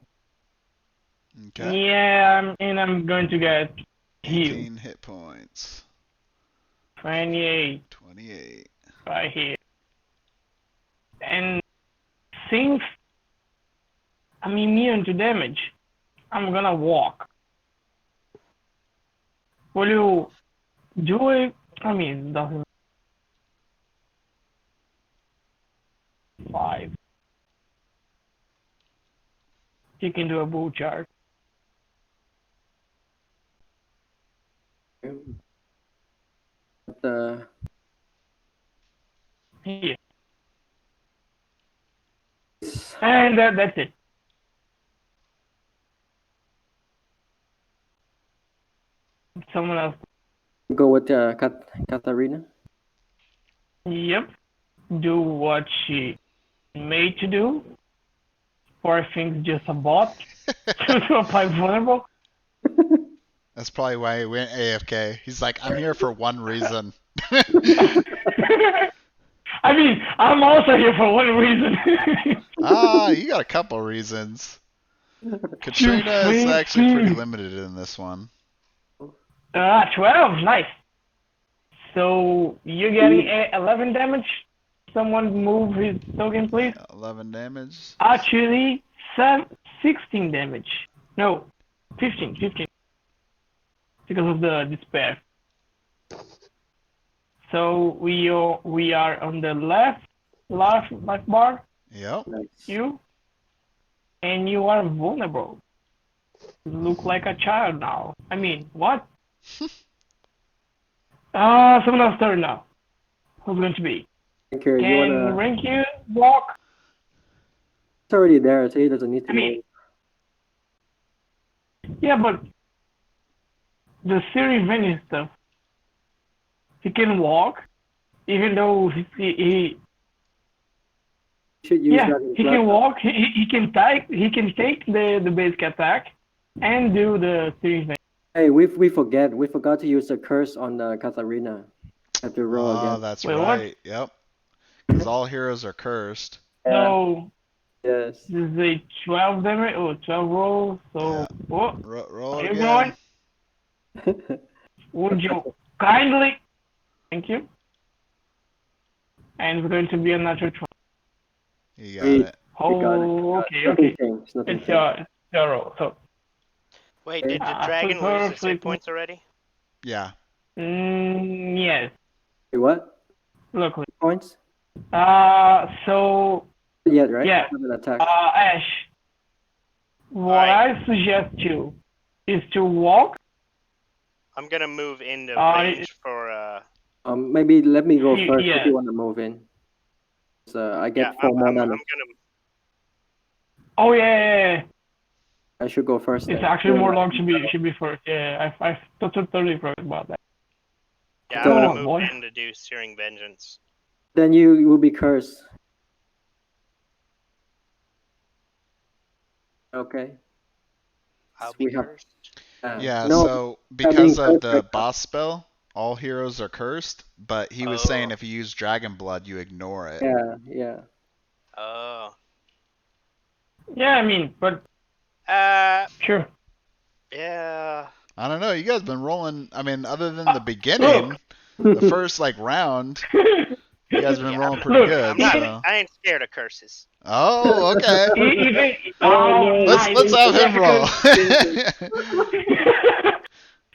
Okay. Yeah, and I'm going to get healed. 18 hit points. 28 28. right here. And since I'm immune to damage, I'm gonna walk. Will you do it? I mean, doesn't 5. You can do a bull charge. But, Here. And that's it. Someone else. go with Katharina. Yep. Do what she made to do. Or I think just a bot to apply vulnerable. That's probably why he went AFK. He's like, I'm here for one reason. I mean, I'm also here for one reason. You got a couple reasons. Katrina is actually pretty limited in this one. 12, nice. So you're getting 11 damage. Someone move his token, please. 11 damage. Actually, 16 damage. No, 15. Because of the despair. So we are on the left bar. Yep. Nice. You. And you are vulnerable. You look like a child now. I mean, what? Someone else turn now. Who's going to be? Thank you. Can rank you walk? It's already there, so he doesn't need to move. Yeah, but the Siri Venice stuff. He can walk, even though he Should use yeah, that in he blood. can walk. He can take the basic attack and do the Siri Venice. Hey, we forgot to use the curse on Katharina. Have to roll Oh, again. that's Wait, right. Yep. Because all heroes are cursed. So Yes. this is a 12 damage or 12 rolls. So Yeah. what? Roll Are it you again. going? Would you kindly. Thank you. And it's going to be a natural 20. You got it. You got it. Oh, okay, Nothing okay. changed. Nothing It's changed. your roll. So, Wait, Okay. did the dragon lose his hit flip. points already? Yeah. Yes. Wait, what? Look. Points? So Yet, right? yeah. Have an attack. Ash. What I suggest you is to walk. I'm gonna move into range for. Maybe let me go first Yeah. if you want to move in. So I get Yeah, 4 more I'm damage. gonna. Oh yeah. I should go first. It's then. actually more long. Should be first. Yeah, I totally forgot about that. Yeah, Come I'm on, gonna move boy. in to do Searing Vengeance. Then you will be cursed. Okay. I'll We be have- cursed. Yeah, no, so being because of cursed the right now. boss spell, all heroes are cursed, but he was saying if you use Dragon Blood, you ignore it. Yeah. Oh. Yeah, I mean, but sure. Yeah. I don't know, you guys been rolling, I mean, other than the beginning, the first, like, round, you guys been rolling pretty Look, good, I'm not. so. I ain't scared of curses. Oh, okay. Even Let's have him roll.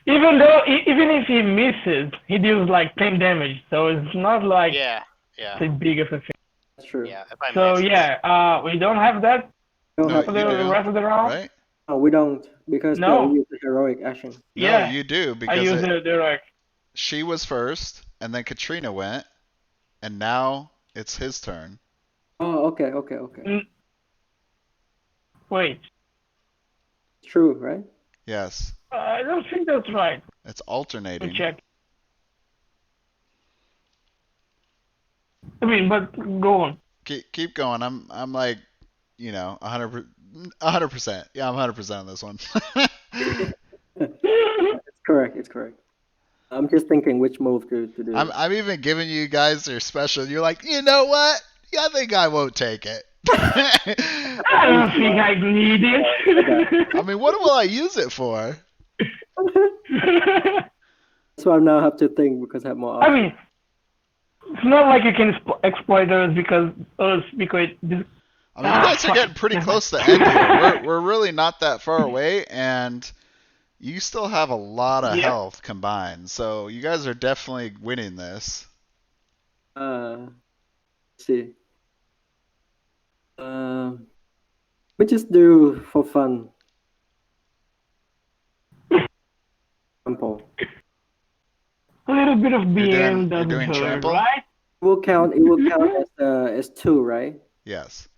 even if he misses, he deals like 10 damage, so it's not like Yeah. it's a big of a thing. That's true. Yeah. If I So miss. yeah, we don't have that We don't No, have for you the do, rest of the round. right? No, we don't because No. we use the heroic action. No, Yeah, you do, I because use the like. she was first, and then Katrina went, and now it's his turn. Oh, okay. Wait, It's true, right? Yes, I don't think that's right. it's Let alternating. me check. I mean, but go on. Keep going. I'm like, 100%. Yeah, I'm 100% on this one. It's correct. I'm just thinking which move to do. I'm even giving you guys their special. You're like, you know what? Yeah, I think I won't take it. I don't think I need it. I mean, what will I use it for? So I now have to think because I have more I options. mean, it's not like you can exploit us because I mean, you guys are getting pretty close to the end here. We're really not that far away, and you still have a lot of health combined. So you guys are definitely winning this. Let's see. We just do for fun. Example. a little bit of You're BM doing doesn't hurt, trample? right? It will count as 2, right? Yes.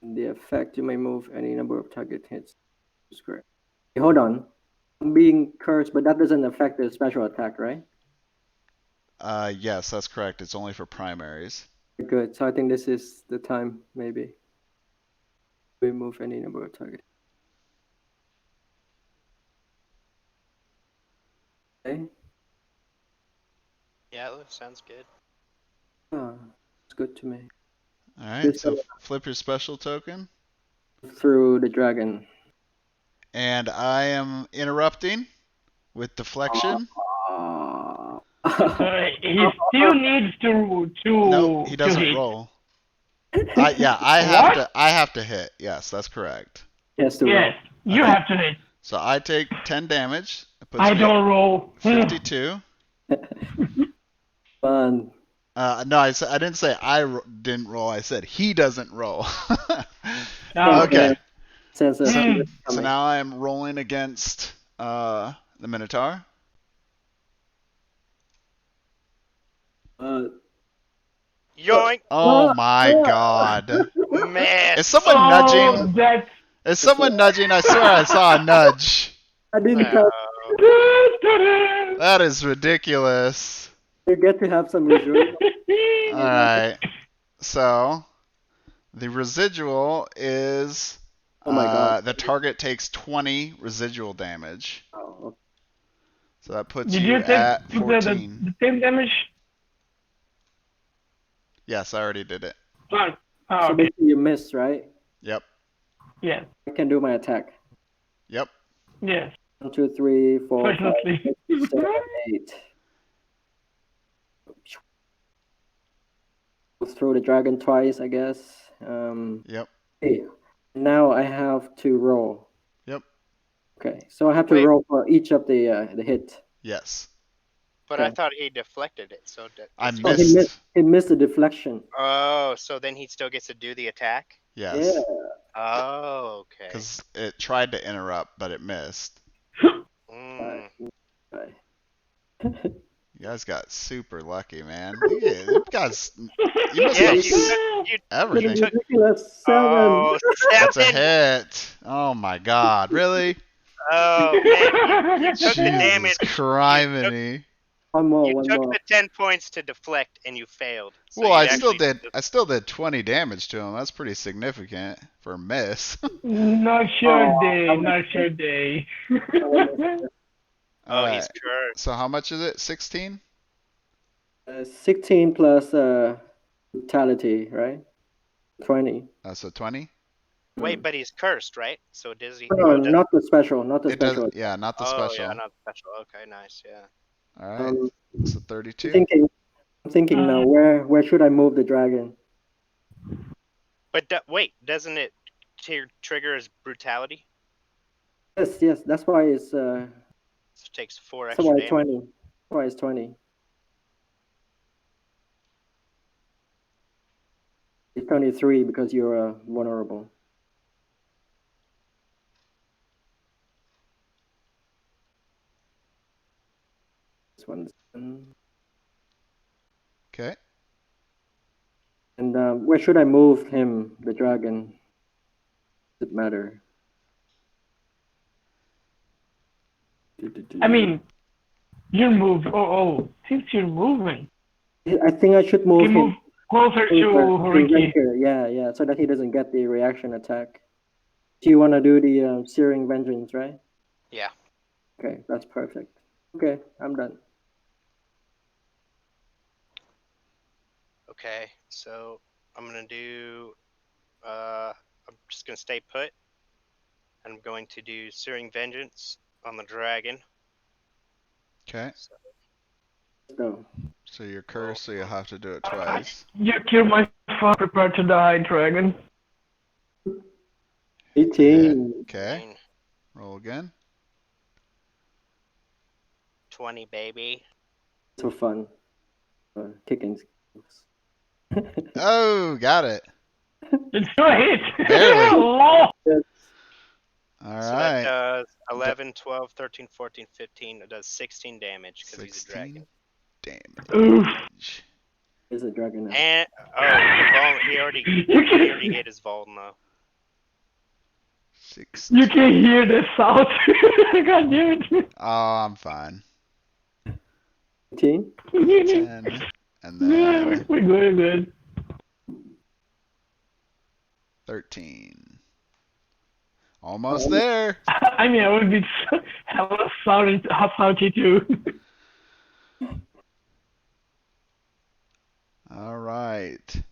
The effect, you may move any number of target hits. That's great. Okay, hold on. I'm being cursed, but that doesn't affect the special attack, right? Yes, that's correct. It's only for primaries. Good. So I think this is the time, maybe. Remove any number of targets. Okay. Yeah, that sounds good. It's good to me. All right, so flip your special token. Through the dragon. And I am interrupting with deflection. He still needs to No, he doesn't hit. roll. I have to hit. Yes, that's correct. Yes, you have to hit. So I take 10 damage. It puts I me don't at roll. 52. Fun. No, I didn't say didn't roll. I said he doesn't roll. No. Okay. So So now I'm rolling against the Minotaur. Yoink! Oh my god. Man. Is someone nudging? That's... Is someone nudging? I swear I saw a nudge. I didn't No. That is ridiculous. You get to have some reserve. Alright. So, the residual is Oh my god. the target takes 20 residual damage. Oh, okay. So that puts Did you you take at the 14. the same damage? Yes, I already did it. Oh, So okay. basically you missed, right? Yep. Yes. I can do my attack. Yep. Yes. 1, 2, 3, 4, 5, Fortunately. 6, 7, 8. Throw the dragon twice, I guess. Yep. Okay. Now I have to roll. Yep. Okay, so I have to Wait. roll for each of the hit. Yes. But I Okay. thought he deflected it, so I does he Oh, missed. he missed the deflection. Oh, so then he still gets to do the attack? Yes. Yeah. Oh, okay. Because it tried to interrupt, but it missed. Mm. Right. You guys got super lucky, man. You guys, you missed Yeah, those everything. took. Ridiculous. 7. Oh, That's a 7. hit. Oh my God, really? Oh man, you took the Jesus damage. criminy. One more, You one took more. the 10 points to deflect, and you failed. So Well, you I still actually did. I still did 20 damage to him. That's pretty significant for a miss. Not sure Oh, day, I not missed sure it. day. I missed it. All Oh, right. he's cursed. So how much is it? 16? 16 plus brutality, right? 20. So 20. Wait, but he's cursed, right? So does he? No, Oh, not the special, not the It does. special. Yeah, not the oh yeah, special. not special. Okay, nice. Yeah. All right. Um, So I'm 32. thinking, now, where should I move the dragon? But wait, doesn't it trigger his brutality? Yes, that's why it's So it takes 4 that's extra why damage. 20. That's why it's 20. It's 23 because you're vulnerable. This one's Okay. and where should I move him, the dragon? Does it matter? I mean, you move. Oh, since you're moving, I think I should move you move him closer to to Ricky. Ranger. Yeah, so that he doesn't get the reaction attack. Do you want to do the Searing Vengeance, right? Yeah. Okay, that's perfect. Okay, I'm done. Okay, so I'm gonna do. I'm just gonna stay put. I'm going to do Searing Vengeance on the dragon. Okay. So, So So you're cursed, so you'll have to do it twice. You kill my phone, prepare to die, dragon. 18. Okay. 9, Roll again. 20, baby. So fun. Kicking skills. Oh, got it. It's still a hit. Barely. Lol. All So that right. does 11, 12, 13, 14, 15. It does 16 damage because he's a 16 dragon. Oof. damage. Is a dragon now. And he already hit his Vol though. 16. You can hear the sound. God damn it. Oh, I'm fine. 18. 10. And Yeah, then we're good, we're good. 13. Almost there. I mean, I would be hella salty too. All right.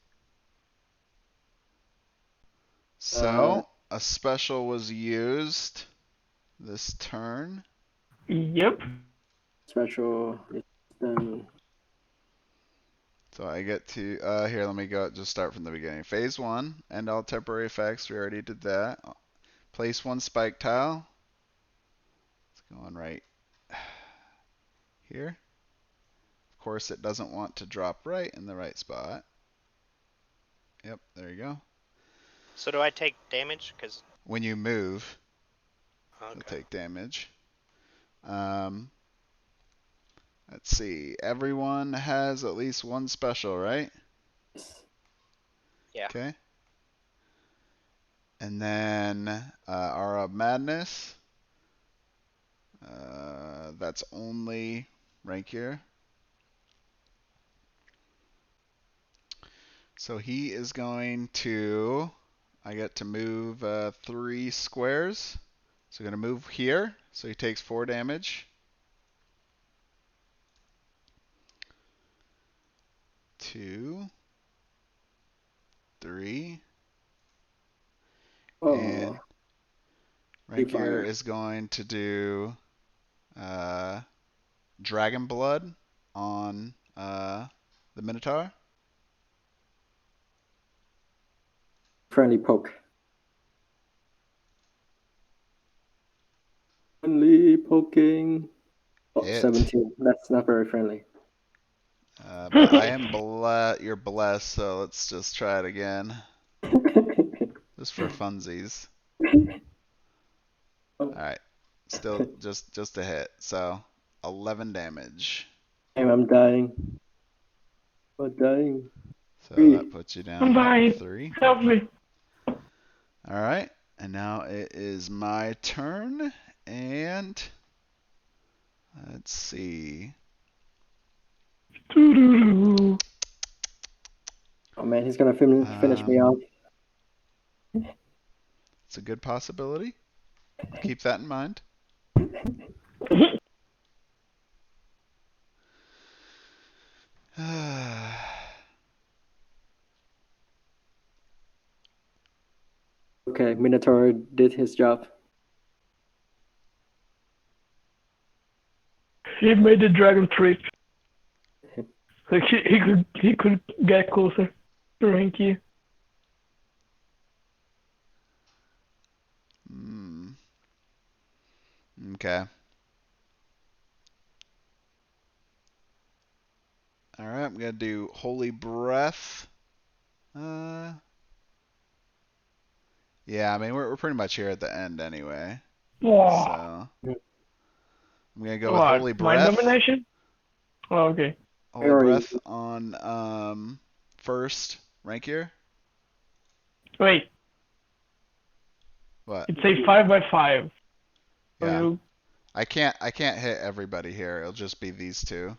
So, a special was used this turn. Yep. Special. So I get to, here, let me just start from the beginning. Phase 1, end all temporary effects, we already did that. Place 1 spike tile. It's going right here. Of course, it doesn't want to drop right in the right spot. Yep, there you go. So do I take damage? Because When you move, you'll okay. take damage. Let's see. Everyone has at least one special, right? Yeah. Okay. And then Aura of Madness. That's only rank here. So he is going to. I get to move 3 squares. So I'm going to move here. So he takes 4 damage. 2, 3. Oh, And Free Rankier fire. is going to do Dragon Blood on the Minotaur. Friendly poke. Friendly poking. Oh, Hit. 17. That's not very friendly. But I am you're blessed, so let's just try it again. Just for funsies. Alright. Still just a hit. So 11 damage. I'm dying. I'm dying. So Three. that puts you I'm down dying. 3. Help me. Alright. And now it is my turn. And let's see. Doo-doo-doo. Oh man, he's gonna finish me off. It's a good possibility. Keep that in mind. Okay, Minotaur did his job. He made the dragon trip. So he could get closer to rank you. Okay. Alright, I'm gonna do Holy Breath. Yeah, I mean we're pretty much here at the end anyway. Wow. So I'm gonna go with What? Holy Mind Breath. domination? Oh, okay. Holy Breath on first rank here. Wait, What? it's a 5x5. Yeah. I can't hit everybody here. It'll just be these two.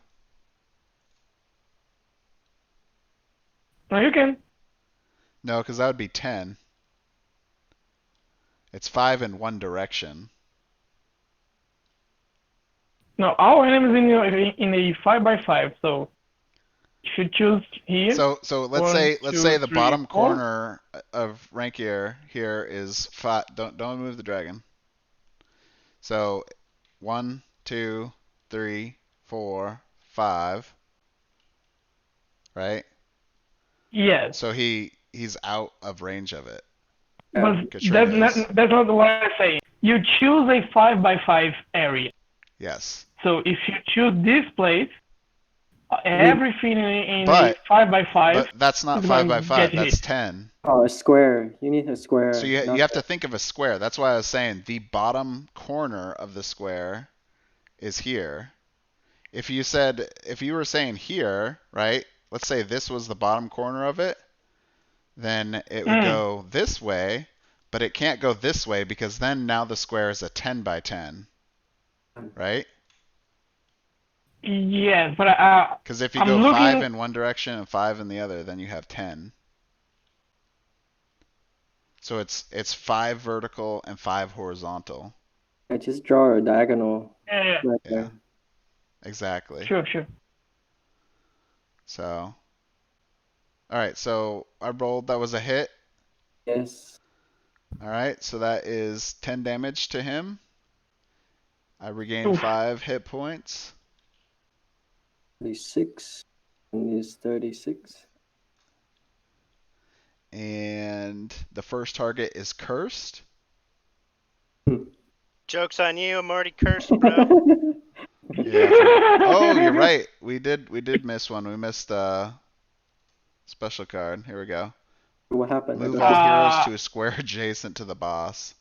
No, you can. No, because that would be 10. It's 5 in one direction. No, our enemies in a 5x5, so you should choose here. So let's One, say two, the three, bottom four. corner of Rankier here is 5. Don't move the dragon. So 1, 2, 3, 4, 5. Right? Yes. So he's out of range of it. But Katrina is. that's not what I'm saying. You choose a 5x5 area. Yes. So if you choose this place, everything in But- a 5x5 But that's not is 5 going by to 5. get That's hit. 10. Oh, a square. You need a square. So you have to think of a square. That's why I was saying the bottom corner of the square is here. If you were saying here, right? Let's say this was the bottom corner of it, then it would go this way, but it can't go this way because then now the square is a 10 by 10. Right? Yes, but Because if you I'm go looking... 5 in one direction and 5 in the other, then you have 10. So it's 5 vertical and 5 horizontal. I just draw a diagonal. Yeah. Right Yeah. there. Exactly. Sure. So, all right. So I rolled. That was a hit. Yes. All right. So that is 10 damage to him. I regained 5 hit points. 36. And is 36. And the first target is cursed. Joke's on you. I'm already cursed, bro. Yeah. Oh, you're right. We did miss one. We missed special card. Here we go. What happened? Move I all heroes to a square adjacent to the boss.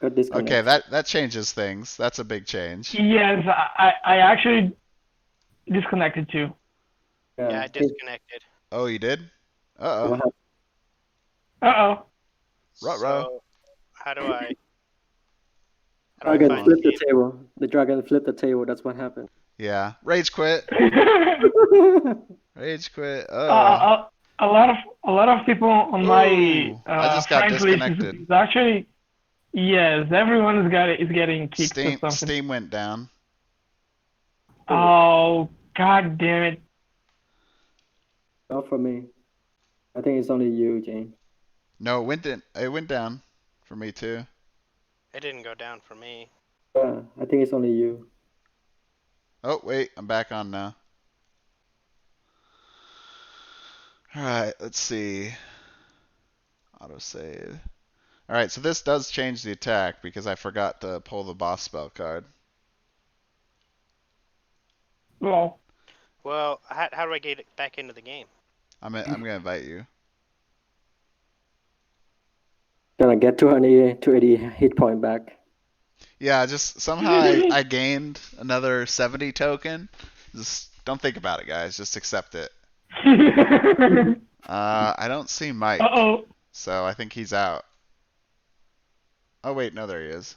got disconnected. Okay, that changes things. That's a big change. Yes, I actually disconnected too. Yeah, I disconnected. Oh, you did? Uh What oh. Uh-oh. Ruh-roh. So, how do I Dragon find flipped the the table. The dragon flipped the table. That's what happened. Yeah. Rage quit. Rage quit. A lot of people on my I just got friends list disconnected. is actually, yes, everyone is getting kicked or something. Steam went down. Oh, god damn it. Not for me. I think it's only you, Jane. No, it went down for me too. It didn't go down for me. Yeah, I think it's only you. Oh, wait, I'm back on now. Alright, let's see. Autosave. Alright, so this does change the attack because I forgot to pull the boss spell card. Well, Well, how do I get it back into the game? I'm gonna invite you. Gonna get 280 hit point back. Yeah, just somehow I gained another 70 token. Just don't think about it, guys. Just accept it. I don't see Mike, uh-oh. so I think he's out. Oh wait, no, there he is.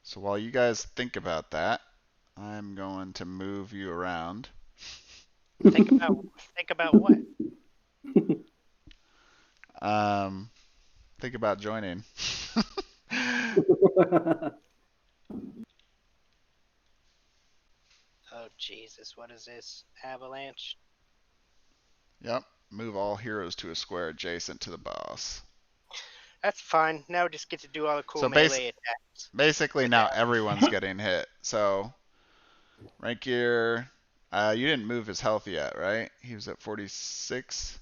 So while you guys think about that, I'm going to move you around. Think about what? Think about joining. Oh Jesus, what is this? Avalanche? Yep. Move all heroes to a square adjacent to the boss. That's fine. Now we just get to do all the cool So melee attacks. basically with now that. everyone's getting hit. So Rankier, you didn't move his health yet, right? He was at 46.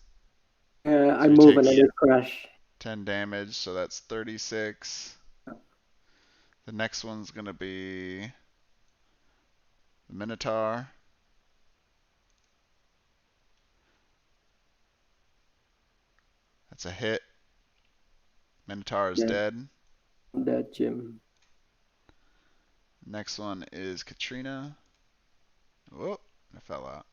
I So he move and takes I just crash. 10 damage, so that's 36. The next one's gonna be the Minotaur. That's a hit. Minotaur is Yeah. dead. That Jim. Next one is Katrina. Whoop, I fell out.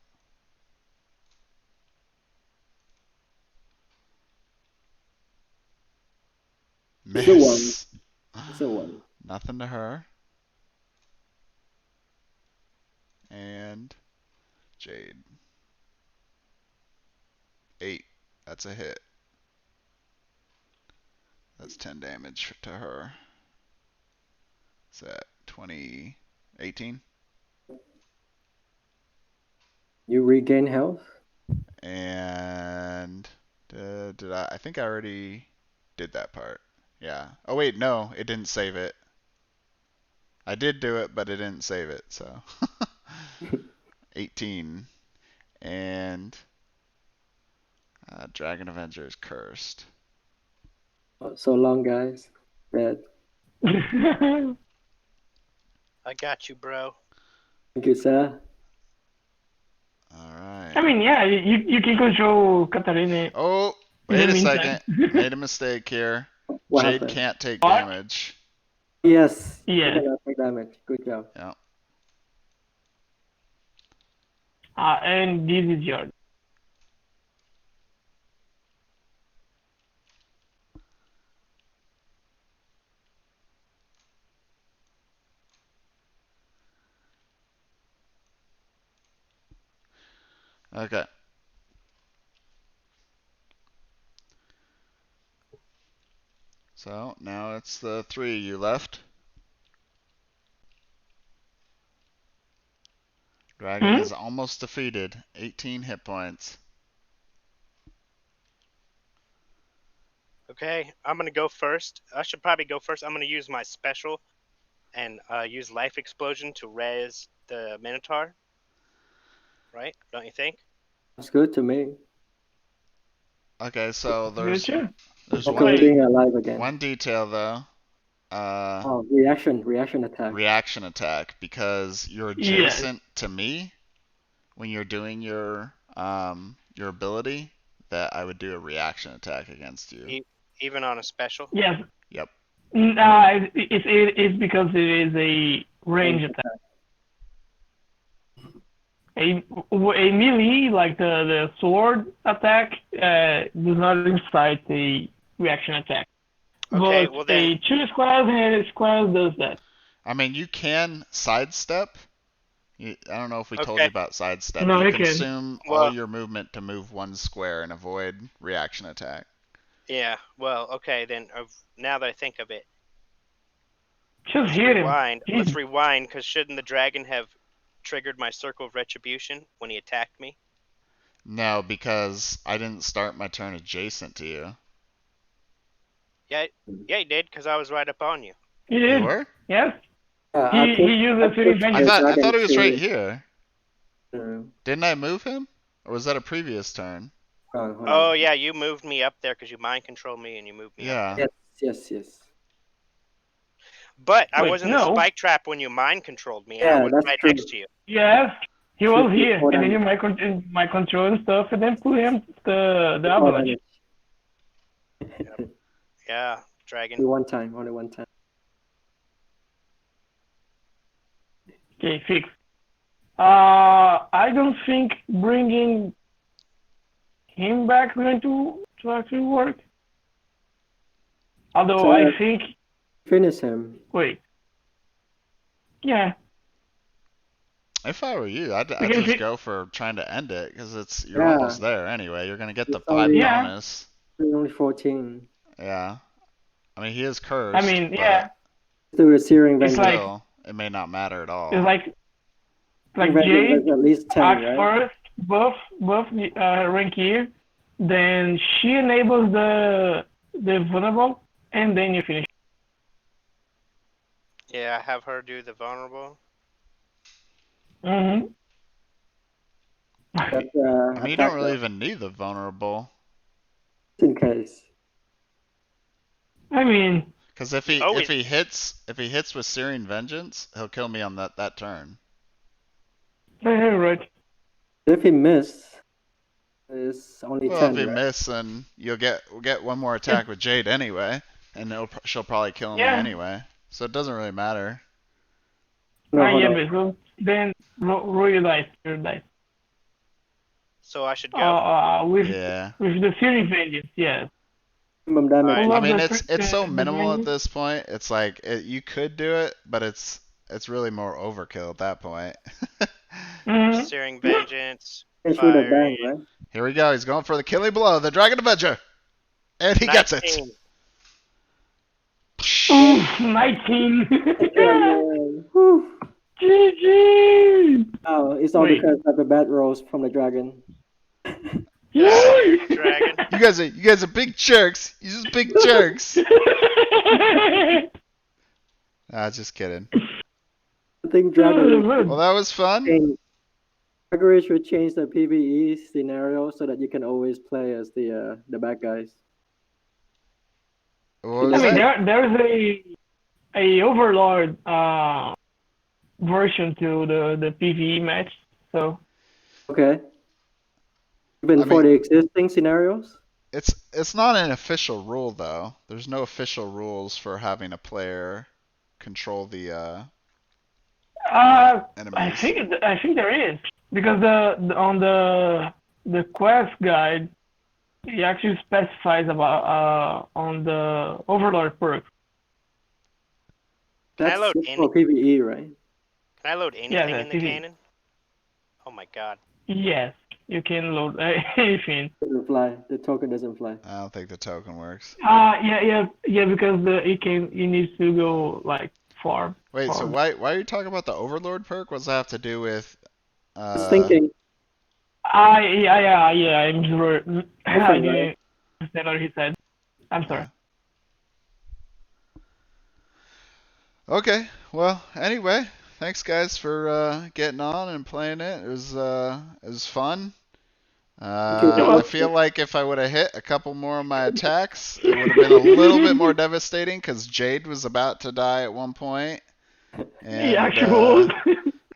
It's a one. Miss. It's a one. Nothing to her. And Jade. 8. That's a hit. That's 10 damage to her. Is that 20, 18? You regain health. And did I think I already did that part. Yeah. Oh wait, no, it didn't save it. I did do it, but it didn't save it, so 18. And Dragon Avenger is cursed. Oh, so long, guys. That. I got you, bro. Thank you, sir. Alright. I mean, yeah, you can control Katarina Oh, in the wait a meantime. second. Made a mistake here. What Jade happened? can't take What? damage. Yes. Yeah. You cannot take damage. Good job. Yeah. And this is yours. Okay. So now it's the 3 you left. Dragon is almost defeated. 18 hit points. Okay, I'm gonna go first. I should probably go first. I'm gonna use my special and use Life Explosion to res the Minotaur. Right? Don't you think? That's good to me. Okay, so Good too. there's Okay. Being alive again. one detail though. Oh, reaction attack. Reaction attack, because you're Yes. adjacent to me when you're doing your ability, that I would do a reaction attack against you. Even on a special? Yes. Yep. It's because it is a range attack. A melee, like the sword attack, does not incite a reaction attack. Okay, But well then. a two square does that. I mean, you can sidestep. I don't know if we told Okay. you about sidestep. No, You you can. consume all Well- your movement to move one square and avoid reaction attack. Yeah, well, okay, then now that I think of it, Just let's hit him. rewind. Let's rewind, because shouldn't the dragon have triggered my Circle of Retribution when he attacked me? No, because I didn't start my turn adjacent to you. Yeah, yeah, he did, because I was right up on you. He You did. were? Yes. I He put used I the Searing put I Vengeance. the thought I dragon thought he was right to here. uh, Didn't I move him? Or was that a previous turn? hold Oh, on. yeah, you moved me up there because you mind controlled me and you moved me up Yeah. there. Yes. But I Wait, was in the no. spike trap when you mind controlled me, and I Yeah, was that's right true. next to you. Yes. He was Should be here, more and then you than my control and stuff, and then put him the more avalanche. damage. Yeah, dragon. Only one time. Okay, fix. I don't think bringing him back going to actually work. Although So, I think, Finish him. wait, yeah, If I were you, I'd because just go for trying to end it because you're Yeah, almost there anyway. You're gonna get the it's 5 yeah, bonus. only 14. Yeah. I mean, he is I cursed, mean, but yeah, Still the Searing it's Vengeance. like still, it may not matter at all. it's like Searing like Vengeance Jade is at least 10, acts right? first, buff rank here, then she enables the vulnerable, and then you finish. Yeah, have her do the vulnerable. Mm-hmm. That I mean, you don't attack really even need the vulnerable. in case. I mean, Because if Oh, he hits with Searing Vengeance, he'll kill me on that turn. right. If he missed, it's only Well, if 10, he right? miss, then we'll get one more attack with Jade anyway, and she'll probably kill me Yeah. anyway. So it doesn't really matter. No, hold Yeah, on. but so then roll your dice. so I should go. With Yeah. the Searing Vengeance, yes. Minimum damage. Alright. Pull I up mean, the it's so the minimal at vengeance. this point. It's like you could do it, but it's really more overkill at that point. Mm-hmm. Searing Vengeance. Finish with a Fire. bang, right? Here we go. He's going for the killing blow, the Dragon Avenger, and he gets it. 19. Oof, 19. Yeah. Whew. GG. Oh, it's all Wait. because of the bad rolls from the dragon. Yay. Dragon. You guys are big jerks. You just big jerks. Just kidding. I think dragon Well, that was fun. Gregory should change the PvE scenario so that you can always play as the bad guys. What I was mean, that? there's a Overlord version to the PvE match, so Okay. Even I for mean, the existing scenarios? it's not an official rule though. There's no official rules for having a player control the I enemies. think there is, because on the quest guide it actually specifies about on the Overlord perk. Can I That's load just any? for PvE, right? Can I load anything Yeah, in the PvE. cannon? Oh my god. Yes, you can load anything. Doesn't fly. The token doesn't fly. I don't think the token works. Yeah, because it needs to go like far. Wait, so far. why are you talking about the Overlord perk? What's that have to do with? I was thinking, Yeah. I'm sure. I Different, didn't understand what he said. I'm sorry. Okay. Well, anyway, thanks guys for getting on and playing it. It was fun. I feel like if I would have hit a couple more of my attacks, it would have been a little bit more devastating because Jade was about to die at one point. And He actually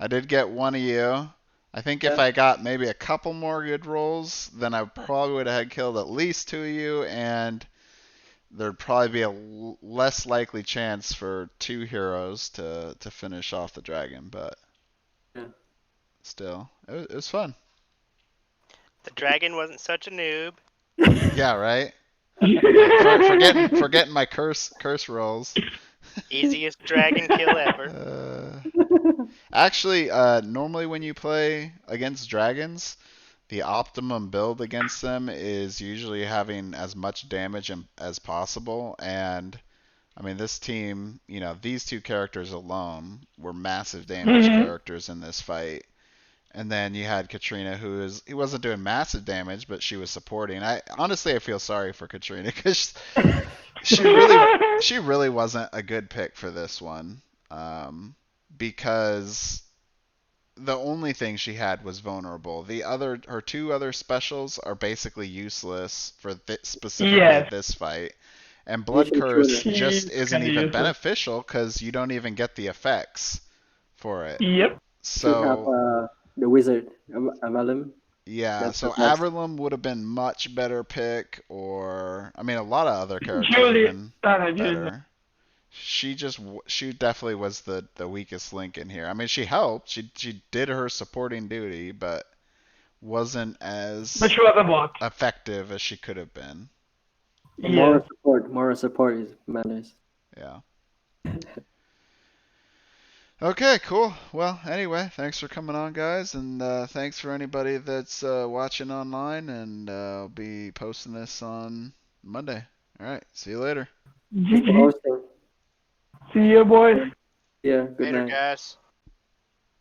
I did get one of you. I think if I got maybe a couple more good rolls, then I probably would have had killed at least two of you, and there'd probably be a less likely chance for two heroes to finish off the dragon. But still, it was fun. The dragon wasn't such a noob. Yeah, right. Forgetting my curse rolls. Easiest dragon kill ever. Actually, normally when you play against dragons, the optimum build against them is usually having as much damage as possible. And I mean, this team, these two characters alone were massive damage characters in this fight. And then you had Katrina, he wasn't doing massive damage, but she was supporting. I feel sorry for Katrina because she really wasn't a good pick for this one, because the only thing she had was vulnerable. Her two other specials are basically useless for specifically Yes, this fight. And Blood Vision Curse shooter. just she's isn't kind of even useless. beneficial because you don't even get the effects for it. Yep. Should have So the wizard Avalum. yeah, That's the so best. Averlum would have been much better pick, or I mean, a lot of other characters would have Julie. been Julie. better. She definitely was the weakest link in here. I mean, she helped. She did her supporting duty, but wasn't But as she was a bot. effective as she could have been. Yes. Moral support is matters. Yeah. Okay, cool. Well, anyway, thanks for coming on, guys, and thanks for anybody that's watching online, and I'll be posting this on Monday. All right, see you later. Thanks for GG. hosting. See you, boys. Yeah, good Later, night. guys.